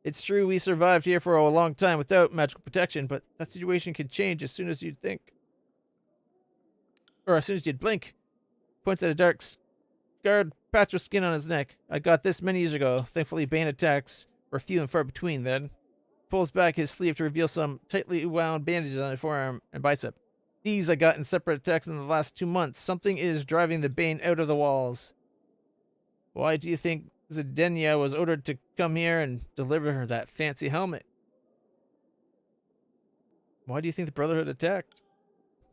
It's true we survived here for a long time without magical protection, but that situation can change as soon as you'd think. Or as soon as you'd blink. Points at a dark scarred patch of skin on his neck. I got this many years ago. Thankfully, Bane attacks were few and far between then. Pulls back his sleeve to reveal some tightly wound bandages on his forearm and bicep. These I got in separate attacks in the last 2 months. Something is driving the Bane out of the walls. Why do you think Zidania was ordered to come here and deliver her that fancy helmet? Why do you think the Brotherhood attacked?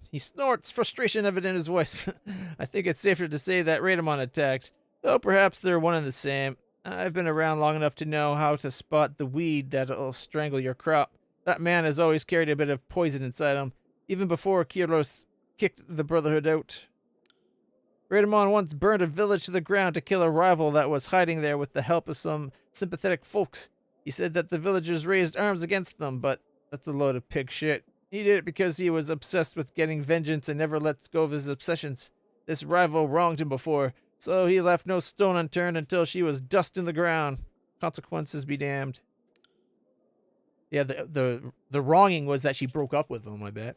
He snorts, frustration evident in his voice. I think it's safer to say that Radamon attacked, though perhaps they're one and the same. I've been around long enough to know how to spot the weed that'll strangle your crop. That man has always carried a bit of poison inside him, even before Kyros kicked the Brotherhood out. Radamon once burned a village to the ground to kill a rival that was hiding there with the help of some sympathetic folks. He said that the villagers raised arms against them, but that's a load of pig shit. He did it because he was obsessed with getting vengeance and never lets go of his obsessions. This rival wronged him before, so he left no stone unturned until she was dust in the ground. Consequences be damned. Yeah, the wronging was that she broke up with him, I bet.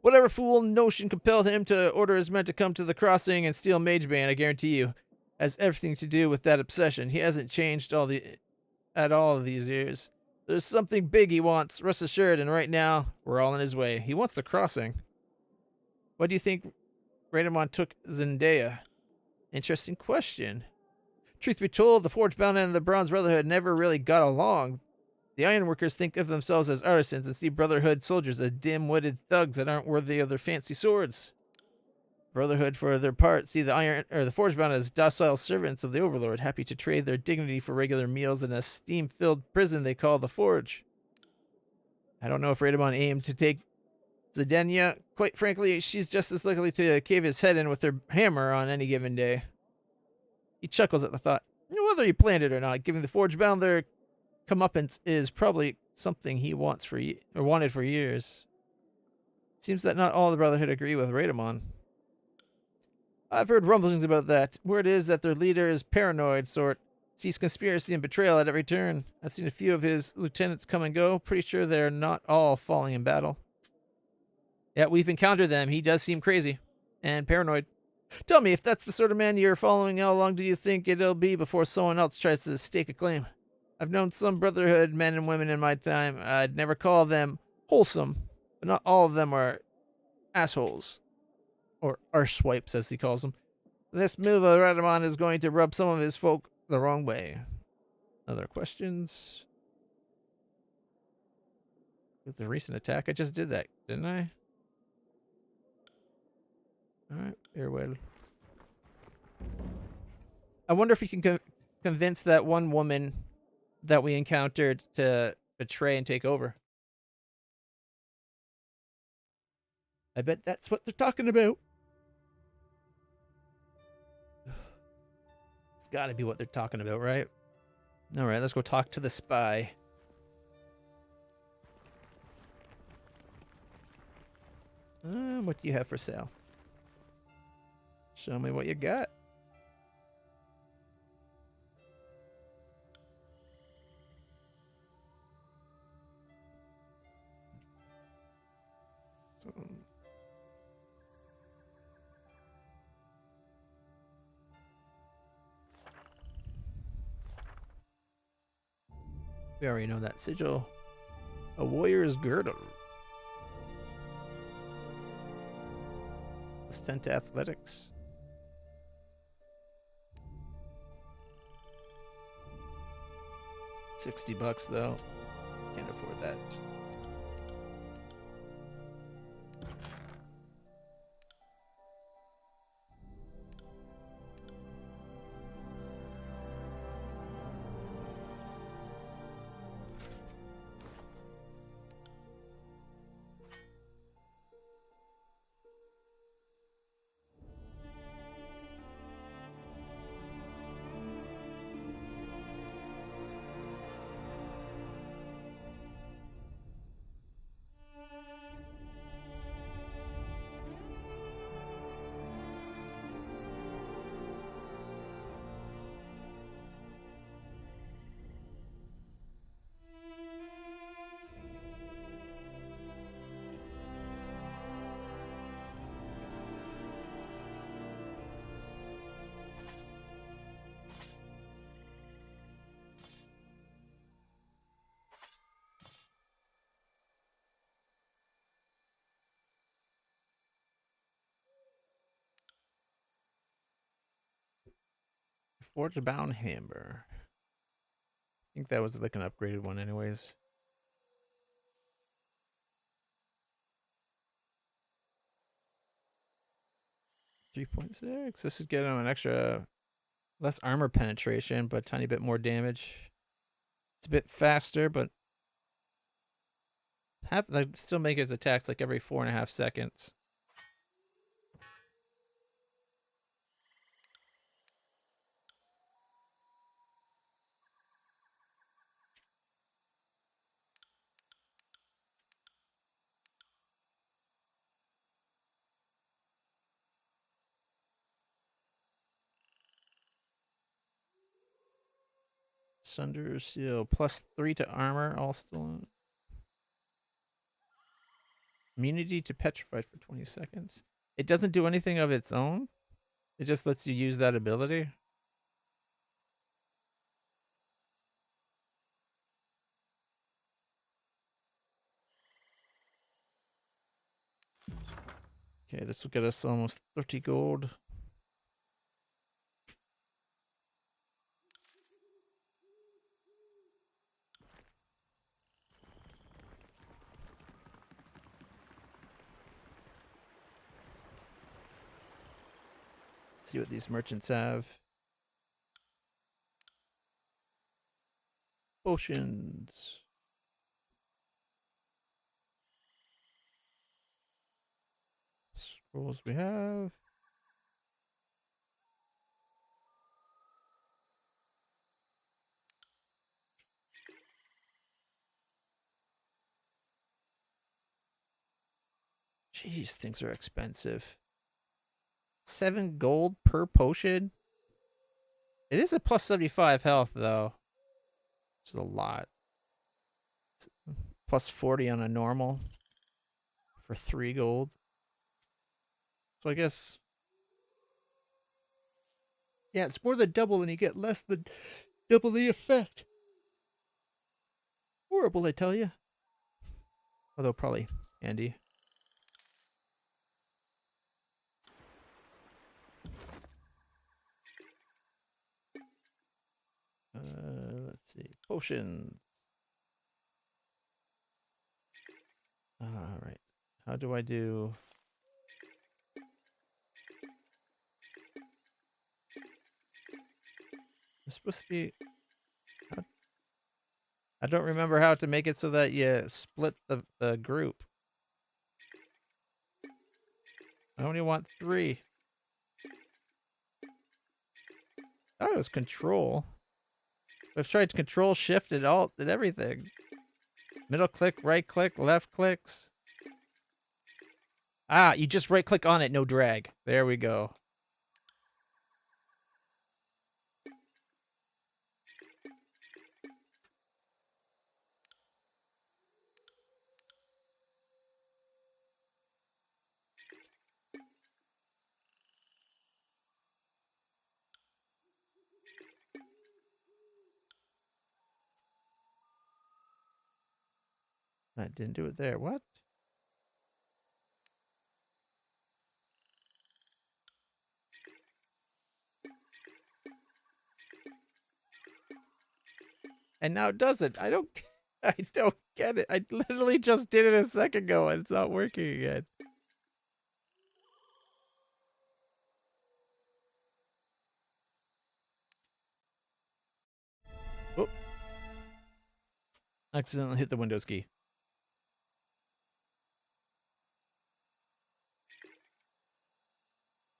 Whatever fool notion compelled him to order his men to come to the crossing and steal Magebane, I guarantee you, has everything to do with that obsession. He hasn't changed at all these years. There's something big he wants, rest assured, and right now, we're all in his way. He wants the crossing. Why do you think Radamon took Zendaya? Interesting question. Truth be told, the Forgebound and the Bronze Brotherhood never really got along. The Ironworkers think of themselves as artisans and see Brotherhood soldiers as dim-witted thugs that aren't worthy of their fancy swords. Brotherhood, for their part, see the Forgebound as docile servants of the Overlord, happy to trade their dignity for regular meals in a steam-filled prison they call the Forge. I don't know if Radamon aimed to take Zidania. Quite frankly, she's just as likely to cave his head in with her hammer on any given day. He chuckles at the thought. Whether he planned it or not, giving the Forgebound their comeuppance is probably something he wanted for years. Seems that not all the Brotherhood agree with Radamon. I've heard rumblings about that. Word is that their leader is paranoid sort, sees conspiracy and betrayal at every turn. I've seen a few of his lieutenants come and go. Pretty sure they're not all falling in battle. Yeah, we've encountered them. He does seem crazy and paranoid. Tell me, if that's the sort of man you're following, how long do you think it'll be before someone else tries to stake a claim? I've known some Brotherhood men and women in my time. I'd never call them wholesome, but not all of them are assholes. Or arse-swipes, as he calls them. This move of Radamon is going to rub some of his folk the wrong way. Other questions? With the recent attack, I just did that, didn't I? Alright, very well. I wonder if we can convince that one woman that we encountered to betray and take over. I bet that's what they're talking about. It's gotta be what they're talking about, right? Alright, let's go talk to the spy. What do you have for sale? Show me what you got. We already know that sigil. A warrior's girdle. +10 to athletics. $60 though. Can't afford that. Forge bound hammer. I think that was like an upgraded one, anyways. .6. This would get him an extra, less armor penetration, but a tiny bit more damage. It's a bit faster, but like still make his attacks like every 4.5 seconds. Sunder Seal, +3 to armor, all still. Immunity to petrified for 20 seconds. It doesn't do anything of its own. It just lets you use that ability. Okay, this will get us almost 30 gold. See what these merchants have. Potions. Scrolls we have. Jeez, things are expensive. 7 gold per potion? It is a +75 health, though. Which is a lot. +40 on a normal. For 3 gold. So I guess... yeah, it's more than double and you get less than double the effect. Horrible, I tell you. Although probably handy. Let's see. Potions. All right. How do I do? It's supposed to be... I don't remember how to make it so that you split the group. I only want 3. I thought it was control. I've tried to control, shift, and alt, and everything. Middle click, right click, left clicks. Ah, you just right click on it, no drag. There we go. I didn't do it there. What? And now it doesn't. I don't get it. I literally just did it a second ago and it's not working again. Oh. Accidentally hit the Windows key.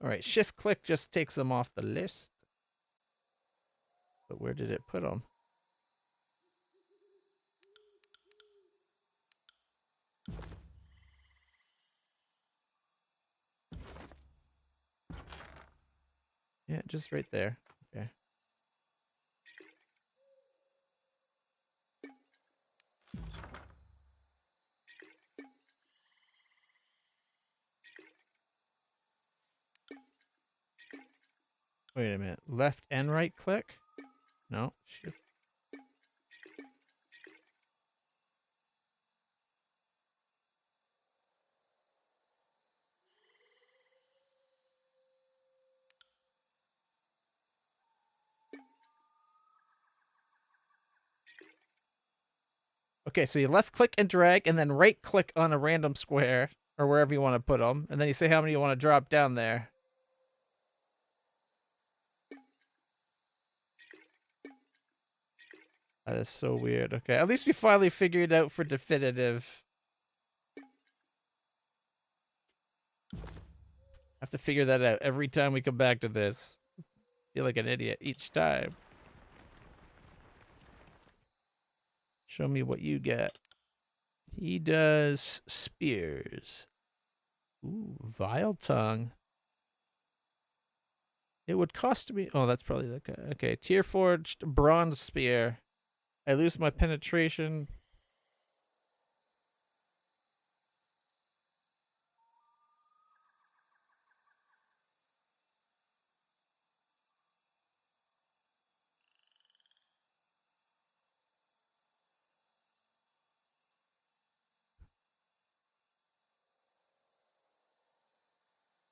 All right, shift click just takes them off the list. But where did it put them? Yeah, just right there. Okay. Wait a minute. Left and right click? No. Shift. Okay, so you left click and drag, and then right click on a random square, or wherever you want to put them, and then you say how many you want to drop down there. That is so weird. Okay, at least we finally figured it out for definitive. Have to figure that out every time we come back to this. Feel like an idiot each time. Show me what you get. He does spears. Ooh, vile tongue. It would cost me. Oh, that's probably the guy. Okay, tier forged bronze spear. I lose my penetration.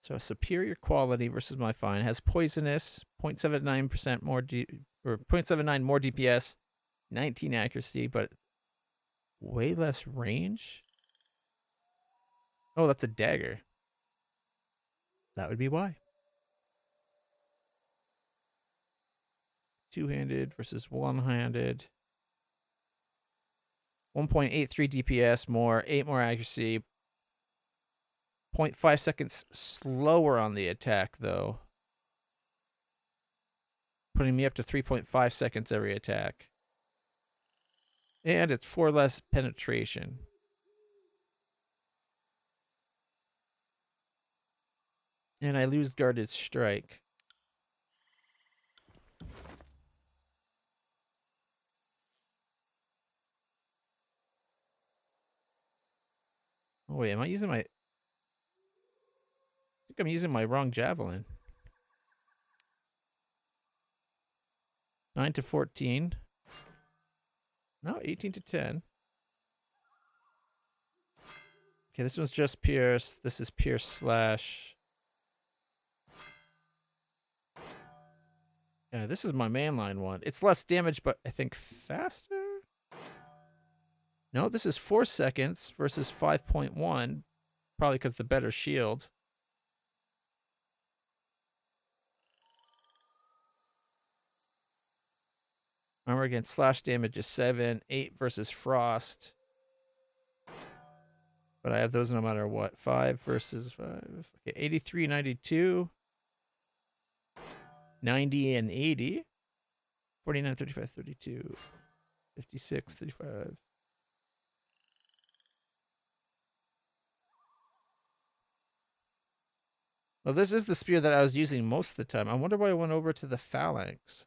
So superior quality versus my fine has poisonous, 0.79% more or 0.79 more DPS, 19 accuracy, but way less range. Oh, that's a dagger. That would be why. Two-handed versus one-handed. 1.83 DPS more, 8 more accuracy. 0.5 seconds slower on the attack, though. Putting me up to 3.5 seconds every attack. And it's 4 less penetration. And I lose guarded strike. Oh, wait, am I using my... I think I'm using my wrong javelin. 9 to 14. No, 18 to 10. Okay, this one's just pierce. This is pierce slash. Yeah, this is my mainline one. It's less damage, but I think faster? No, this is 4 seconds versus 5.1. Probably because the better shield. Armor against slash damage is 7. 8 versus frost. But I have those no matter what. 5 versus 5. Okay, 83, 92. 90 and 80. 49, 35, 32. 56, 35. Well, this is the spear that I was using most of the time. I wonder why I went over to the phalanx.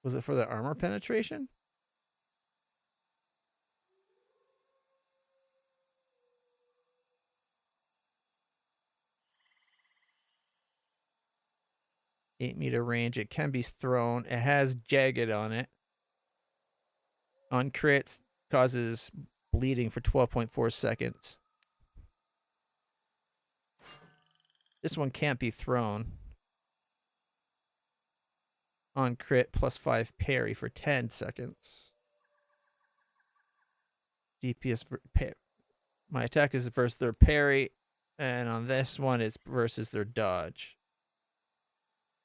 Was it for the armor penetration? Eight-meter range. It can be thrown. It has jagged on it. On crits, causes bleeding for 12.4 seconds. This one can't be thrown. On crit, plus 5 parry for 10 seconds. DPS. My attack is versus their parry. And on this one, it's versus their dodge.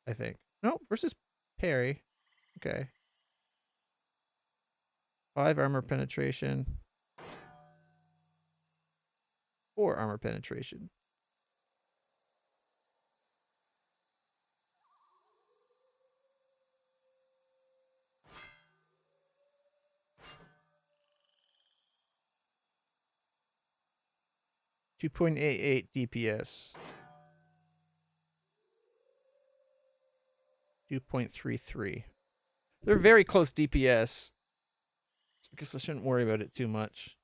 I think. No, versus parry. Okay. 5 armor penetration. 4 armor penetration. .88 DPS. 2.33. They're very close DPS. So I guess I shouldn't worry about it too much.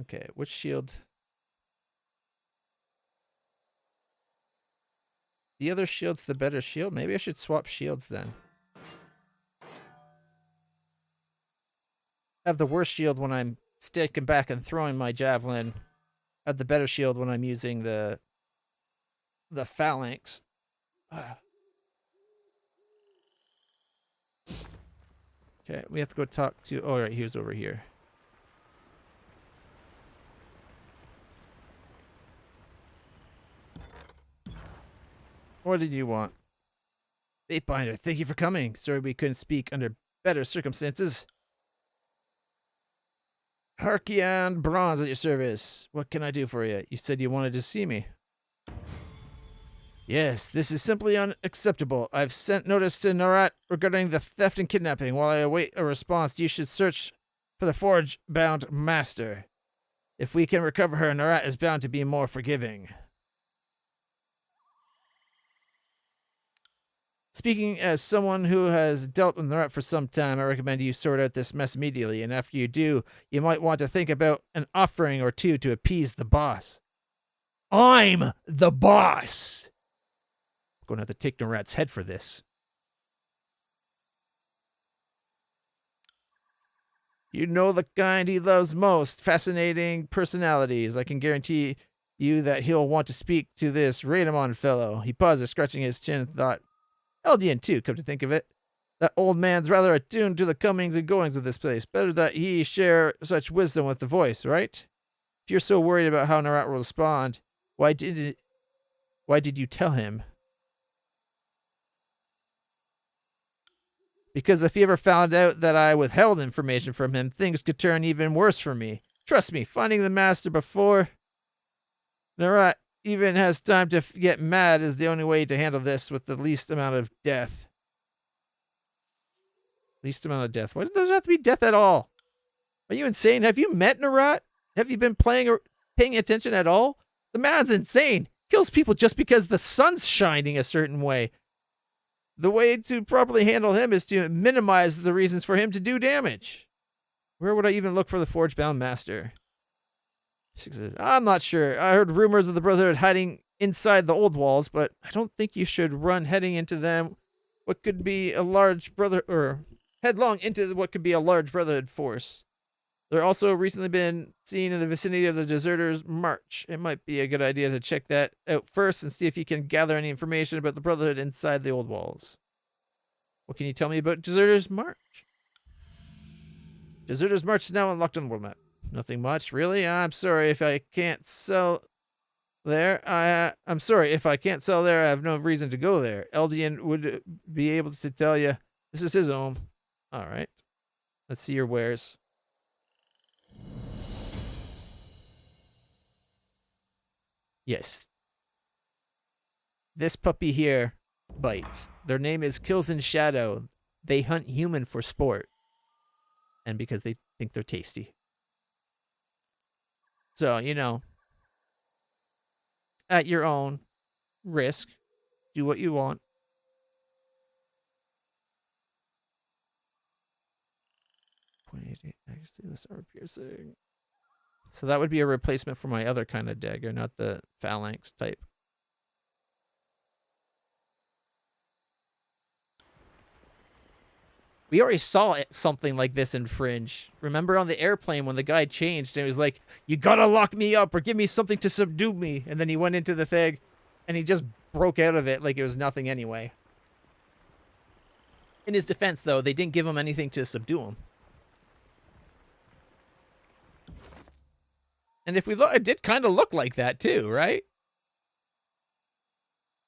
Okay, which shield? The other shield's the better shield? Maybe I should swap shields then. have the worst shield when I'm sticking back and throwing my javelin. I have the better shield when I'm using the phalanx. Okay, we have to go talk to... Oh, right, he was over here. What did you want? Fatebinder, thank you for coming. Sorry we couldn't speak under better circumstances. Harkian Bronze at your service. What can I do for you? You said you wanted to see me. Yes, this is simply unacceptable. I've sent notice to Narat regarding the theft and kidnapping. While I await a response, you should search for the forge-bound master. If we can recover her, Narat is bound to be more forgiving. Speaking as someone who has dealt with Narat for some time, I recommend you sort out this mess immediately, and after you do, you might want to think about an offering or two to appease the boss. I'm the boss! I'm going to have to take Narat's head for this. You know the kind he loves most, fascinating personalities. I can guarantee you that he'll want to speak to this Raidamon fellow. He pauses, scratching his chin, and thought, Eldian too, come to think of it. That old man's rather attuned to the comings and goings of this place. Better that he share such wisdom with the voice, right? If you're so worried about how Narat will respond, why did you tell him? Because if he ever found out that I withheld information from him, things could turn even worse for me. Trust me, finding the master before Narat even has time to get mad is the only way to handle this with the least amount of death. Least amount of death. Why does it have to be death at all? Are you insane? Have you met Narat? Have you been paying attention at all? The man's insane. Kills people just because the sun's shining a certain way. The way to properly handle him is to minimize the reasons for him to do damage. Where would I even look for the forge-bound master? I'm not sure. I heard rumors of the Brotherhood hiding inside the old walls, but I don't think you should run heading into them. What could be a large headlong into what could be a large Brotherhood force. They're also recently been seen in the vicinity of the Deserters' March. It might be a good idea to check that out first and see if you can gather any information about the Brotherhood inside the old walls. What can you tell me about Deserters' March? Deserters' March is now unlocked on the world map. Nothing much, really. I'm sorry if I can't sell there. I'm sorry if I can't sell there. I have no reason to go there. Eldian would be able to tell you this is his home. All right. Let's see your wares. Yes. This puppy here bites. Their name is Kills in Shadow. They hunt human for sport. And because they think they're tasty. So, you know, at your own risk, do what you want. .88 actually, this armor piercing. So that would be a replacement for my other kind of dagger, not the phalanx type. We already saw something like this in Fringe. Remember on the airplane when the guy changed and it was like, you gotta lock me up or give me something to subdue me. And then he went into the thing and he just broke out of it like it was nothing anyway. In his defense, though, they didn't give him anything to subdue him. And if we look, it did kind of look like that too, right?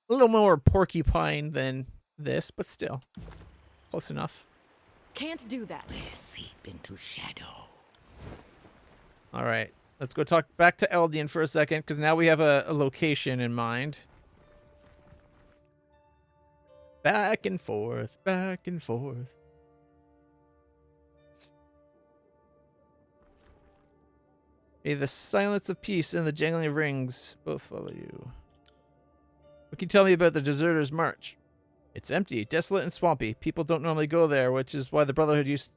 A little more porcupine than this, but still close enough. Can't do that. Seep into shadow. All right, let's go talk back to Eldian for a second, because now we have a location in mind. Back and forth, back and forth. May the silence of peace and the jangling of rings both follow you. What can you tell me about the Deserters' March? It's empty, desolate, and swampy. People don't normally go there, which is why the Brotherhood use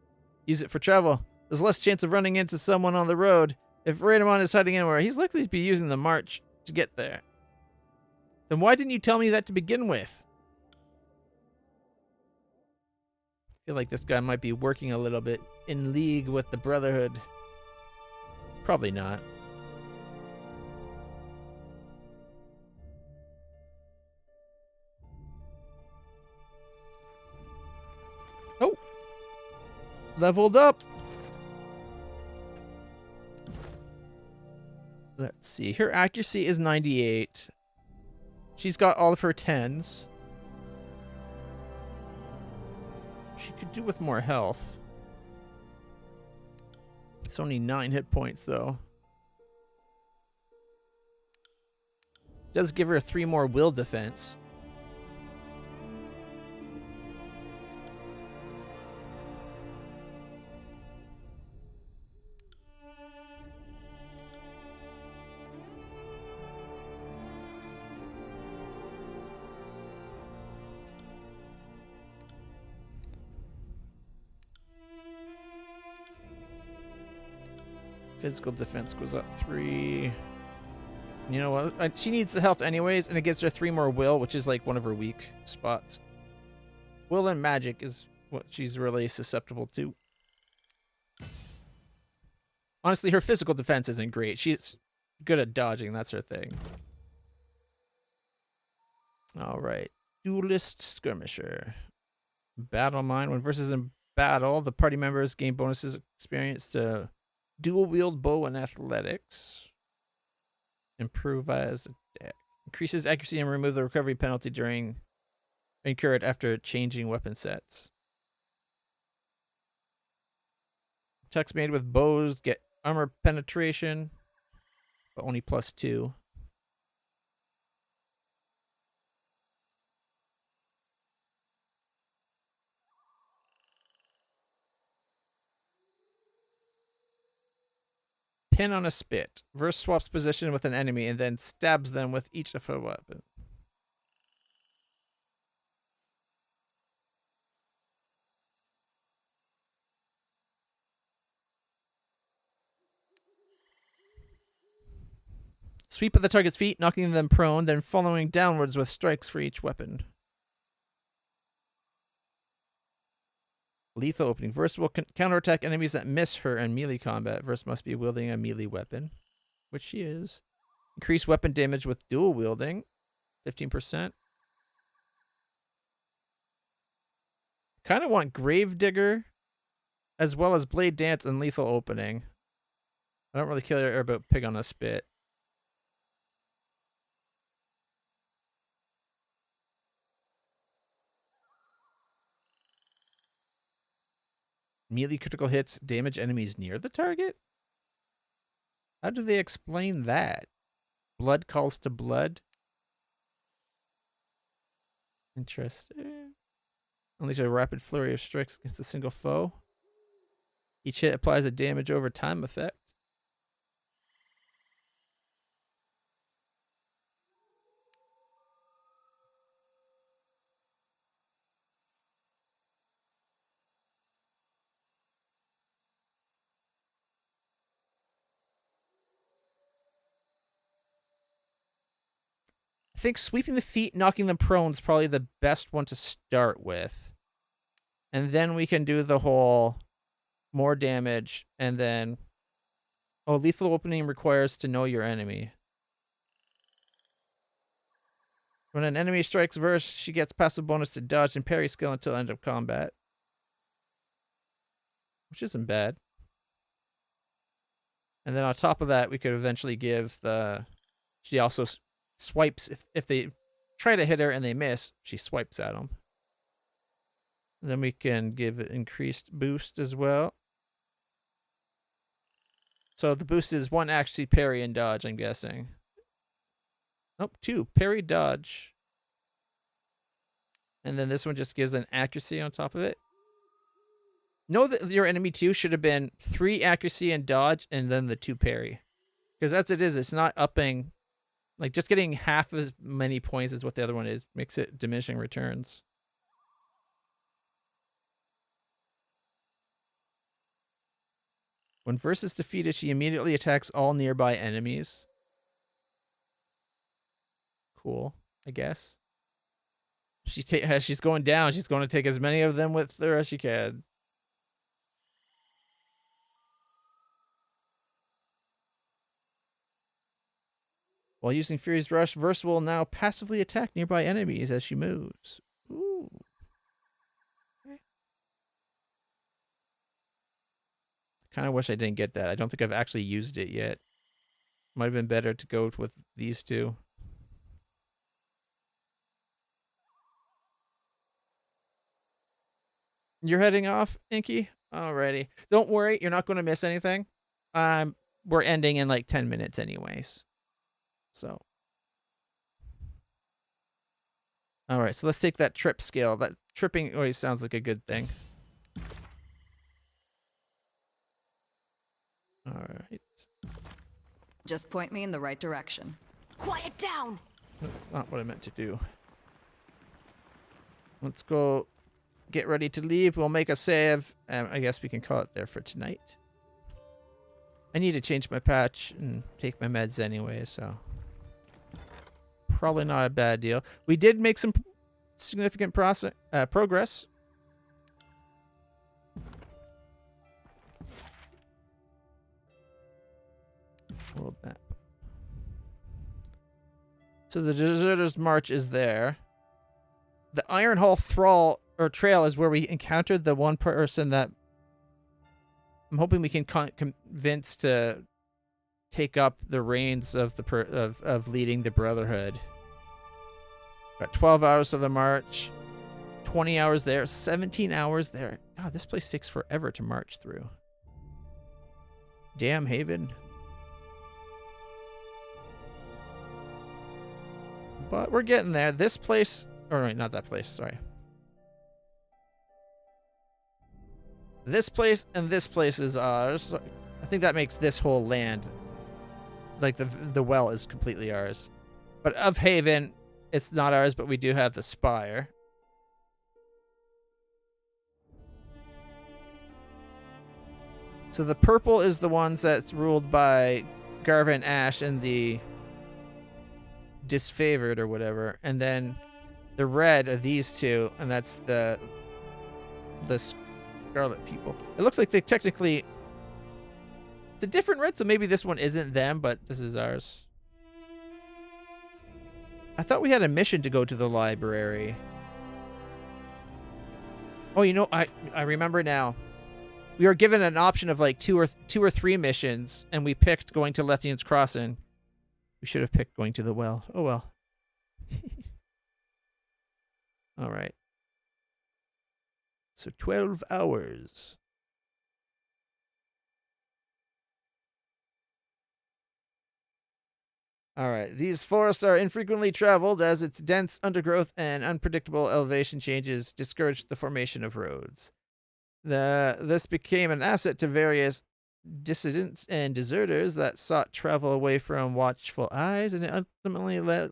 it for travel. There's less chance of running into someone on the road. If Raidamon is hiding anywhere, he's likely to be using the march to get there. Then why didn't you tell me that to begin with? I feel like this guy might be working a little bit in league with the Brotherhood. Probably not. Oh! Leveled up! Let's see. Her accuracy is 98. She's got all of her 10s. She could do with more health. It's only 9 hit points, though. Does give her 3 more will defense. Physical defense goes up 3. You know what? She needs the health anyways, and it gives her 3 more will, which is like one of her weak spots. Will and magic is what she's really susceptible to. Honestly, her physical defense isn't great. She's good at dodging. That's her thing. All right. Duelist Skirmisher. Battle Mine. When versus in battle, the party members gain bonuses experience to dual wield bow and athletics. Improvise attack. Increases accuracy and remove the recovery penalty during incurred after changing weapon sets. Attacks made with bows get armor penetration, but only +2. Pin on a spit. Verse swaps position with an enemy and then stabs them with each of her weapons. Sweep at the target's feet, knocking them prone, then following downwards with strikes for each weapon. Lethal opening. Verse will counterattack enemies that miss her in melee combat. Verse must be wielding a melee weapon, which she is. Increase weapon damage with dual wielding, 15%. Kind of want Gravedigger, as well as Blade Dance and Lethal Opening. I don't really care about Pig on a Spit. Melee critical hits damage enemies near the target? How do they explain that? Blood calls to blood? Interesting. Unleash a rapid flurry of strikes against a single foe. Each hit applies a damage over time effect. I think sweeping the feet, knocking them prone is probably the best one to start with. And then we can do the whole more damage and then... Oh, lethal opening requires to know your enemy. When an enemy strikes Verse, she gets passive bonus to dodge and parry skill until end of combat. Which isn't bad. And then on top of that, we could eventually give the... She also swipes. If they try to hit her and they miss, she swipes at them. Then we can give it increased boost as well. So the boost is 1 actually parry and dodge, I'm guessing. Nope, 2. Parry, dodge. And then this one just gives an accuracy on top of it. Know that your enemy 2 should have been 3 accuracy and dodge and then the 2 parry. Because as it is, it's not upping. Like, just getting half as many points as what the other one is makes it diminishing returns. When Verse is defeated, she immediately attacks all nearby enemies. Cool, I guess. As she's going down, she's going to take as many of them with her as she can. While using Fury's Rush, Verse will now passively attack nearby enemies as she moves. Ooh. Okay. Kind of wish I didn't get that. I don't think I've actually used it yet. Might have been better to go with these two. You're heading off, Inky? Alrighty. Don't worry, you're not going to miss anything. We're ending in like 10 minutes anyways. So. Alright, so let's take that trip skill. That tripping always sounds like a good thing. Alright. Just point me in the right direction. Quiet down! Not what I meant to do. Let's go get ready to leave. We'll make a save. I guess we can call it there for tonight. I need to change my patch and take my meds anyway, so probably not a bad deal. We did make some significant progress. World map. So the Deserter's March is there. The Iron Hall Trail is where we encountered the one person that I'm hoping we can convince to take up the reins of of leading the Brotherhood. Got 12 hours to the march, 20 hours there, 17 hours there. God, this place takes forever to march through. Damn, Haven. But we're getting there. This place, or wait, not that place, sorry. This place and this place is ours. I think that makes this whole land, like the well is completely ours. But of Haven, it's not ours, but we do have the spire. So the purple is the ones that's ruled by Garvin Ash and the disfavored or whatever, and then the red are these two, and that's the Scarlet people. It looks like they technically, it's a different red, so maybe this one isn't them, but this is ours. I thought we had a mission to go to the library. Oh, you know, I remember now. We were given an option of like two or three missions, and we picked going to Lethian's Crossing. We should have picked going to the well. Oh well. All right. So 12 hours. All right. These forests are infrequently traveled as its dense undergrowth and unpredictable elevation changes discouraged the formation of roads. This became an asset to various dissidents and deserters that sought travel away from watchful eyes, and it ultimately led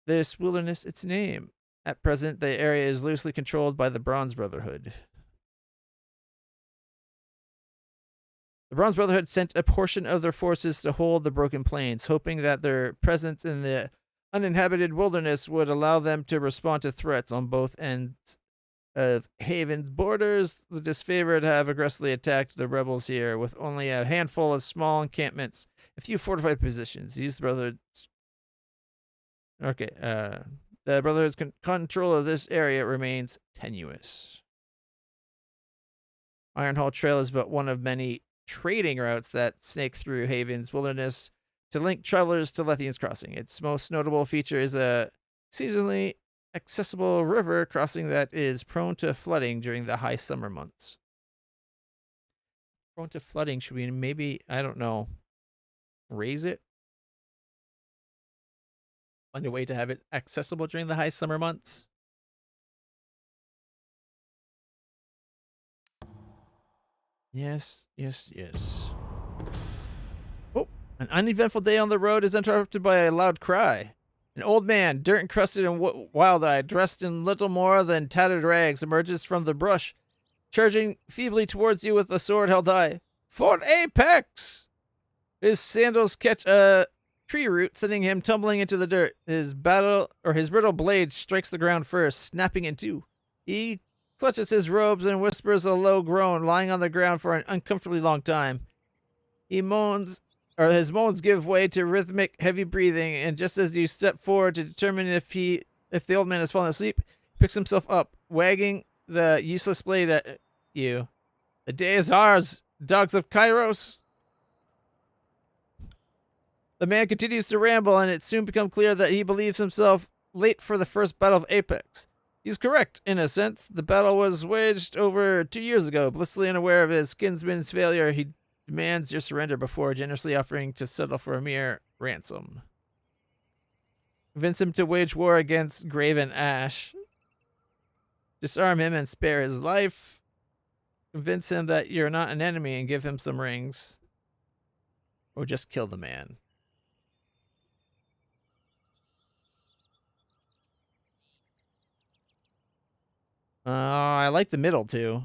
this wilderness its name. At present, the area is loosely controlled by the Bronze Brotherhood. The Bronze Brotherhood sent a portion of their forces to hold the Broken Plains, hoping that their presence in the uninhabited wilderness would allow them to respond to threats on both ends of Haven's borders. The disfavored have aggressively attacked the rebels here with only a handful of small encampments, a few fortified positions. These Brotherhoods. Okay, the Brotherhood's control of this area remains tenuous. Iron Hall Trail is but one of many trading routes that snake through Haven's wilderness to link travelers to Lethian's Crossing. Its most notable feature is a seasonally accessible river crossing that is prone to flooding during the high summer months. Prone to flooding, should we maybe, I don't know, raise it? Find a way to have it accessible during the high summer months? Yes, yes, yes. Oh, an uneventful day on the road is interrupted by a loud cry. An old man, dirt-encrusted and wild-eyed, dressed in little more than tattered rags, emerges from the brush, charging feebly towards you with a sword held high. For Apex! His sandals catch a tree root, sending him tumbling into the dirt. His brittle blade strikes the ground first, snapping in two. He clutches his robes and whispers a low groan, lying on the ground for an uncomfortably long time. He moans, or his moans give way to rhythmic, heavy breathing, and just as you step forward to determine if the old man has fallen asleep, he picks himself up, wagging the useless blade at you. The day is ours, dogs of Kairos. The man continues to ramble, and it soon becomes clear that he believes himself late for the first battle of Apex. He's correct, in a sense. The battle was waged over 2 years ago. Blissfully unaware of his kinsman's failure, he demands your surrender before generously offering to settle for a mere ransom. Convince him to wage war against Graven Ash. Disarm him and spare his life. Convince him that you're not an enemy and give him some rings. Or just kill the man. I like the middle too.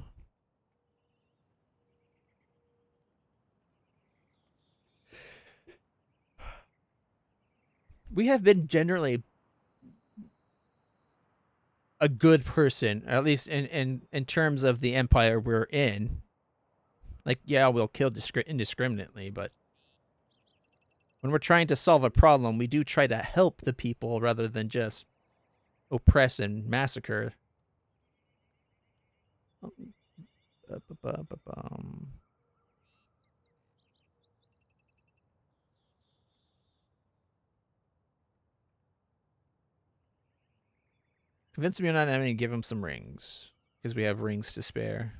We have been generally a good person, at least in terms of the empire we're in. Like, yeah, we'll kill indiscriminately, but when we're trying to solve a problem, we do try to help the people rather than just oppress and massacre. Convince him you're not an enemy and give him some rings. Because we have rings to spare.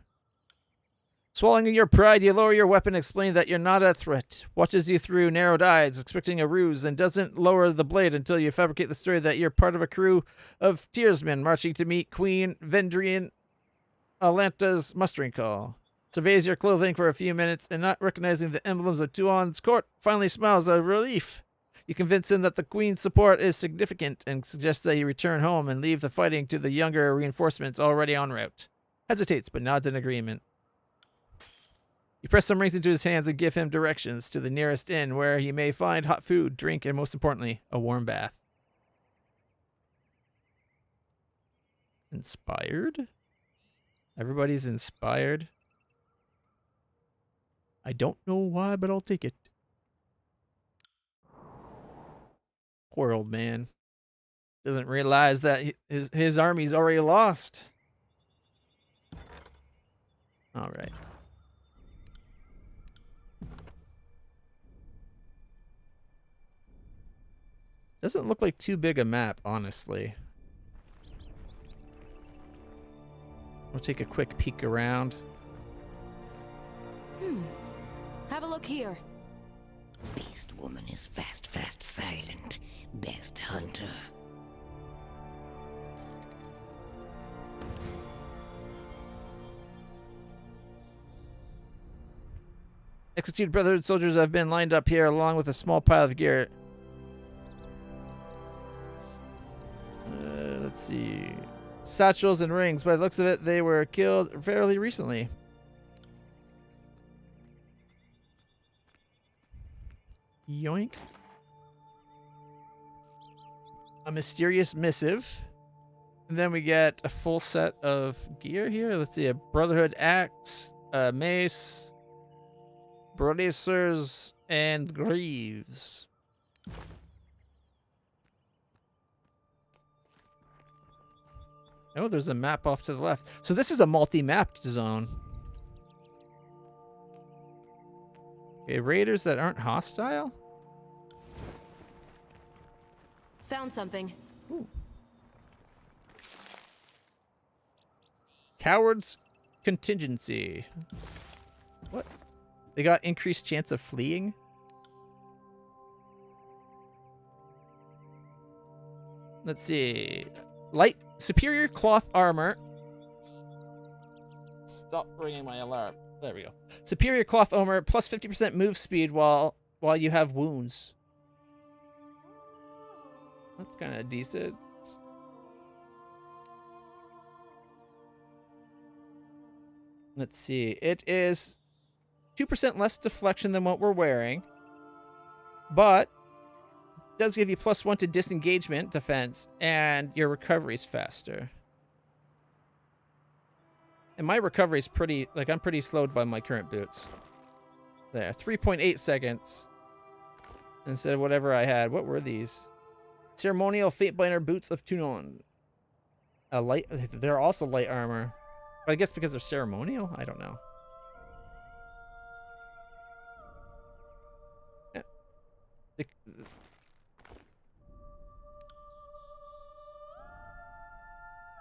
Swallowing in your pride, you lower your weapon, explaining that you're not a threat. Watches you through narrowed eyes, expecting a ruse, and doesn't lower the blade until you fabricate the story that you're part of a crew of Tearsmen marching to meet Queen Vendrian Alanta's mustering call. Surveys your clothing for a few minutes, and not recognizing the emblems of Tuon's court, finally smiles a relief. You convince him that the Queen's support is significant and suggest that you return home and leave the fighting to the younger reinforcements already en route. Hesitates, but nods in agreement. You press some rings into his hands and give him directions to the nearest inn where he may find hot food, drink, and most importantly, a warm bath. Inspired? Everybody's inspired. I don't know why, but I'll take it. Poor old man. Doesn't realize that his army's already lost. All right. Doesn't look like too big a map, honestly. We'll take a quick peek around. Have a look here. Beast woman is fast, silent. Best hunter. Executed Brotherhood soldiers have been lined up here along with a small pile of gear. Let's see. Satchels and rings. By the looks of it, they were killed fairly recently. Yoink. A mysterious missive. And then we get a full set of gear here. Let's see. A Brotherhood axe, a mace, bracers, and greaves. Oh, there's a map off to the left. So this is a multi-mapped zone. Okay, raiders that aren't hostile? Found something. Ooh. Cowards contingency. What? They got increased chance of fleeing? Let's see. Light superior cloth armor. Stop ringing my alarm. There we go. Superior cloth armor plus 50% move speed while you have wounds. That's kind of decent. Let's see. It is 2% less deflection than what we're wearing, but does give you +1 to disengagement defense, and your recovery's faster. And my recovery's pretty, like, I'm pretty slowed by my current boots. There, 3.8 seconds. Instead of whatever I had. What were these? Ceremonial Fatebinder Boots of Tunon. They're also light armor. But I guess because they're ceremonial? I don't know. Yeah.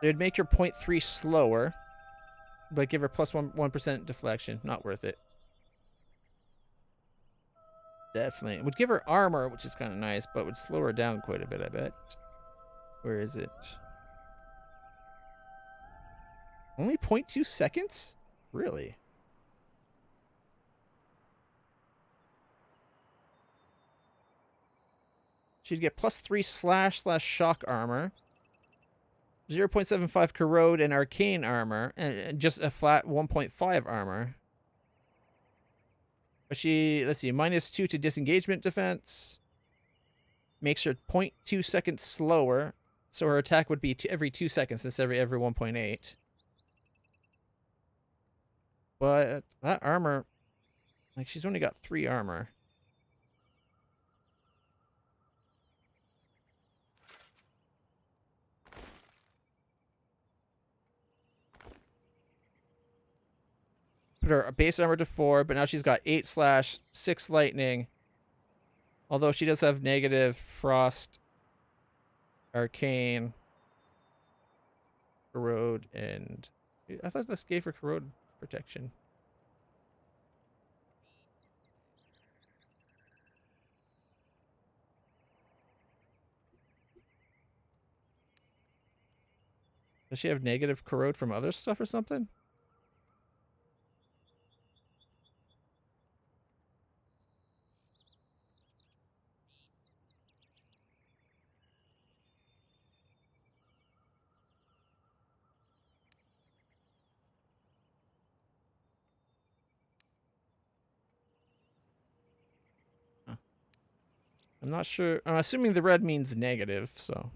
They'd make your 0.3 slower, but give her +1% deflection. Not worth it. Definitely. It would give her armor, which is kind of nice, but would slow her down quite a bit, I bet. Where is it? Only 0.2 seconds? Really? She'd get +3 slash/shock armor, 0.75 corrode and arcane armor, and just a flat 1.5 armor. But she, let's see, -2 to disengagement defense. Makes her 0.2 seconds slower. So her attack would be every 2 seconds instead of every 1.8. But that armor, like, she's only got 3 armor. Put her base armor to 4, but now she's got 8/6 lightning. Although she does have negative frost, arcane, corrode, and I thought this gave her corrode protection. Does she have negative corrode from other stuff or something? I'm not sure. I'm assuming the red means negative, so.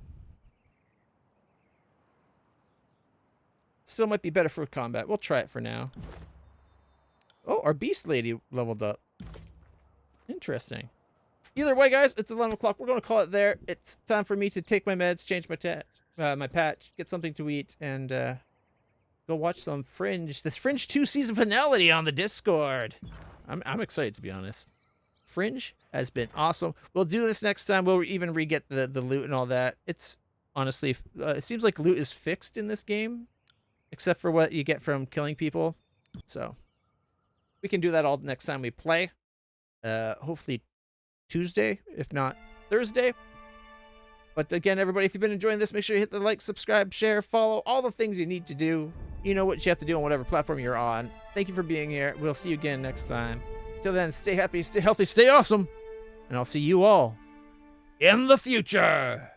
Still might be better for combat. We'll try it for now. Oh, our beast lady leveled up. Interesting. Either way, guys, it's 11 o'clock. We're going to call it there. It's time for me to take my meds, change my patch, get something to eat, and go watch some Fringe. This Fringe 2 season finale on the Discord. I'm excited, to be honest. Fringe has been awesome. We'll do this next time. We'll even re-get the loot and all that. It's honestly, it seems like loot is fixed in this game, except for what you get from killing people. So we can do that all next time we play. Hopefully Tuesday, if not Thursday. But again, everybody, if you've been enjoying this, make sure you hit the like, subscribe, share, follow, all the things you need to do. You know what you have to do on whatever platform you're on. Thank you for being here. We'll see you again next time. Till then, stay happy, stay healthy, stay awesome. And I'll see you all in the future.